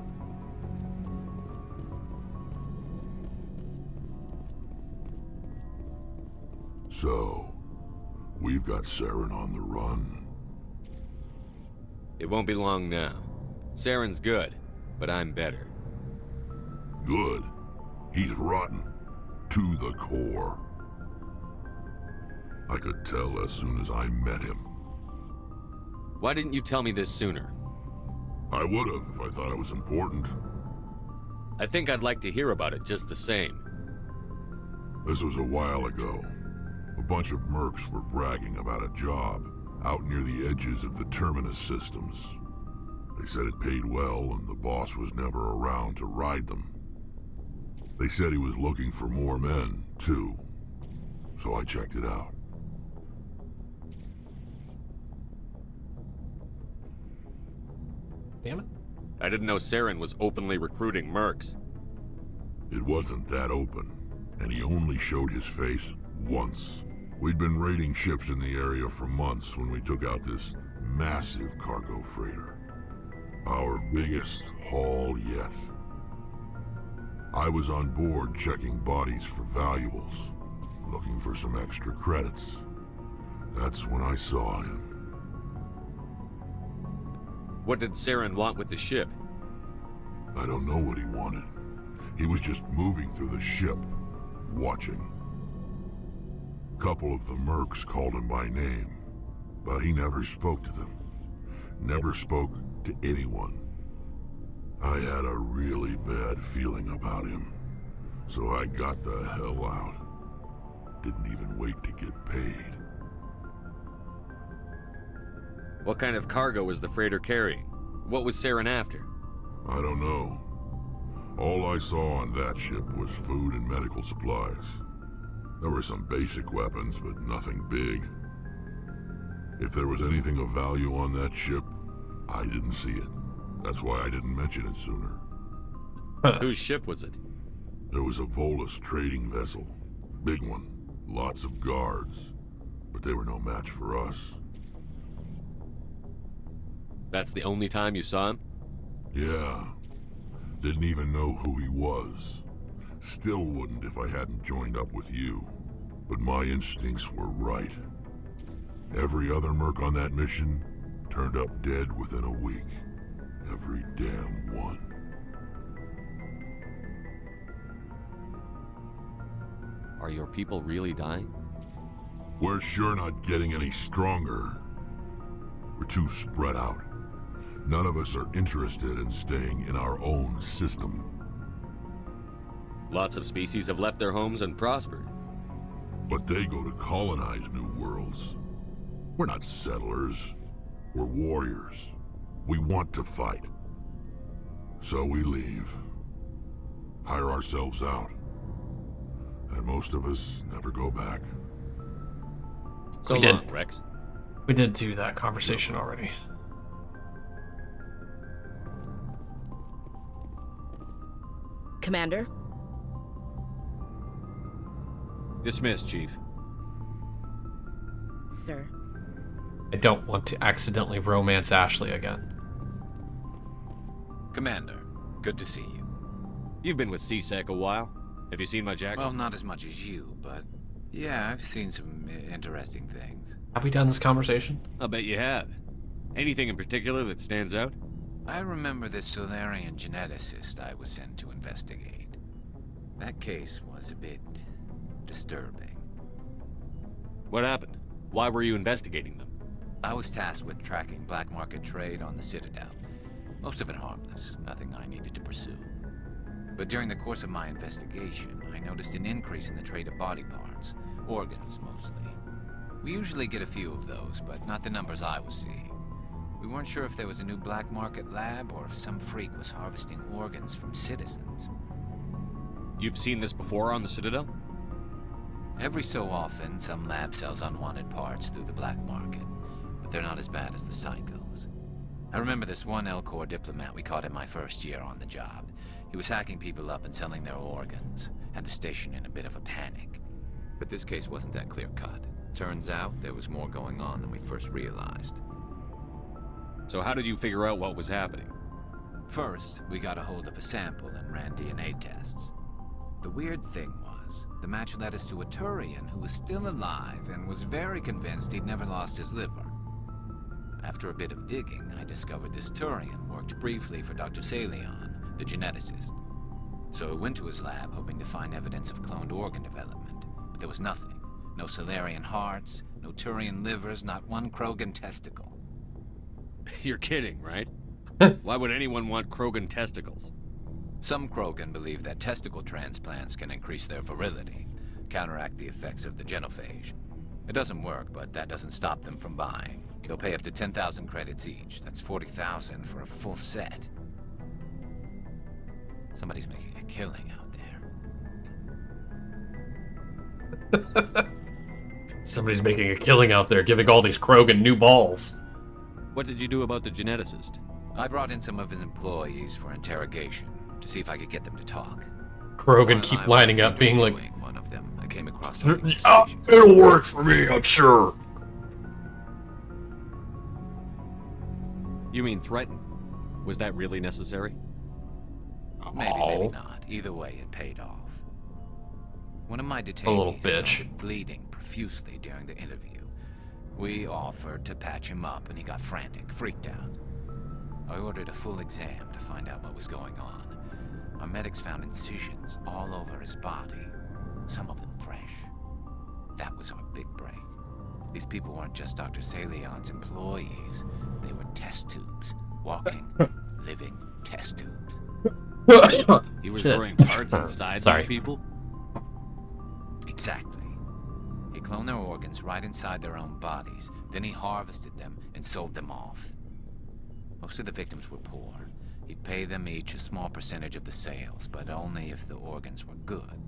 [SPEAKER 2] So, we've got Saren on the run.
[SPEAKER 4] It won't be long now. Saren's good, but I'm better.
[SPEAKER 2] Good. He's rotten. To the core. I could tell as soon as I met him.
[SPEAKER 4] Why didn't you tell me this sooner?
[SPEAKER 2] I would have if I thought it was important.
[SPEAKER 4] I think I'd like to hear about it just the same.
[SPEAKER 2] This was a while ago. A bunch of mercs were bragging about a job out near the edges of the Terminus systems. They said it paid well and the boss was never around to ride them. They said he was looking for more men, too. So I checked it out.
[SPEAKER 1] Damn it.
[SPEAKER 4] I didn't know Saren was openly recruiting mercs.
[SPEAKER 2] It wasn't that open, and he only showed his face once. We'd been raiding ships in the area for months when we took out this massive cargo freighter. Our biggest haul yet. I was on board checking bodies for valuables, looking for some extra credits. That's when I saw him.
[SPEAKER 4] What did Saren want with the ship?
[SPEAKER 2] I don't know what he wanted. He was just moving through the ship, watching. A couple of the mercs called him by name, but he never spoke to them. Never spoke to anyone. I had a really bad feeling about him, so I got the hell out. Didn't even wait to get paid.
[SPEAKER 4] What kind of cargo was the freighter carrying? What was Saren after?
[SPEAKER 2] I don't know. All I saw on that ship was food and medical supplies. There were some basic weapons, but nothing big. If there was anything of value on that ship, I didn't see it. That's why I didn't mention it sooner.
[SPEAKER 4] Whose ship was it?
[SPEAKER 2] There was a Volus trading vessel. Big one. Lots of guards. But they were no match for us.
[SPEAKER 4] That's the only time you saw him?
[SPEAKER 2] Yeah. Didn't even know who he was. Still wouldn't if I hadn't joined up with you. But my instincts were right. Every other merc on that mission turned up dead within a week. Every damn one.
[SPEAKER 4] Are your people really dying?
[SPEAKER 2] We're sure not getting any stronger. We're too spread out. None of us are interested in staying in our own system.
[SPEAKER 4] Lots of species have left their homes and prospered.
[SPEAKER 2] But they go to colonize new worlds. We're not settlers. We're warriors. We want to fight. So we leave. Hire ourselves out. And most of us never go back.
[SPEAKER 4] So
[SPEAKER 1] We did.
[SPEAKER 4] long, Rex.
[SPEAKER 1] We did do that conversation already.
[SPEAKER 9] Commander?
[SPEAKER 4] Dismissed, Chief.
[SPEAKER 9] Sir.
[SPEAKER 1] I don't want to accidentally romance Ashley again.
[SPEAKER 3] Commander, good to see you.
[SPEAKER 4] You've been with CSEC a while. Have you seen my
[SPEAKER 3] Well,
[SPEAKER 4] Jackson?
[SPEAKER 3] not as much as you, but yeah, I've seen some interesting things.
[SPEAKER 1] Have we done this conversation?
[SPEAKER 4] I'll bet you have. Anything in particular that stands out?
[SPEAKER 3] I remember this Solarian geneticist I was sent to investigate. That case was a bit disturbing.
[SPEAKER 4] What happened? Why were you investigating them?
[SPEAKER 3] I was tasked with tracking black market trade on the Citadel. Most of it harmless, nothing I needed to pursue. But during the course of my investigation, I noticed an increase in the trade of body parts, organs mostly. We usually get a few of those, but not the numbers I was seeing. We weren't sure if there was a new black market lab or if some freak was harvesting organs from citizens.
[SPEAKER 4] You've seen this before on the Citadel?
[SPEAKER 3] Every so often, some lab sells unwanted parts through the black market, but they're not as bad as the psychos. I remember this one L-Corps diplomat we caught in my first year on the job. He was hacking people up and selling their organs, had the station in a bit of a panic. But this case wasn't that clear-cut. Turns out there was more going on than we first realized.
[SPEAKER 4] So how did you figure out what was happening?
[SPEAKER 3] First, we got a hold of a sample and ran DNA tests. The weird thing was, the match led us to a Turian who was still alive and was very convinced he'd never lost his liver. After a bit of digging, I discovered this Turian worked briefly for Dr. Salion, the geneticist. So I went to his lab hoping to find evidence of cloned organ development, but there was nothing. No Solarian hearts, no Turian livers, not one Krogan testicle.
[SPEAKER 4] You're kidding, right? Why would anyone want Krogan testicles?
[SPEAKER 3] Some Krogan believe that testicle transplants can increase their virility, counteract the effects of the genophage. It doesn't work, but that doesn't stop them from buying. They'll pay up to 10,000 credits each. That's 40,000 for a full set. Somebody's making a killing out there.
[SPEAKER 1] Somebody's making a killing out there, giving all these Krogan new balls.
[SPEAKER 4] What did you do about the geneticist?
[SPEAKER 3] I brought in some of his employees for interrogation, to see if I could get them to talk.
[SPEAKER 1] Krogan
[SPEAKER 3] While
[SPEAKER 1] keep
[SPEAKER 3] I was
[SPEAKER 1] lining up, being like,
[SPEAKER 3] interviewing one of them, I came across something
[SPEAKER 1] "Oh,
[SPEAKER 3] suspicious.
[SPEAKER 1] it'll work for me, I'm sure."
[SPEAKER 4] You mean threaten? Was that really necessary?
[SPEAKER 3] Maybe,
[SPEAKER 1] Aw.
[SPEAKER 3] maybe not. Either way, it paid off. One of my
[SPEAKER 1] little
[SPEAKER 3] detainees
[SPEAKER 1] bitch.
[SPEAKER 3] started bleeding profusely during the interview. We offered to patch him up, and he got frantic, freaked out. I ordered a full exam to find out what was going on. Our medics found incisions all over his body, some of them fresh. That was our big break. These people weren't just Dr. Salion's employees. They were test tubes. Walking, living test tubes.
[SPEAKER 4] He was
[SPEAKER 1] Shit.
[SPEAKER 4] growing parts inside
[SPEAKER 1] Sorry.
[SPEAKER 4] these people?
[SPEAKER 3] Exactly. He cloned their organs right inside their own bodies. Then he harvested them and sold them off. Most of the victims were poor. He'd pay them each a small percentage of the sales, but only if the organs were good.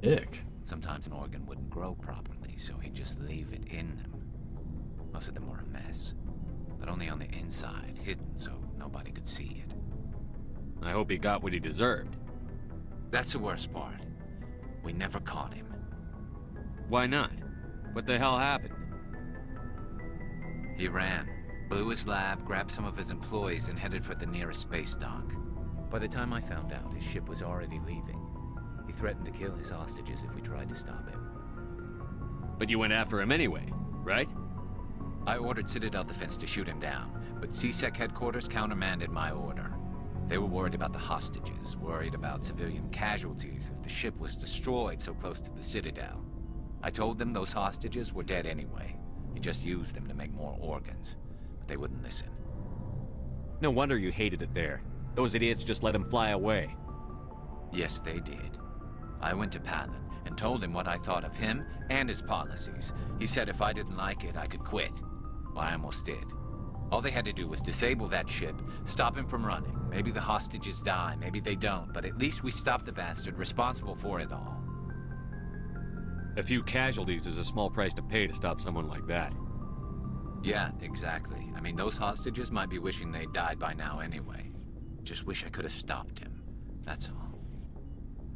[SPEAKER 1] Ick.
[SPEAKER 3] Sometimes an organ wouldn't grow properly, so he'd just leave it in them. Most of them were a mess, but only on the inside, hidden so nobody could see it.
[SPEAKER 4] I hope he got what he deserved.
[SPEAKER 3] That's the worst part. We never caught him.
[SPEAKER 4] Why not? What the hell happened?
[SPEAKER 3] He ran. blew his lab, grabbed some of his employees, and headed for the nearest space dock. By the time I found out, his ship was already leaving. He threatened to kill his hostages if we tried to stop him.
[SPEAKER 4] But you went after him anyway, right?
[SPEAKER 3] I ordered Citadel Defense to shoot him down, but CSEC headquarters countermanded my order. They were worried about the hostages, worried about civilian casualties if the ship was destroyed so close to the Citadel. I told them those hostages were dead anyway. He just used them to make more organs, but they wouldn't listen.
[SPEAKER 4] No wonder you hated it there. Those idiots just let him fly away.
[SPEAKER 3] Yes, they did. I went to Palin and told him what I thought of him and his policies. He said if I didn't like it, I could quit. Well, I almost did. All they had to do was disable that ship, stop him from running. Maybe the hostages die, maybe they don't, but at least we stopped the bastard responsible for it all.
[SPEAKER 4] A few casualties is a small price to pay to stop someone like that.
[SPEAKER 3] Yeah, exactly. I mean, those hostages might be wishing they'd died by now anyway. Just wish I could have stopped him. That's all.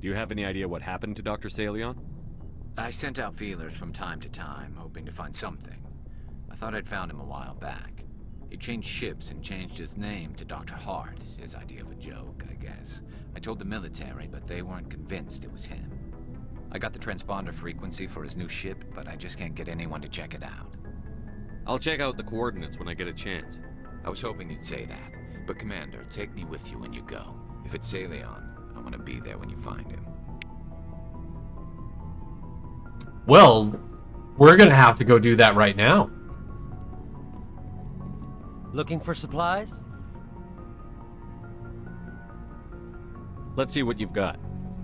[SPEAKER 4] Do you have any idea what happened to Dr. Salion?
[SPEAKER 3] I sent out feelers from time to time, hoping to find something. I thought I'd found him a while back. He changed ships and changed his name to Dr. Hart, his idea of a joke, I guess. I told the military, but they weren't convinced it was him. I got the transponder frequency for his new ship, but I just can't get anyone to check it out.
[SPEAKER 4] I'll check out the coordinates when I get a chance.
[SPEAKER 3] I was hoping you'd say that. But Commander, take me with you when you go. If it's Salion, I want to be there when you find him.
[SPEAKER 1] Well, we're gonna have to go do that right now.
[SPEAKER 9] Looking for supplies?
[SPEAKER 4] Let's see what you've got.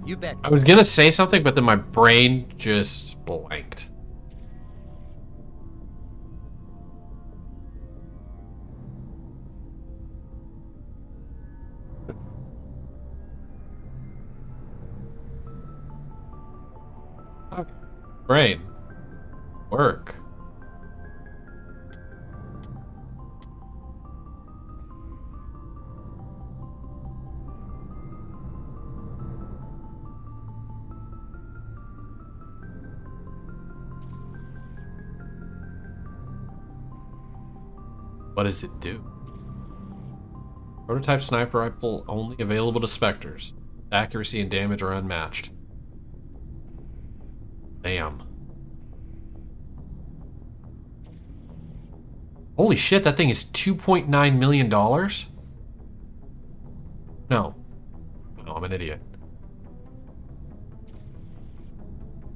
[SPEAKER 9] You bet.
[SPEAKER 1] I was gonna say something, but then my brain just blanked. Okay. Brain. Work. What does it do? Prototype sniper rifle only available to Spectres. Accuracy and damage are unmatched. Damn. Holy shit, that thing is $2.9 million? No. No, I'm an idiot.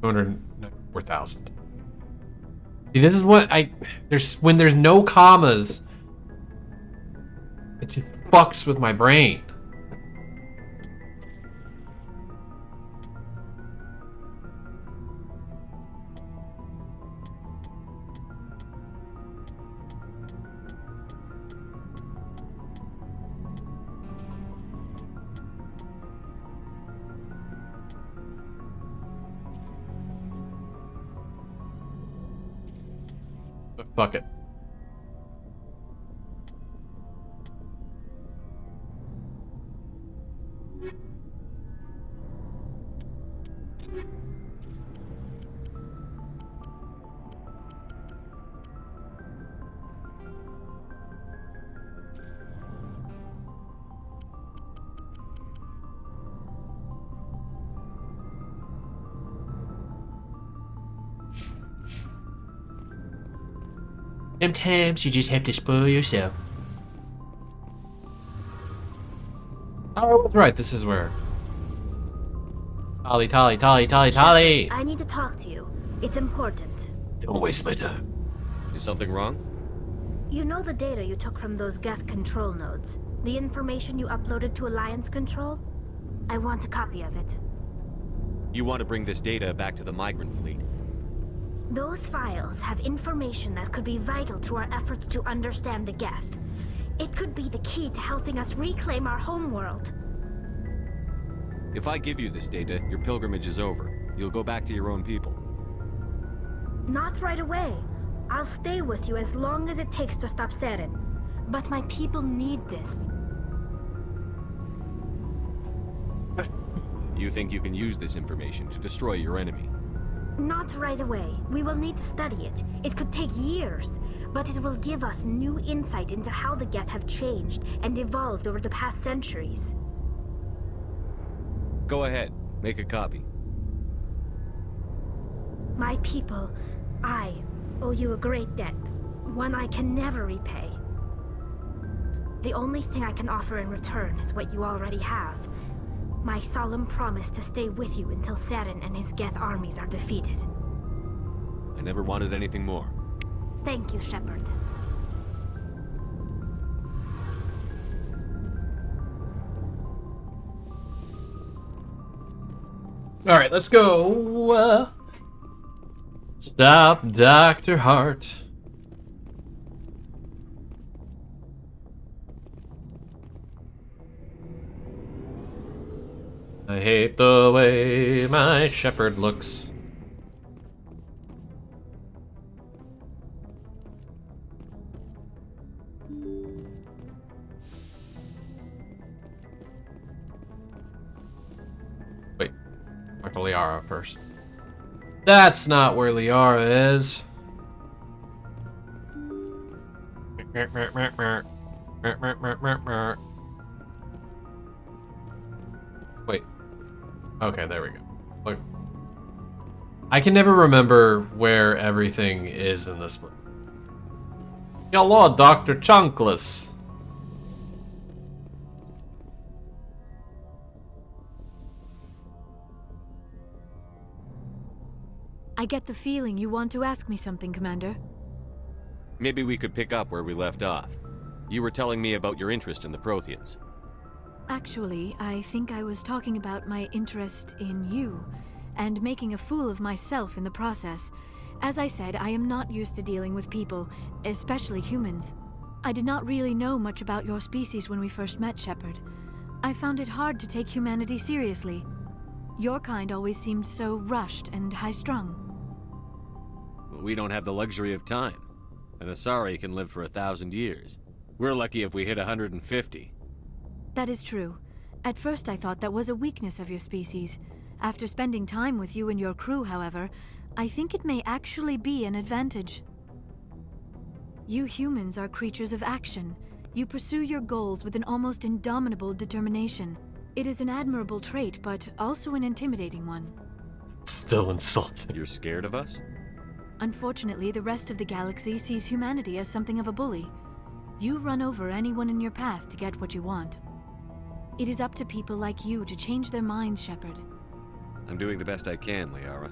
[SPEAKER 1] 294,000. See, this is what when there's no commas, it just fucks with my brain. Fuck it. Sometimes you just have to spoil yourself. Oh, that's right. This is where. Tolly.
[SPEAKER 6] I need to talk to you. It's important.
[SPEAKER 1] Don't waste my time.
[SPEAKER 4] Is something wrong?
[SPEAKER 6] You know the data you took from those Geth control nodes? The information you uploaded to Alliance Control? I want a copy of it.
[SPEAKER 4] You want to bring this data back to the migrant fleet?
[SPEAKER 6] Those files have information that could be vital to our efforts to understand the Geth. It could be the key to helping us reclaim our homeworld.
[SPEAKER 4] If I give you this data, your pilgrimage is over. You'll go back to your own people.
[SPEAKER 6] Not right away. I'll stay with you as long as it takes to stop Seren. But my people need this.
[SPEAKER 4] You think you can use this information to destroy your enemy?
[SPEAKER 6] Not right away. We will need to study it. It could take years, but it will give us new insight into how the Geth have changed and evolved over the past centuries.
[SPEAKER 4] Go ahead. Make a copy.
[SPEAKER 6] My people, I owe you a great debt, one I can never repay. The only thing I can offer in return is what you already have. My solemn promise to stay with you until Saren and his Geth armies are defeated.
[SPEAKER 4] I never wanted anything more.
[SPEAKER 6] Thank you, Shepard.
[SPEAKER 1] Alright, let's go. Stop, Dr. Hart. I hate the way my Shepard looks. Wait, talk to Liara first. That's not where Liara is. Wait. Okay, there we go. Look. I can never remember where everything is in this book. Hello, Dr. Chunkless.
[SPEAKER 10] I get the feeling you want to ask me something, Commander.
[SPEAKER 4] Maybe we could pick up where we left off. You were telling me about your interest in the Protheans.
[SPEAKER 10] Actually, I think I was talking about my interest in you, and making a fool of myself in the process. As I said, I am not used to dealing with people, especially humans. I did not really know much about your species when we first met, Shepard. I found it hard to take humanity seriously. Your kind always seemed so rushed and high-strung.
[SPEAKER 4] We don't have the luxury of time. An Asari can live for 1,000 years. We're lucky if we hit 150.
[SPEAKER 10] That is true. At first I thought that was a weakness of your species. After spending time with you and your crew, however, I think it may actually be an advantage. You humans are creatures of action. You pursue your goals with an almost indomitable determination. It is an admirable trait, but also an intimidating one.
[SPEAKER 1] Still insulting.
[SPEAKER 4] You're scared of us?
[SPEAKER 10] Unfortunately, the rest of the galaxy sees humanity as something of a bully. You run over anyone in your path to get what you want. It is up to people like you to change their minds, Shepard.
[SPEAKER 4] I'm doing the best I can, Liara.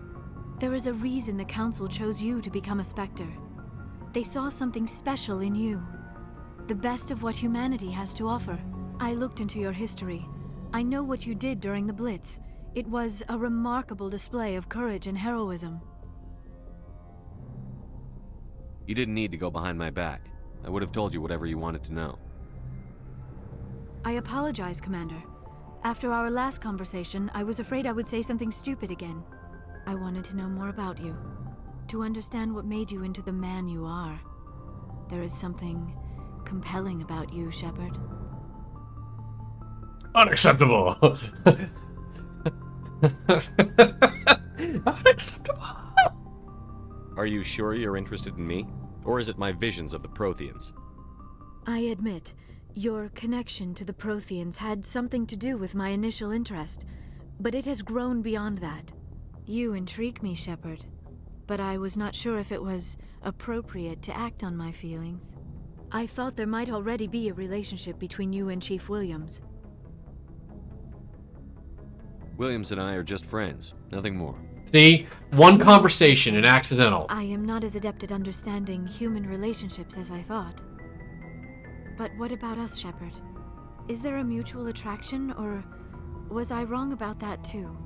[SPEAKER 10] There is a reason the Council chose you to become a Spectre. They saw something special in you. The best of what humanity has to offer. I looked into your history. I know what you did during the Blitz. It was a remarkable display of courage and heroism.
[SPEAKER 4] You didn't need to go behind my back. I would have told you whatever you wanted to know.
[SPEAKER 10] I apologize, Commander. After our last conversation, I was afraid I would say something stupid again. I wanted to know more about you. To understand what made you into the man you are. There is something compelling about you, Shepard.
[SPEAKER 1] Unacceptable! Unacceptable!
[SPEAKER 4] Are you sure you're interested in me? Or is it my visions of the Protheans?
[SPEAKER 10] I admit, your connection to the Protheans had something to do with my initial interest, but it has grown beyond that. You intrigue me, Shepard, but I was not sure if it was appropriate to act on my feelings. I thought there might already be a relationship between you and Chief Williams.
[SPEAKER 4] Williams and I are just friends, nothing more.
[SPEAKER 1] See? One conversation and accidental.
[SPEAKER 10] I am not as adept at understanding human relationships as I thought. But what about us, Shepard? Is there a mutual attraction, or was I wrong about that too?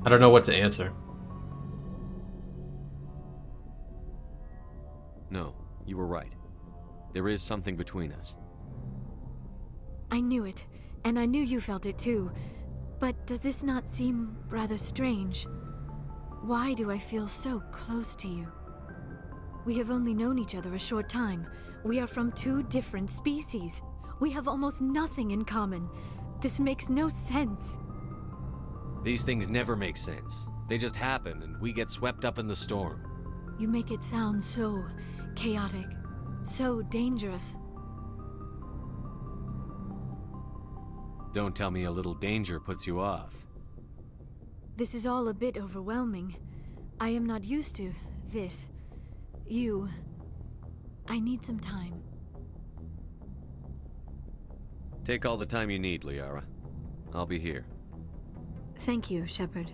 [SPEAKER 1] I don't know what to answer.
[SPEAKER 4] No, you were right. There is something between us.
[SPEAKER 10] I knew it, and I knew you felt it too. But does this not seem rather strange? Why do I feel so close to you? We have only known each other a short time. We are from 2 different species. We have almost nothing in common. This makes no sense.
[SPEAKER 4] These things never make sense. They just happen, and we get swept up in the storm.
[SPEAKER 10] You make it sound so chaotic, so dangerous.
[SPEAKER 4] Don't tell me a little danger puts you off.
[SPEAKER 10] This is all a bit overwhelming. I am not used to this. I need some time.
[SPEAKER 4] Take all the time you need, Liara. I'll be here.
[SPEAKER 10] Thank you, Shepard.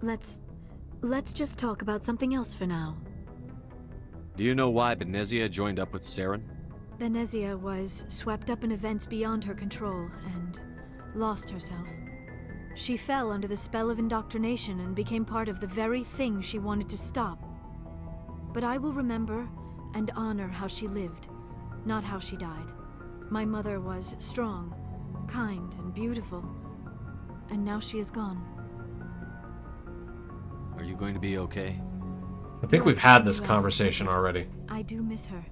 [SPEAKER 10] Let's just talk about something else for now.
[SPEAKER 4] Do you know why Benezia joined up with Saren?
[SPEAKER 10] Benezia was swept up in events beyond her control and lost herself. She fell under the spell of indoctrination and became part of the very thing she wanted to stop. But I will remember and honor how she lived, not how she died. My mother was strong, kind, and beautiful, and now she is gone.
[SPEAKER 4] Are you going to be okay?
[SPEAKER 1] I think we've had this conversation already.
[SPEAKER 10] I do miss her,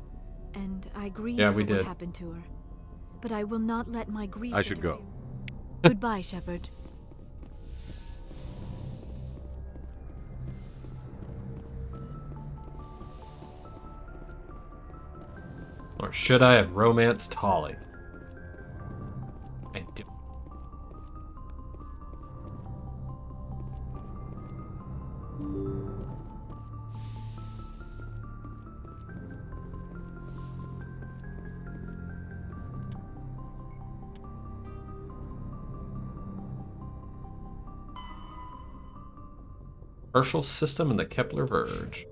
[SPEAKER 10] and I grieve
[SPEAKER 1] Yeah,
[SPEAKER 10] for
[SPEAKER 1] we
[SPEAKER 10] what
[SPEAKER 1] did.
[SPEAKER 10] happened to her. But I will not let my grief.
[SPEAKER 4] I should go.
[SPEAKER 10] Goodbye, Shepard.
[SPEAKER 1] Or should I have romanced Holly? I do. Herschel system in the Kepler Verge.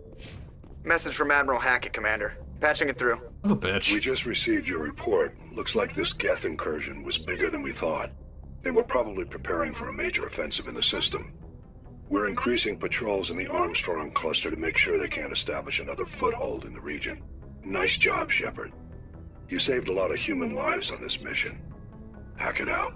[SPEAKER 5] Message from Admiral Hackett, Commander. Patching it through.
[SPEAKER 1] Son of a bitch.
[SPEAKER 8] We just received your report. Looks like this Geth incursion was bigger than we thought. They were probably preparing for a major offensive in the system. We're increasing patrols in the Armstrong cluster to make sure they can't establish another foothold in the region. Nice job, Shepard. You saved a lot of human lives on this mission. Hack it out.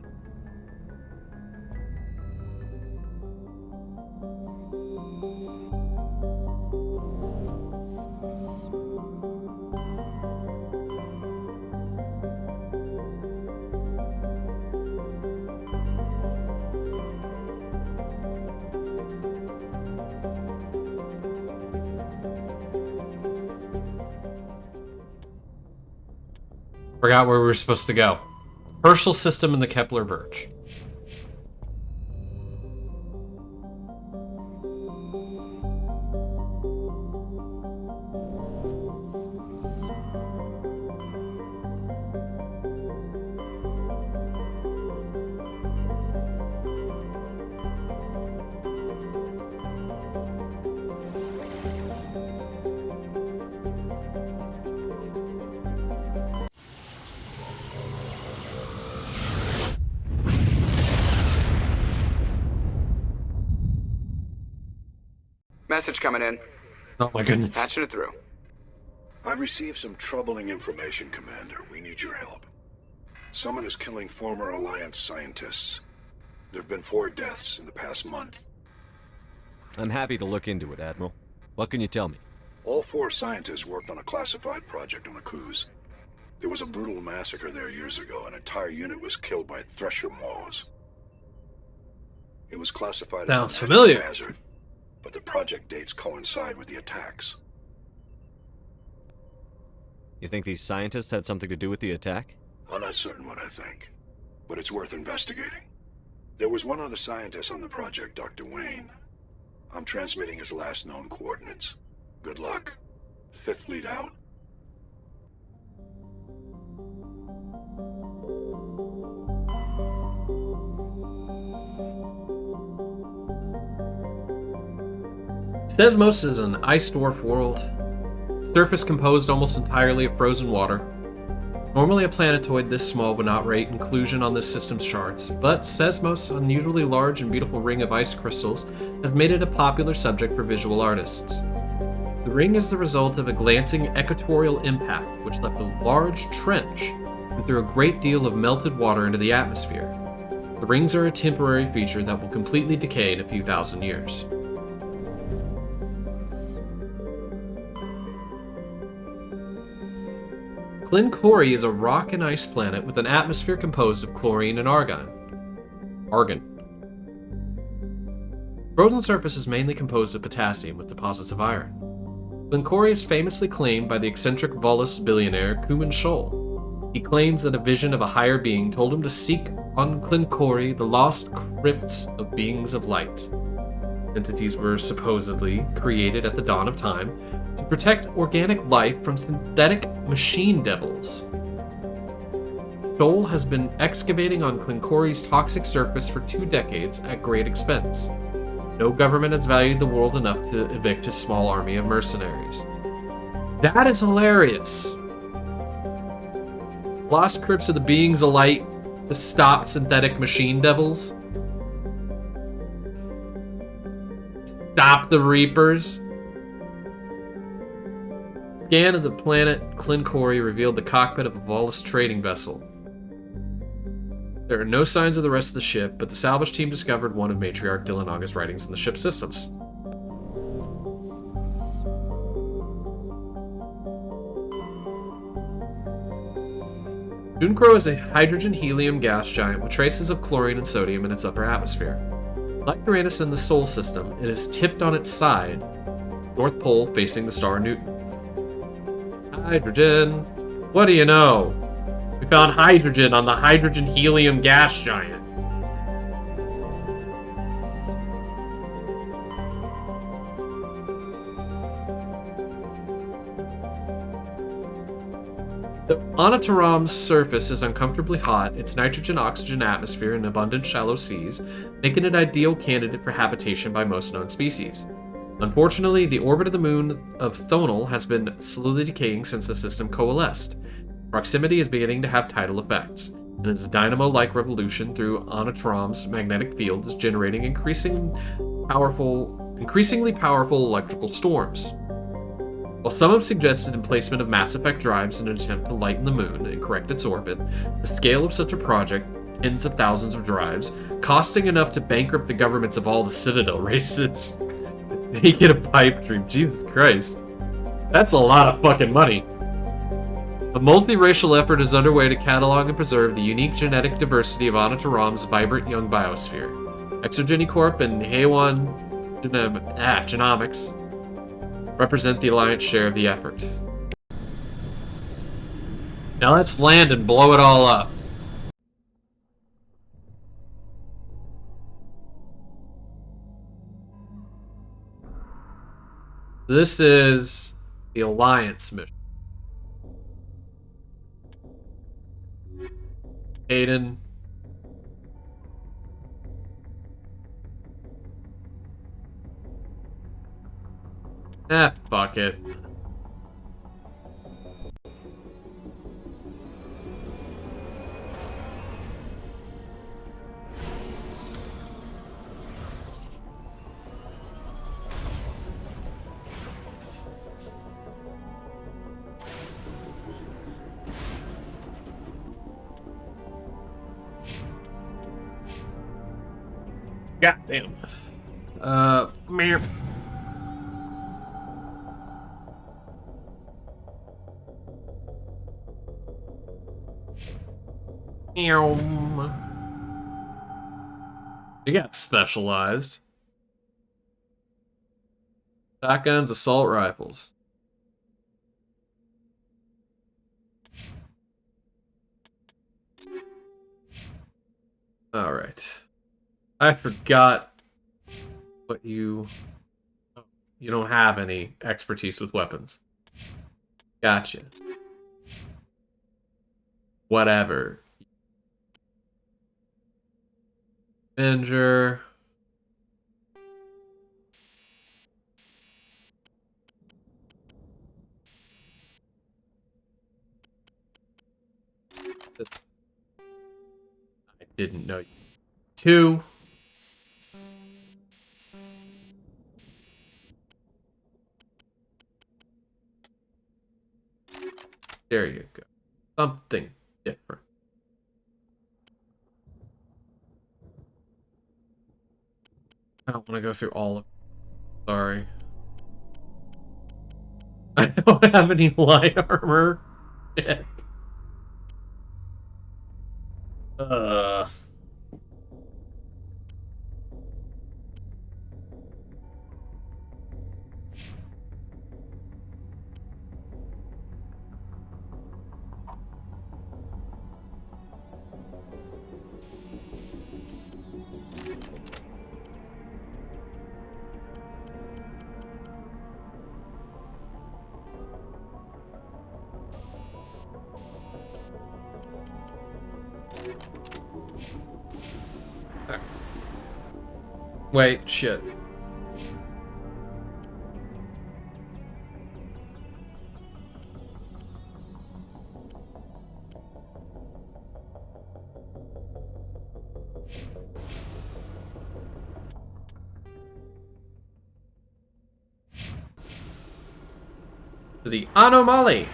[SPEAKER 1] Forgot where we were supposed to go. Herschel system in the Kepler Verge.
[SPEAKER 5] Message coming in.
[SPEAKER 1] Oh my goodness.
[SPEAKER 5] Patching it through.
[SPEAKER 8] I've received some troubling information, Commander. We need your help. Someone is killing former Alliance scientists. There have been 4 deaths in the past month.
[SPEAKER 4] I'm happy to look into it, Admiral. What can you tell me?
[SPEAKER 8] All 4 scientists worked on a classified project on Akuz. There was a brutal massacre there years ago. An entire unit was killed by Thresher Maws. It was classified
[SPEAKER 1] Sounds
[SPEAKER 8] as a
[SPEAKER 1] familiar.
[SPEAKER 8] national hazard, but the project dates coincide with the attacks.
[SPEAKER 4] You think these scientists had something to do with the attack?
[SPEAKER 8] I'm not certain what I think, but it's worth investigating. There was one other scientist on the project, Dr. Wayne. I'm transmitting his last known coordinates. Good luck. 5th Fleet out.
[SPEAKER 1] Sesmos is an ice dwarf world. Surface composed almost entirely of frozen water. Normally a planetoid this small would not rate inclusion on this system's charts, but Sesmos' unusually large and beautiful ring of ice crystals has made it a popular subject for visual artists. The ring is the result of a glancing equatorial impact which left a large trench and threw a great deal of melted water into the atmosphere. The rings are a temporary feature that will completely decay in a few thousand years. Clincori is a rock and ice planet with an atmosphere composed of chlorine and argon. Frozen surface is mainly composed of potassium with deposits of iron. Clincori is famously claimed by the eccentric Volus billionaire Kuman Scholl. He claims that a vision of a higher being told him to seek on Clincori the lost crypts of beings of light. Entities were supposedly created at the dawn of time to protect organic life from synthetic machine devils. Scholl has been excavating on Clincori's toxic surface for 2 decades at great expense. No government has valued the world enough to evict a small army of mercenaries. That is hilarious. Lost crypts of the beings of light to stop synthetic machine devils. Stop the Reapers. Scan of the planet Clincori revealed the cockpit of a Volus trading vessel. There are no signs of the rest of the ship, but the salvage team discovered one of Matriarch Dillinaga's writings in the ship's systems. Junkro is a hydrogen-helium gas giant with traces of chlorine and sodium in its upper atmosphere. Like Uranus in the Sol system, it is tipped on its side, North Pole facing the star Newton. Hydrogen. What do you know? We found hydrogen on the hydrogen-helium gas giant. The Onataram's surface is uncomfortably hot, its nitrogen-oxygen atmosphere and abundant shallow seas, making it an ideal candidate for habitation by most known species. Unfortunately, the orbit of the moon of Thonal has been slowly decaying since the system coalesced. Proximity is beginning to have tidal effects, and as a dynamo-like revolution through Onataram's magnetic field is generating increasingly powerful electrical storms. While some have suggested emplacement of Mass Effect drives in an attempt to lighten the moon and correct its orbit, the scale of such a project, tens of thousands of drives, costing enough to bankrupt the governments of all the Citadel races. Make it a pipe dream. Jesus Christ. That's a lot of fucking money. A multiracial effort is underway to catalog and preserve the unique genetic diversity of Onataram's vibrant young biosphere. Exogeny Corp and Heiwan Genomics represent the Alliance share of the effort. Now let's land and blow it all up. This is the Alliance mission. Aiden. Fuck it. Goddamn. Meow. You got specialized. Shotguns, assault rifles. Alright. I forgot what you don't have any expertise with weapons. Gotcha. Whatever. Avenger. I didn't know. 2. There you go. Something different. I don't want to go through all of it. Sorry. I don't have any light armor. Shit. Wait, shit. The anomaly.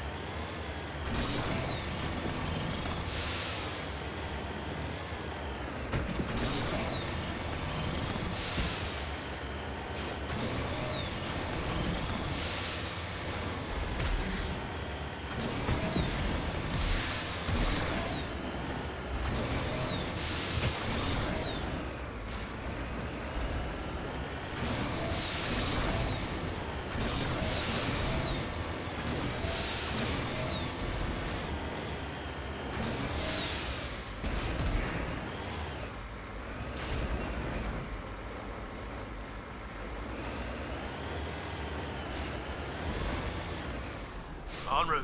[SPEAKER 11] En route.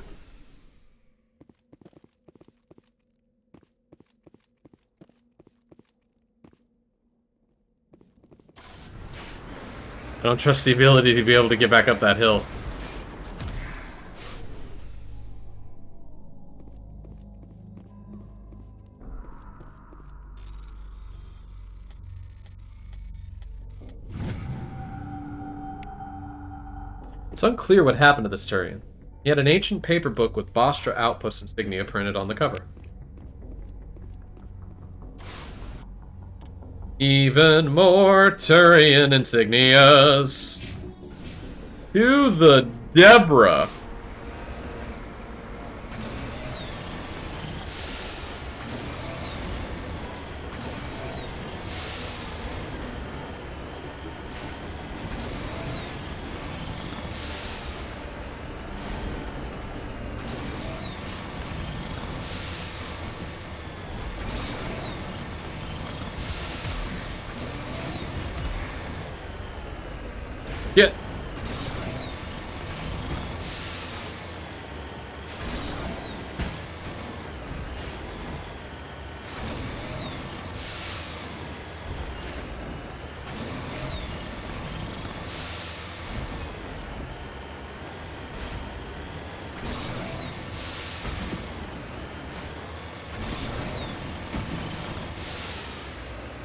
[SPEAKER 1] I don't trust the ability to be able to get back up that hill. It's unclear what happened to this Turian. He had an ancient paper book with Bostra outpost insignia printed on the cover. Even more Turian insignias. To the Deborah. Yeah.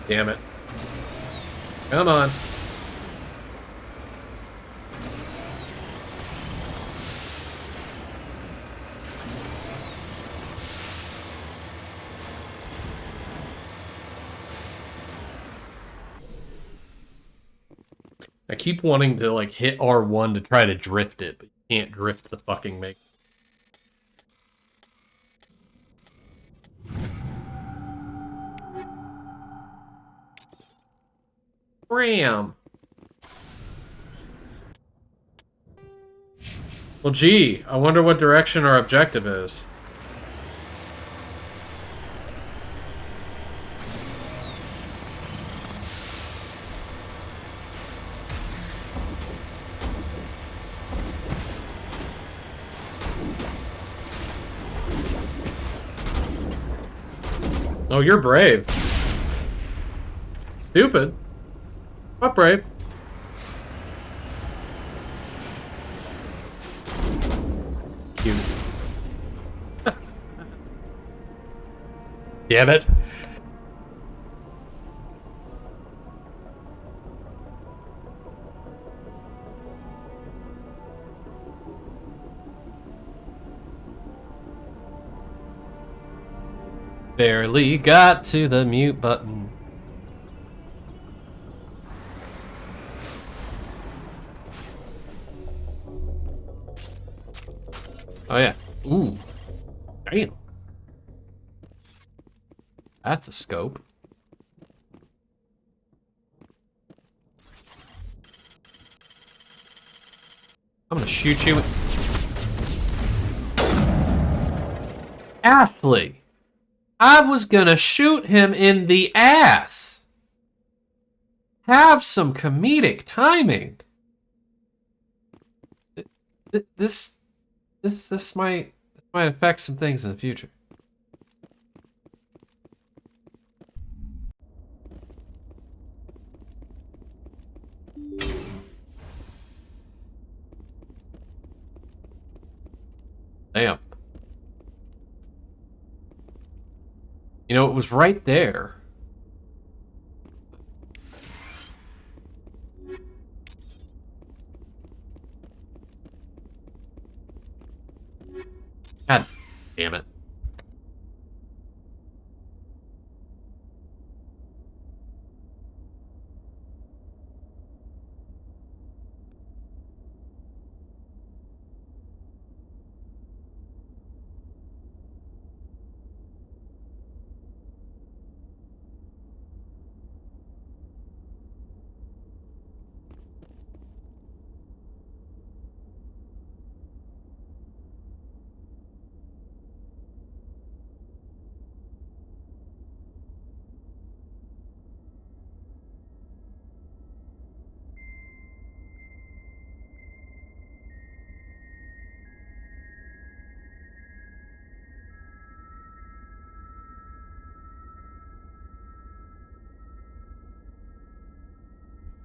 [SPEAKER 1] Damn it. Come on. I keep wanting to, like, hit R1 to try to drift it, but you can't drift the fucking make. Ram. Well, gee, I wonder what direction our objective is. Oh, you're brave. Stupid. But brave. You. Damn it. Barely got to the mute button. Oh yeah. Ooh. Damn. That's a scope. I'm gonna shoot you. Ashley! I was gonna shoot him in the ass! Have some comedic timing! This might affect some things in the future. Damn. You know, it was right there. God damn it.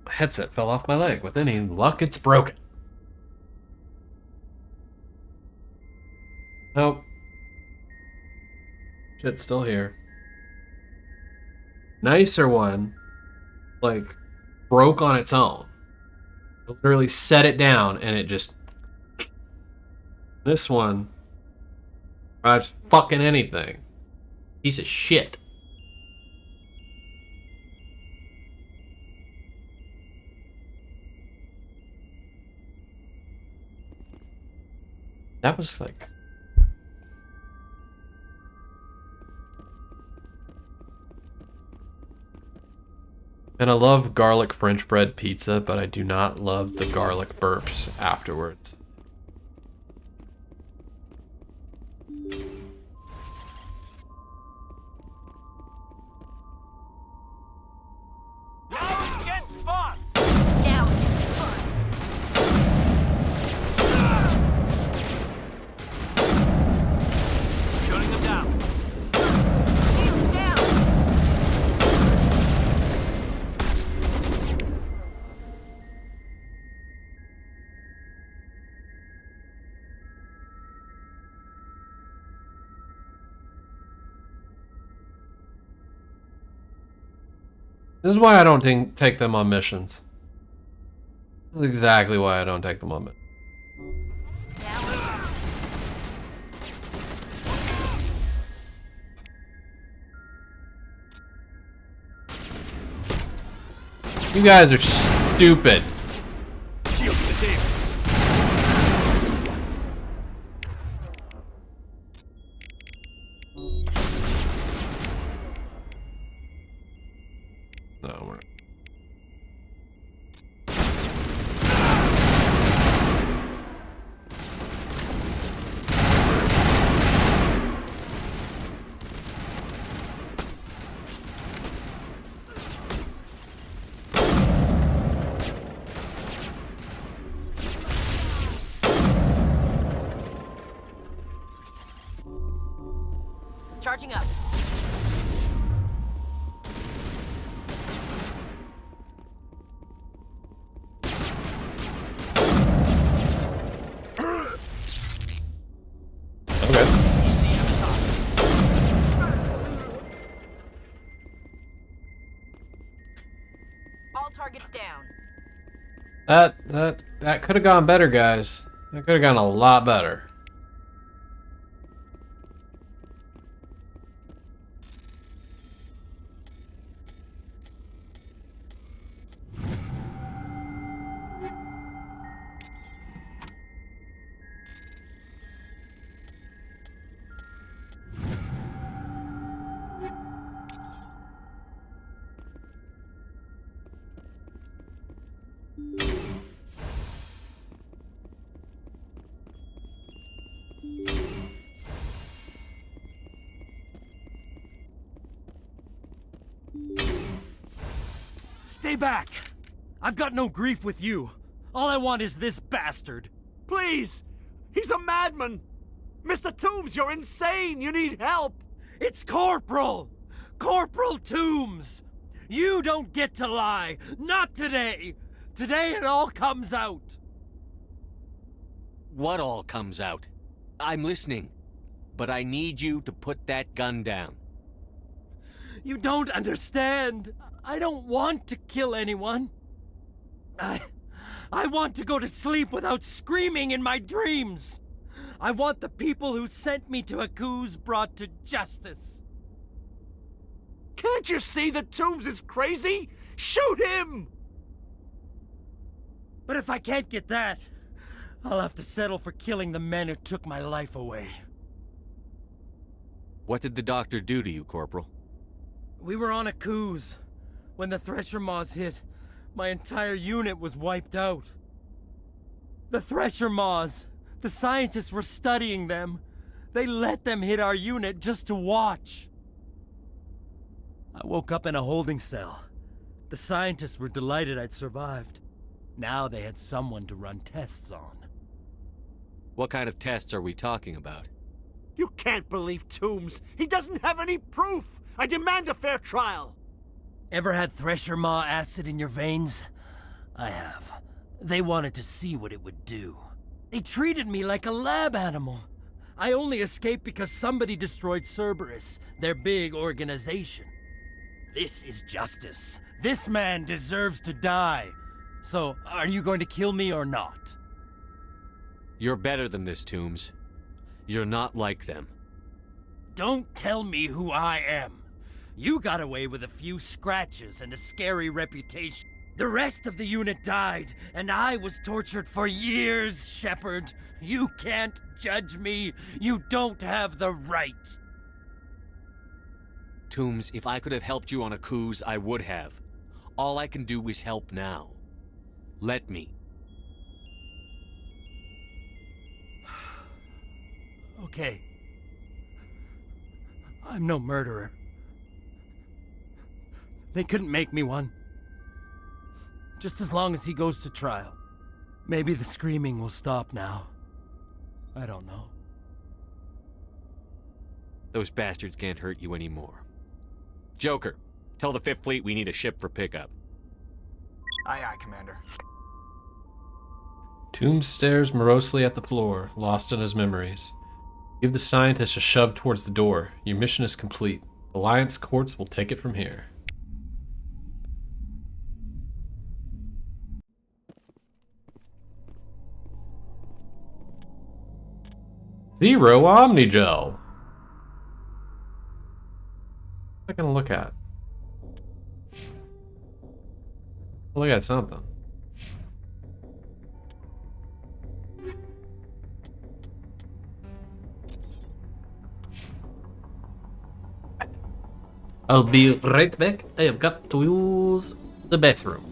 [SPEAKER 1] My headset fell off my leg. With any luck, it's broken. Nope. Shit's still here. Nicer one, like, broke on its own. I literally set it down and it just... This one drives fucking anything. Piece of shit. That was like... And I love garlic French bread pizza, but I do not love the garlic burps afterwards.
[SPEAKER 11] Now it gets fun!
[SPEAKER 10] Now it's fun.
[SPEAKER 11] Shutting them down.
[SPEAKER 10] Shields down.
[SPEAKER 1] This is why I don't take them on missions. This is exactly why I don't take them on missions. You guys are stupid.
[SPEAKER 11] Shields disabled.
[SPEAKER 1] No, we're...
[SPEAKER 10] Charging up.
[SPEAKER 1] Okay.
[SPEAKER 10] All targets down.
[SPEAKER 1] That could have gone better, guys. That could have gone a lot better.
[SPEAKER 11] Stay back! I've got no grief with you. All I want is this bastard.
[SPEAKER 12] Please! He's a madman! Mr. Toombs, you're insane! You need help!
[SPEAKER 11] It's Corporal! Corporal Toombs! You don't get to lie! Not today! Today it all comes out!
[SPEAKER 4] What all comes out? I'm listening. But I need you to put that gun down.
[SPEAKER 11] You don't understand! I don't want to kill anyone. I want to go to sleep without screaming in my dreams! I want the people who sent me to Aku's brought to justice.
[SPEAKER 12] Can't you see that Toombs is crazy? Shoot him!
[SPEAKER 11] But if I can't get that, I'll have to settle for killing the men who took my life away.
[SPEAKER 4] What did the doctor do to you, Corporal?
[SPEAKER 11] We were on Aku's. When the Thresher Maws hit, my entire unit was wiped out. The Thresher Maws, the scientists were studying them. They let them hit our unit just to watch. I woke up in a holding cell. The scientists were delighted I'd survived. Now they had someone to run tests on.
[SPEAKER 4] What kind of tests are we talking about?
[SPEAKER 12] You can't believe Toombs! He doesn't have any proof! I demand a fair trial!
[SPEAKER 11] Ever had Thresher Maw acid in your veins? I have. They wanted to see what it would do. They treated me like a lab animal. I only escaped because somebody destroyed Cerberus, their big organization. This is justice. This man deserves to die. So, are you going to kill me or not?
[SPEAKER 4] You're better than this, Toombs. You're not like them.
[SPEAKER 11] Don't tell me who I am. You got away with a few scratches and a scary reputation. The rest of the unit died, and I was tortured for years, Shepard. You can't judge me. You don't have the right.
[SPEAKER 4] Toombs, if I could have helped you on Aku's, I would have. All I can do is help now. Let me.
[SPEAKER 11] Okay. I'm no murderer. They couldn't make me one. Just as long as he goes to trial. Maybe the screaming will stop now. I don't know.
[SPEAKER 4] Those bastards can't hurt you anymore. Joker, tell the 5th Fleet we need a ship for pickup.
[SPEAKER 5] Aye, aye, Commander.
[SPEAKER 1] Toombs stares morosely at the floor, lost in his memories. Give the scientist a shove towards the door. Your mission is complete. Alliance courts will take it from here. Zero Omnigel. What am I gonna look at? Look at something. I'll be right back. I have got to use the bathroom.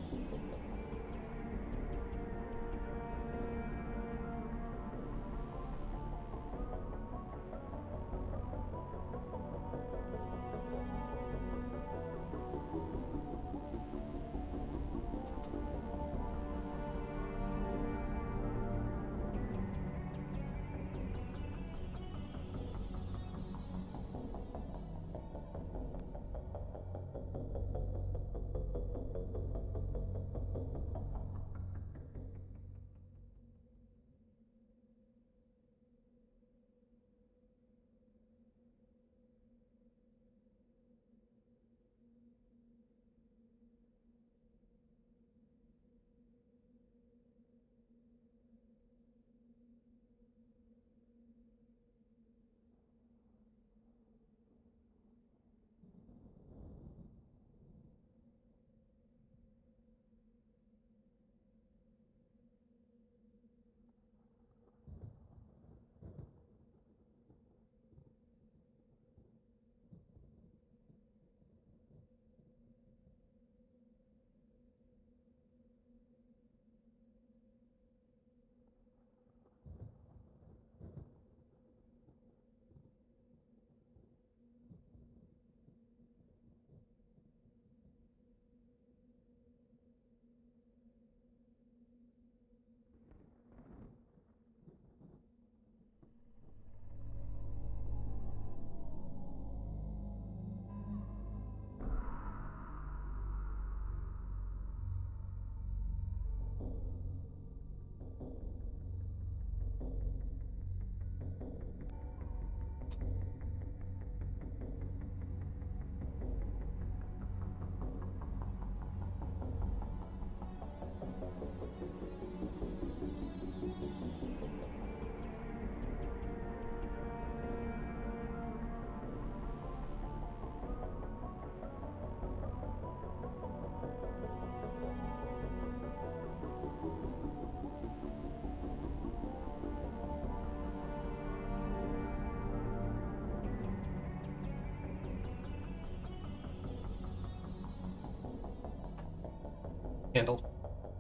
[SPEAKER 1] Candle.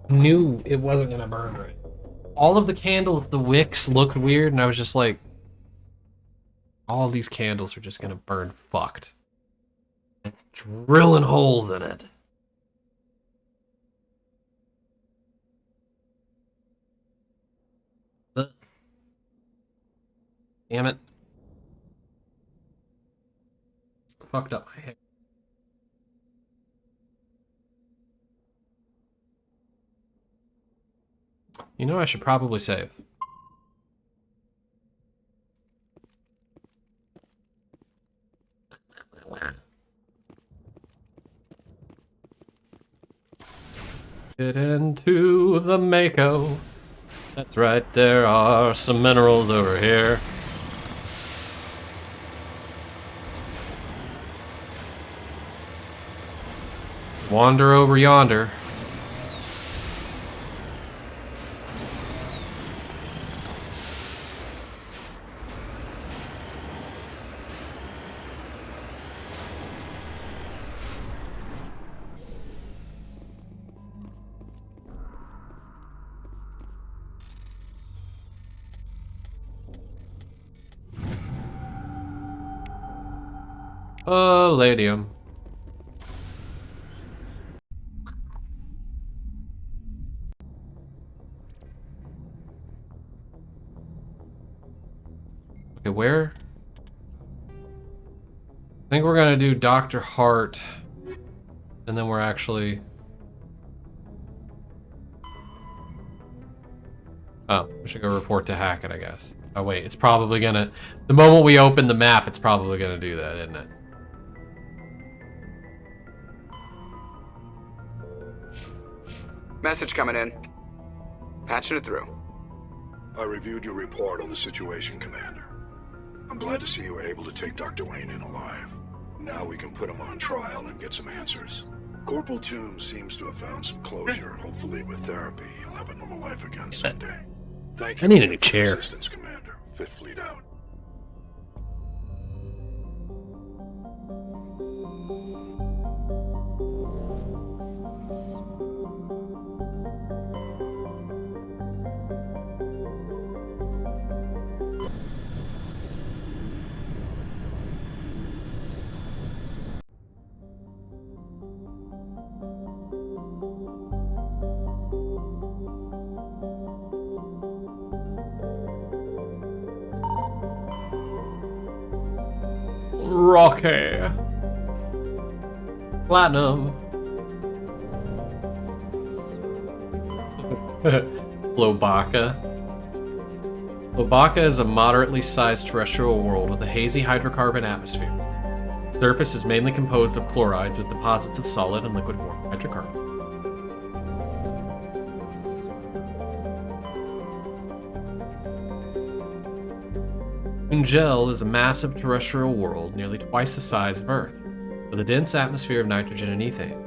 [SPEAKER 1] Knew it wasn't gonna burn right. All of the candles, the wicks looked weird, and I was just like, all these candles are just gonna burn fucked. It's drilling holes in it. Damn it. Fucked up my head. You know, I should probably save. Get into the Mako. That's right, there are some minerals over here. Wander over yonder. Palladium. Okay, where? I think we're gonna do Dr. Hart, and then we're actually... Oh, we should go report to Hackett, I guess. Oh wait, it's probably gonna... The moment we open the map, it's probably gonna do that, isn't it?
[SPEAKER 5] Message coming in. Patching it through.
[SPEAKER 8] I reviewed your report on the situation, Commander. I'm glad to see you were able to take Dr. Wayne in alive. Now we can put him on trial and get some answers. Corporal Toombs seems to have found some closure. Hopefully with therapy, he'll have a normal life again someday. Thank you.
[SPEAKER 1] I need a new chair.
[SPEAKER 8] Assistance, Commander. Fifth Fleet out.
[SPEAKER 1] Rocky. Platinum. Lobaka. Lobaka is a moderately sized terrestrial world with a hazy hydrocarbon atmosphere. Its surface is mainly composed of chlorides with deposits of solid and liquid form hydrocarbon. Ungel is a massive terrestrial world nearly twice the size of Earth, with a dense atmosphere of nitrogen and ethane.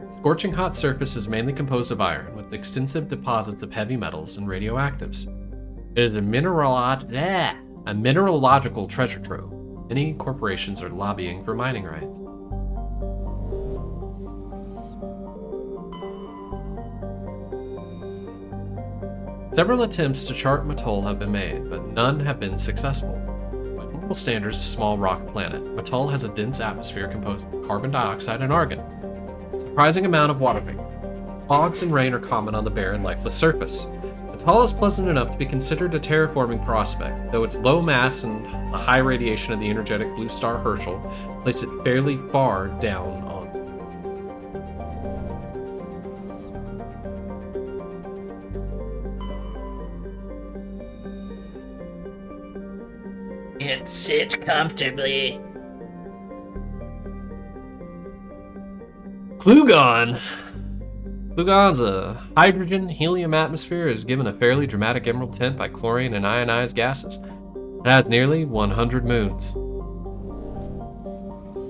[SPEAKER 1] Its scorching hot surface is mainly composed of iron, with extensive deposits of heavy metals and radioactives. It is a mineralogical treasure trove. Many corporations are lobbying for mining rights. Several attempts to chart Matul have been made, but none have been successful. By normal standards, a small rock planet, Matul has a dense atmosphere composed of carbon dioxide and argon. A surprising amount of water vapor. Fogs and rain are common on the barren, lifeless surface. Matul is pleasant enough to be considered a terraforming prospect, though its low mass and the high radiation of the energetic blue star Herschel place it fairly far down on.
[SPEAKER 13] It sits comfortably.
[SPEAKER 1] Klugon! Klugon's a hydrogen helium atmosphere is given a fairly dramatic emerald tint by chlorine and ionized gases. It has nearly 100 moons.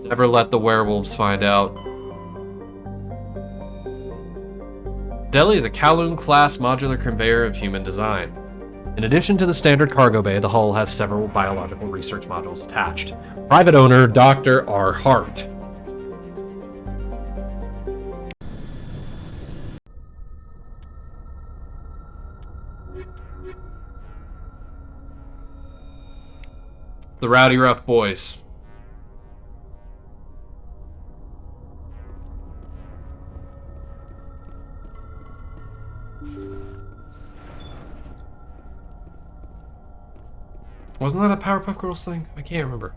[SPEAKER 1] Never let the werewolves find out. Delhi is a Kowloon-class modular conveyor of human design. In addition to the standard cargo bay, the hull has several biological research modules attached. Private owner, Dr. R. Hart. The Rowdy Rough Boys. Wasn't that a Powerpuff Girls thing? I can't remember.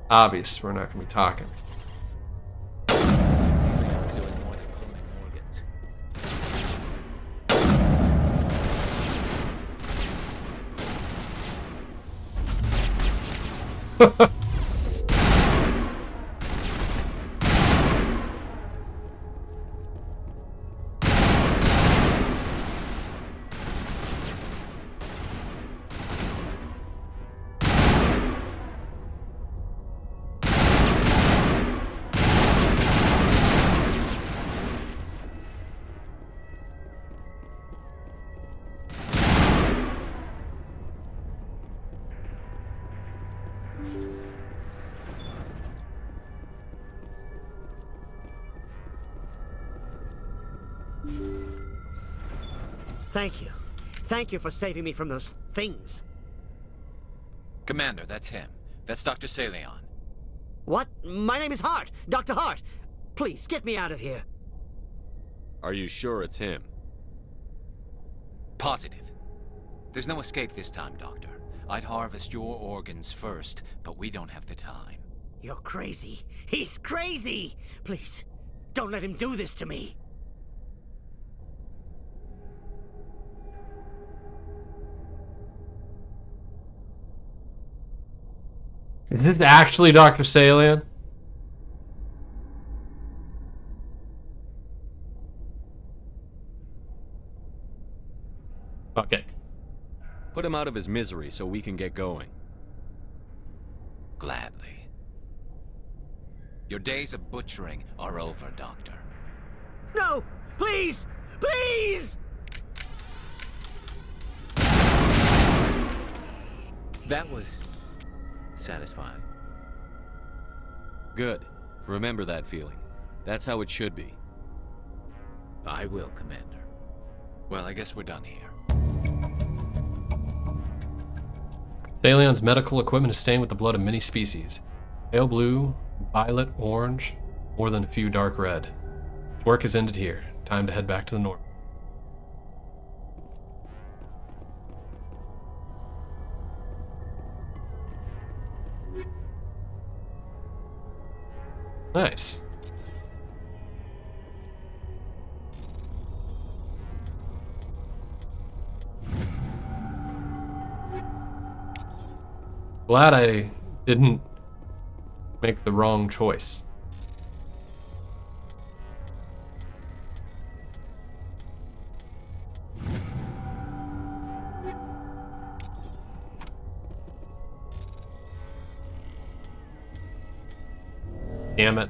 [SPEAKER 1] Obvious, we're not going to be talking.
[SPEAKER 12] Thank you. Thank you for saving me from those things.
[SPEAKER 3] Commander, that's him. That's Dr. Saleon.
[SPEAKER 12] What? My name is Hart. Dr. Hart. Please, get me out of here.
[SPEAKER 4] Are you sure it's him?
[SPEAKER 3] Positive. There's no escape this time, Doctor. I'd harvest your organs first, but we don't have the time.
[SPEAKER 12] You're crazy. He's crazy! Please, don't let him do this to me.
[SPEAKER 1] Is this actually Dr. Saleon? Fuck it.
[SPEAKER 4] Put him out of his misery so we can get going.
[SPEAKER 3] Gladly. Your days of butchering are over, Doctor.
[SPEAKER 12] No! Please! Please!
[SPEAKER 3] That was satisfying.
[SPEAKER 4] Good. Remember that feeling. That's how it should be.
[SPEAKER 3] I will, Commander. Well, I guess we're done here.
[SPEAKER 1] Saleon's medical equipment is stained with the blood of many species. Pale blue, violet, orange, more than a few dark red. His work is ended here. Time to head back to the north. Nice. Glad I didn't make the wrong choice. Damn it.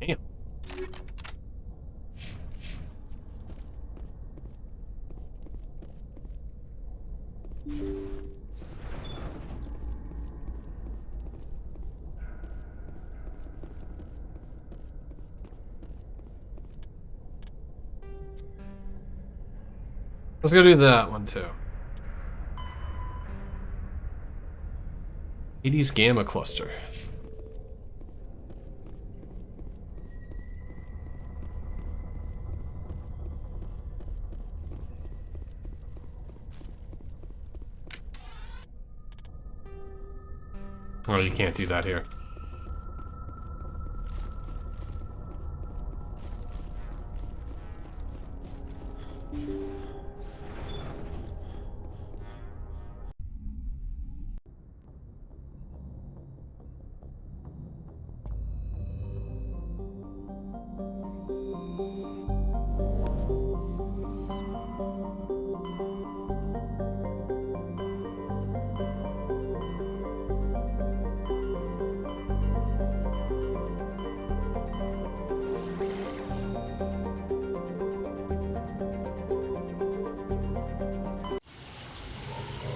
[SPEAKER 1] Damn. Let's go do that one too. Hades Gamma Cluster. Oh, you can't do that here.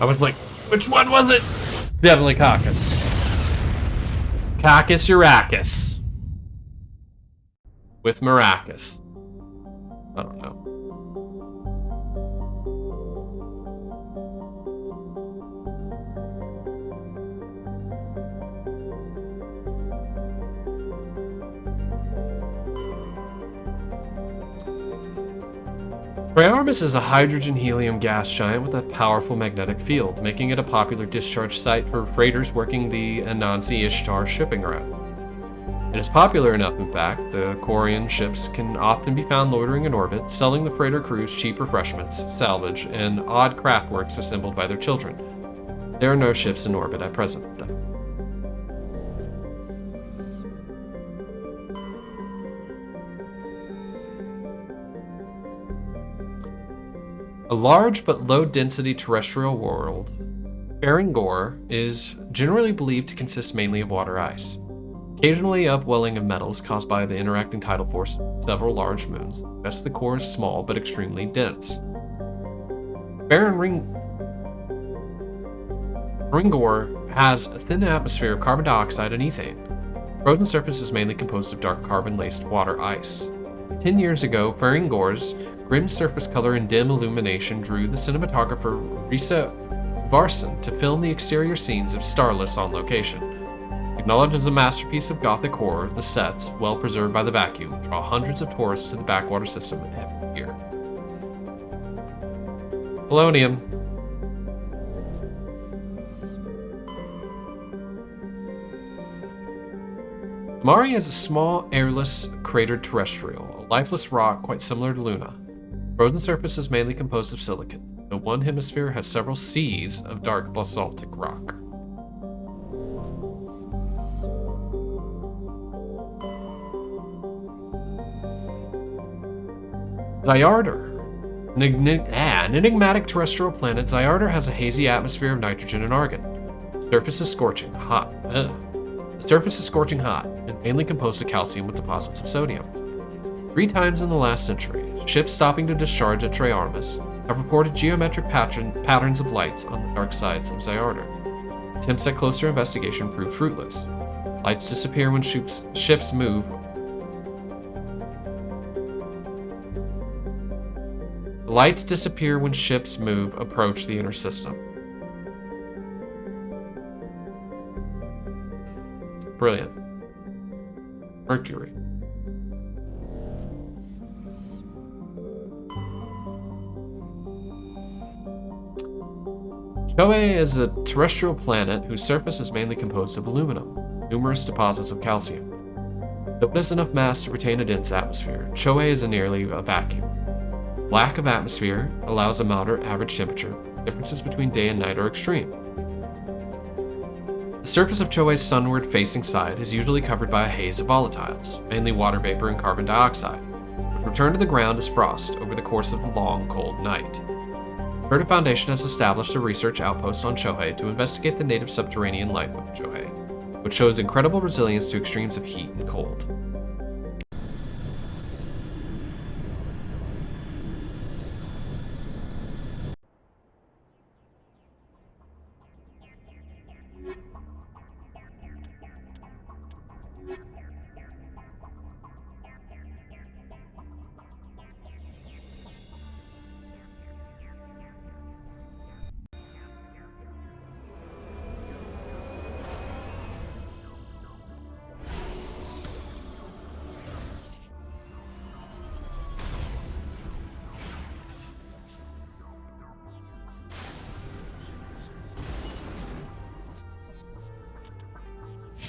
[SPEAKER 1] I was like, which one was it? Definitely Caucus. Caucus Uracus. With Maracus. I don't know. Priarmus is a hydrogen-helium gas giant with a powerful magnetic field, making it a popular discharge site for freighters working the Anansi Ishtar shipping route. It is popular enough, in fact, the Quarian ships can often be found loitering in orbit, selling the freighter crews cheap refreshments, salvage, and odd craftworks assembled by their children. There are no ships in orbit at present, though. A large but low-density terrestrial world, Ferengor is generally believed to consist mainly of water ice. Occasionally, upwelling of metals caused by the interacting tidal force of several large moons. Thus, the core is small but extremely dense. Ferengor has a thin atmosphere of carbon dioxide and ethane. Frozen surface is mainly composed of dark carbon-laced water ice. 10 years ago, Ferengor's grim surface color and dim illumination drew the cinematographer Risa Varson to film the exterior scenes of Starless on location. Acknowledged as a masterpiece of Gothic horror, the sets, well preserved by the vacuum, draw hundreds of tourists to the backwater system every year. Polonium. Mari is a small, airless, cratered terrestrial, a lifeless rock quite similar to Luna. Frozen surface is mainly composed of silicates. The one hemisphere has several seas of dark basaltic rock. Zyarder. An enigmatic terrestrial planet, Zyarder has a hazy atmosphere of nitrogen and argon. The surface is scorching hot. The surface is scorching hot and mainly composed of calcium with deposits of sodium. 3 times in the last century, ships stopping to discharge at Triarmus have reported geometric patterns of lights on the dark sides of Zyarder. Attempts at closer investigation prove fruitless. Lights disappear when ships move. Lights disappear when ships approach the inner system. Brilliant. Mercury. Choe is a terrestrial planet whose surface is mainly composed of aluminum, numerous deposits of calcium. Though it has enough mass to retain a dense atmosphere, Choe is nearly a vacuum. Its lack of atmosphere allows a moderate average temperature. Differences between day and night are extreme. The surface of Choe's sunward-facing side is usually covered by a haze of volatiles, mainly water vapor and carbon dioxide, which return to the ground as frost over the course of the long, cold night. Verta Foundation has established a research outpost on Choe to investigate the native subterranean life of Choe, which shows incredible resilience to extremes of heat and cold.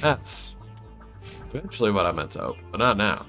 [SPEAKER 1] That's eventually what I meant to open, but not now.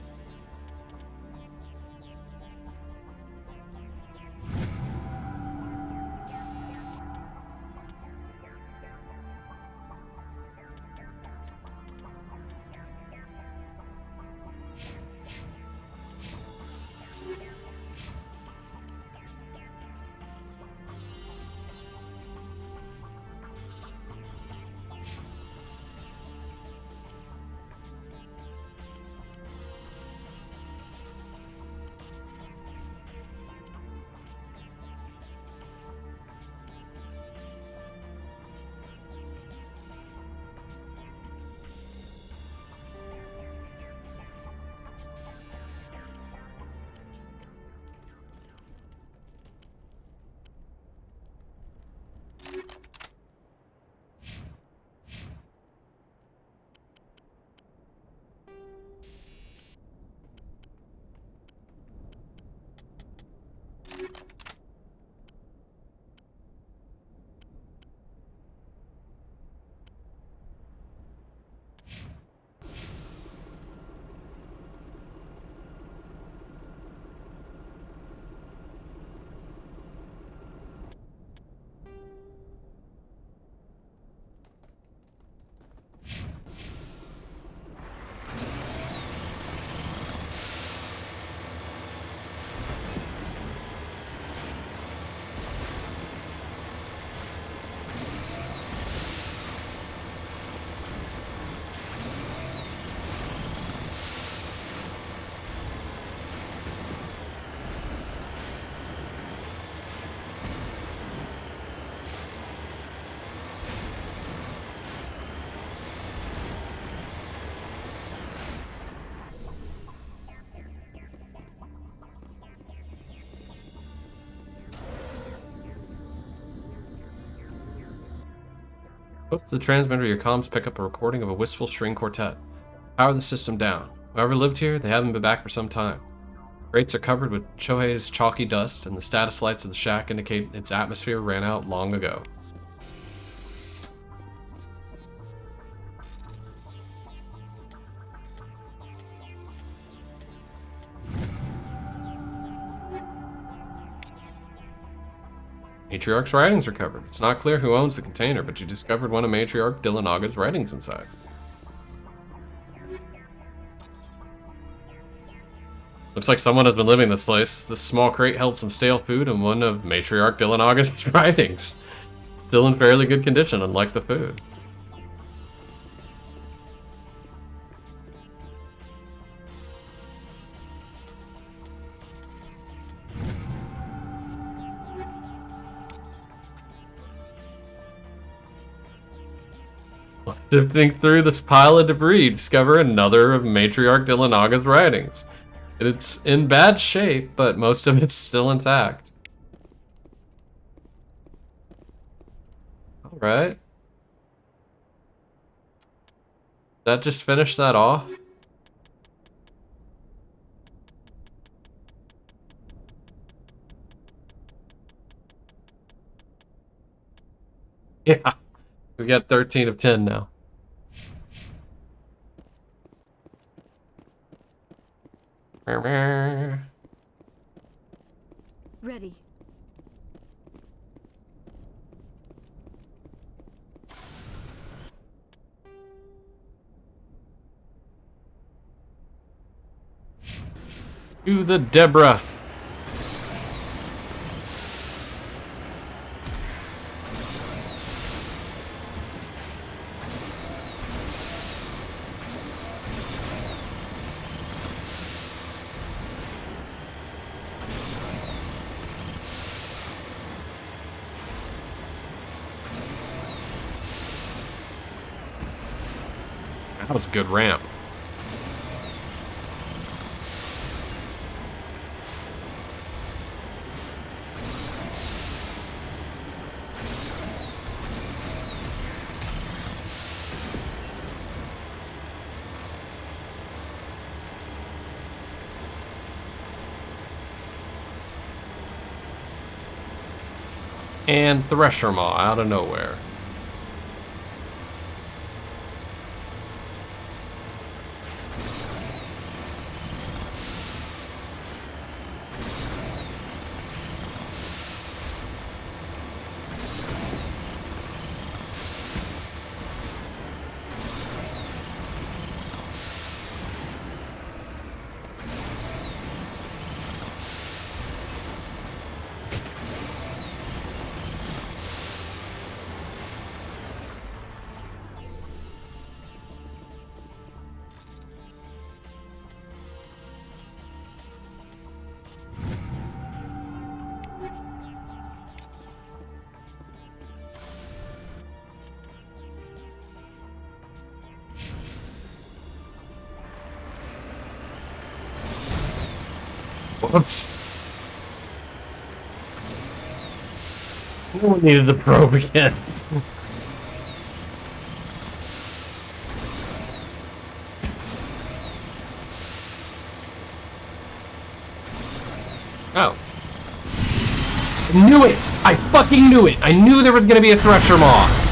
[SPEAKER 1] Hope the transmitter of your comms pick up a recording of a wistful string quartet. Power the system down. Whoever lived here, they haven't been back for some time. Grates are covered with Chohei's chalky dust, and the status lights of the shack indicate its atmosphere ran out long ago. Matriarch's writings are covered. It's not clear who owns the container, but you discovered one of Matriarch Dillinaga's writings inside. Looks like someone has been living in this place. This small crate held some stale food and one of Matriarch Dillinaga's writings. Still in fairly good condition, unlike the food. Sifting through this pile of debris, you discover another of Matriarch Dillinaga's writings. It's in bad shape, but most of it's still intact. Alright. That just finished that off? Yeah. We got 13 of 10 now.
[SPEAKER 10] Ready.
[SPEAKER 1] To the Deborah. That was a good ramp. And Thresher Maw out of nowhere. Whoops. No one needed the probe again. Oh. I knew it! I fucking knew it! I knew there was gonna be a Thresher Maw!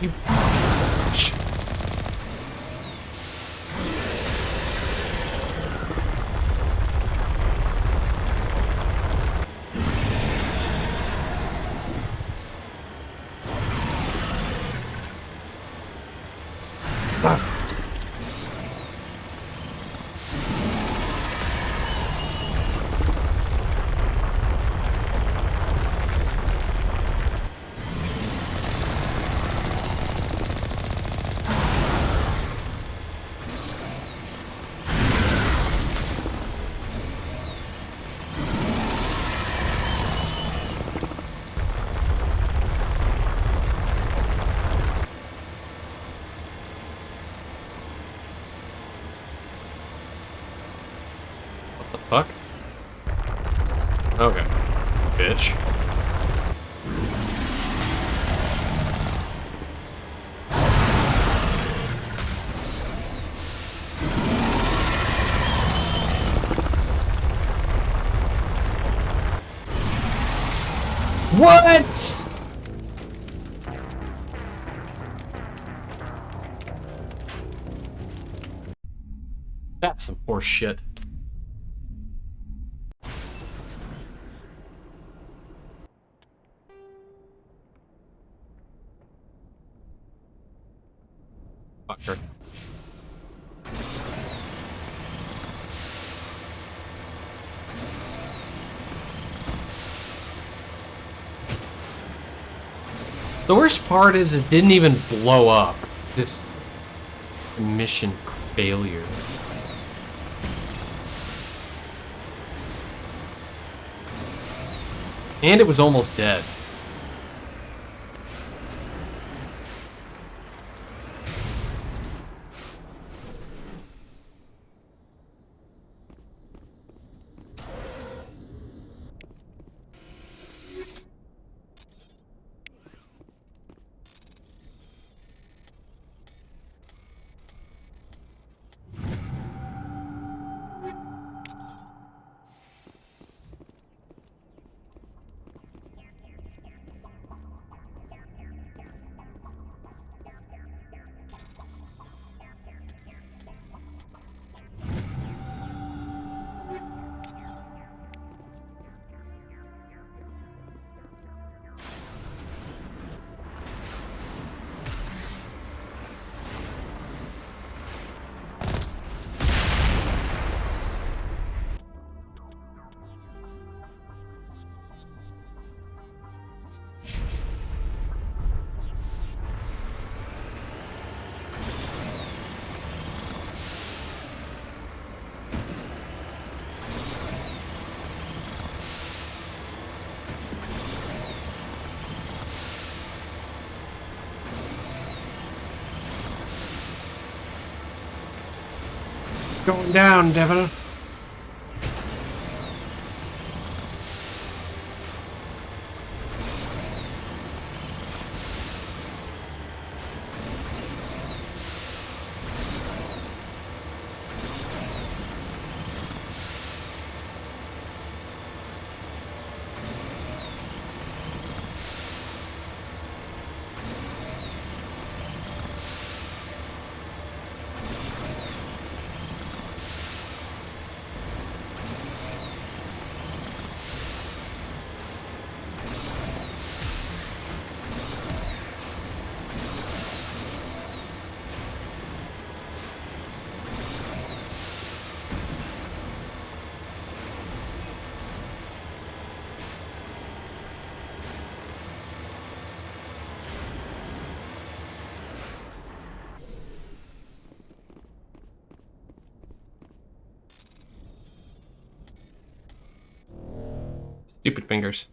[SPEAKER 1] You... Fuck? Okay. bitch. What? That's some horse shit. Fucker. The worst part is it didn't even blow up. This mission failure. And it was almost dead. Going down, devil. Stupid fingers.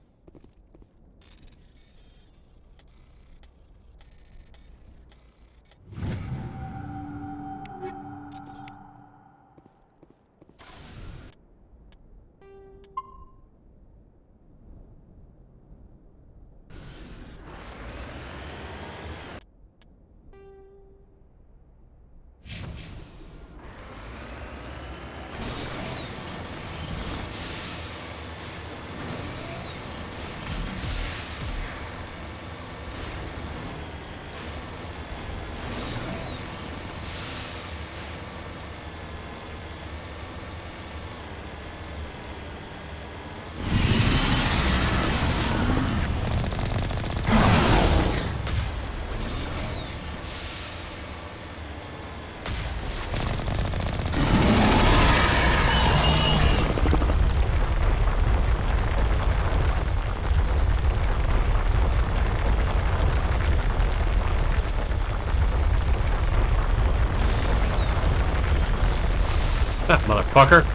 [SPEAKER 1] That motherfucker.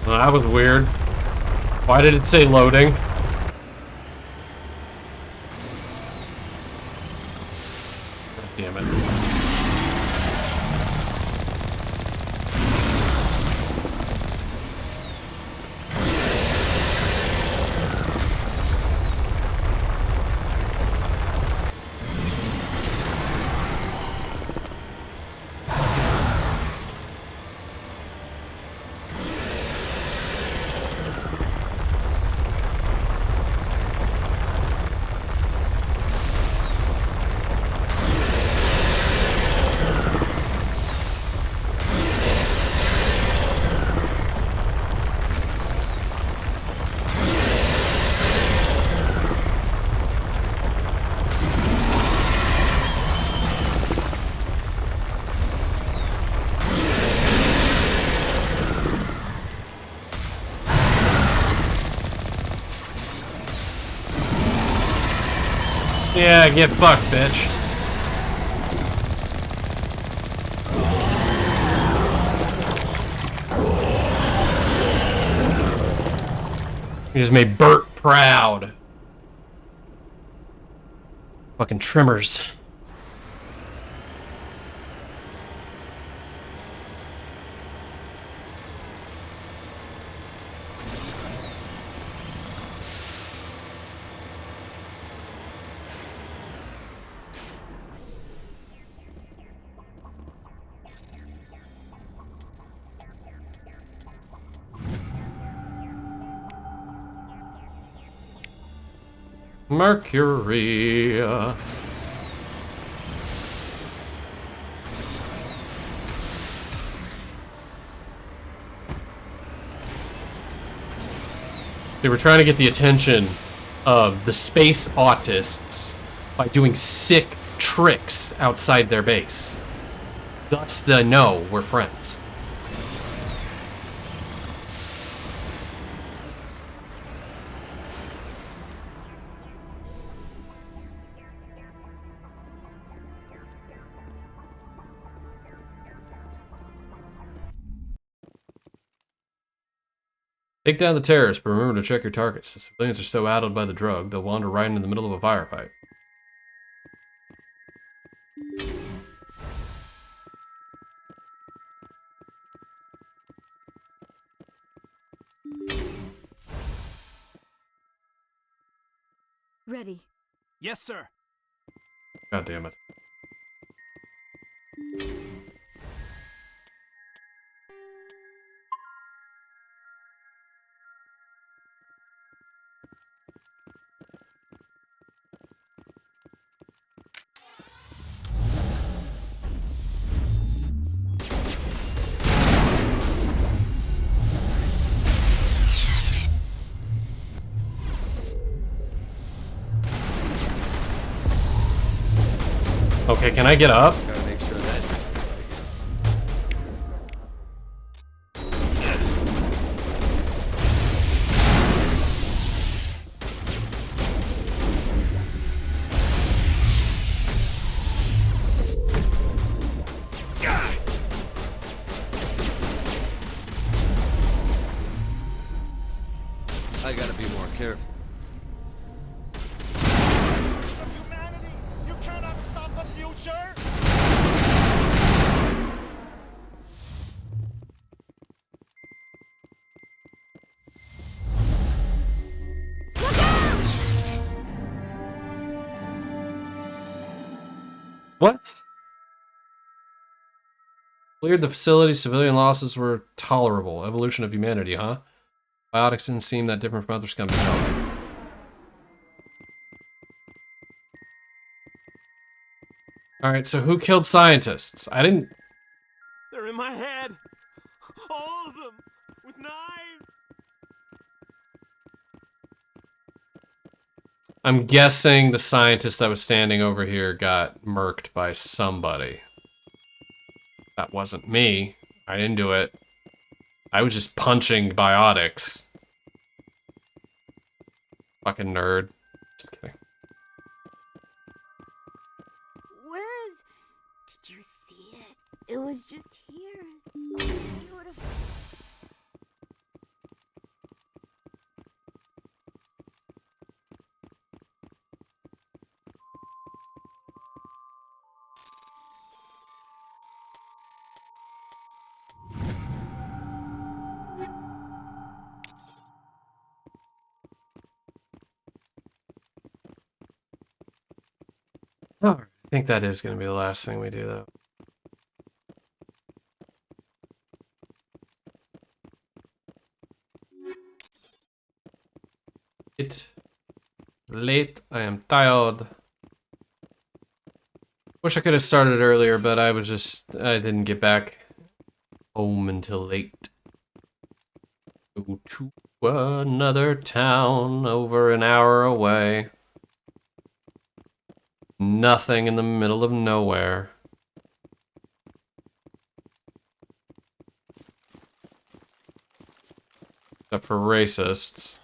[SPEAKER 1] Well, that was weird. Why did it say loading? Damn it. Yeah, get fucked, bitch. You just made Bert proud. Fucking trimmers. Mercury. They were trying to get the attention of the space autists by doing sick tricks outside their base. Thus the no, we're friends. Take down the terrorists, but remember to check your targets. The civilians are so addled by the drug, they'll wander right into the middle of a firefight.
[SPEAKER 10] Ready.
[SPEAKER 12] Yes, sir.
[SPEAKER 1] God damn it. Okay, can I get up?
[SPEAKER 4] Gotta make sure that. I gotta be more careful.
[SPEAKER 12] Humanity, you cannot stop the future!
[SPEAKER 1] What? Cleared the facility, civilian losses were tolerable. Evolution of humanity, huh? Biotics didn't seem that different from other scum development. Alright, so who killed scientists? I didn't...
[SPEAKER 12] They're in my head! All of them! With knives!
[SPEAKER 1] I'm guessing the scientist that was standing over here got murked by somebody. That wasn't me. I didn't do it. I was just punching biotics. Fucking nerd. Just kidding.
[SPEAKER 14] Where is... Did you see it? It was just here. So beautiful.
[SPEAKER 1] Oh, I think that is going to be the last thing we do, though. It's late. I am tired. Wish I could have started earlier, but I didn't get back home until late. Go to another town over an hour away. Nothing in the middle of nowhere. Except for racists.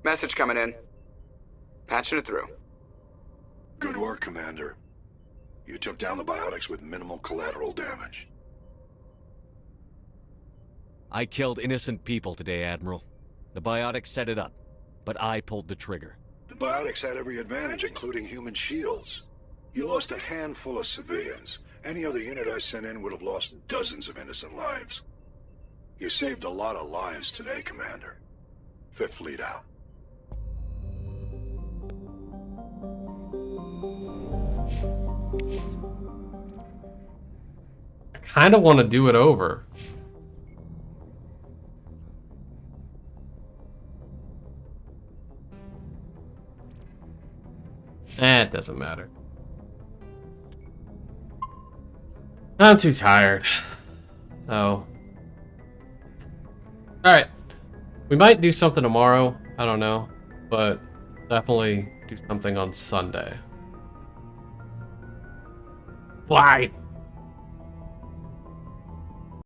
[SPEAKER 5] Message coming in. Patching it through.
[SPEAKER 8] Good work, Commander. You took down the biotics with minimal collateral damage.
[SPEAKER 4] I killed innocent people today, Admiral. The biotics set it up, but I pulled the trigger.
[SPEAKER 8] The biotics had every advantage, including human shields. You lost a handful of civilians. Any other unit I sent in would have lost dozens of innocent lives. You saved a lot of lives today, Commander. Fifth Fleet out.
[SPEAKER 1] I kind of want to do it over. It doesn't matter. I'm too tired. So. Alright. We might do something tomorrow. I don't know. But definitely do something on Sunday. Why?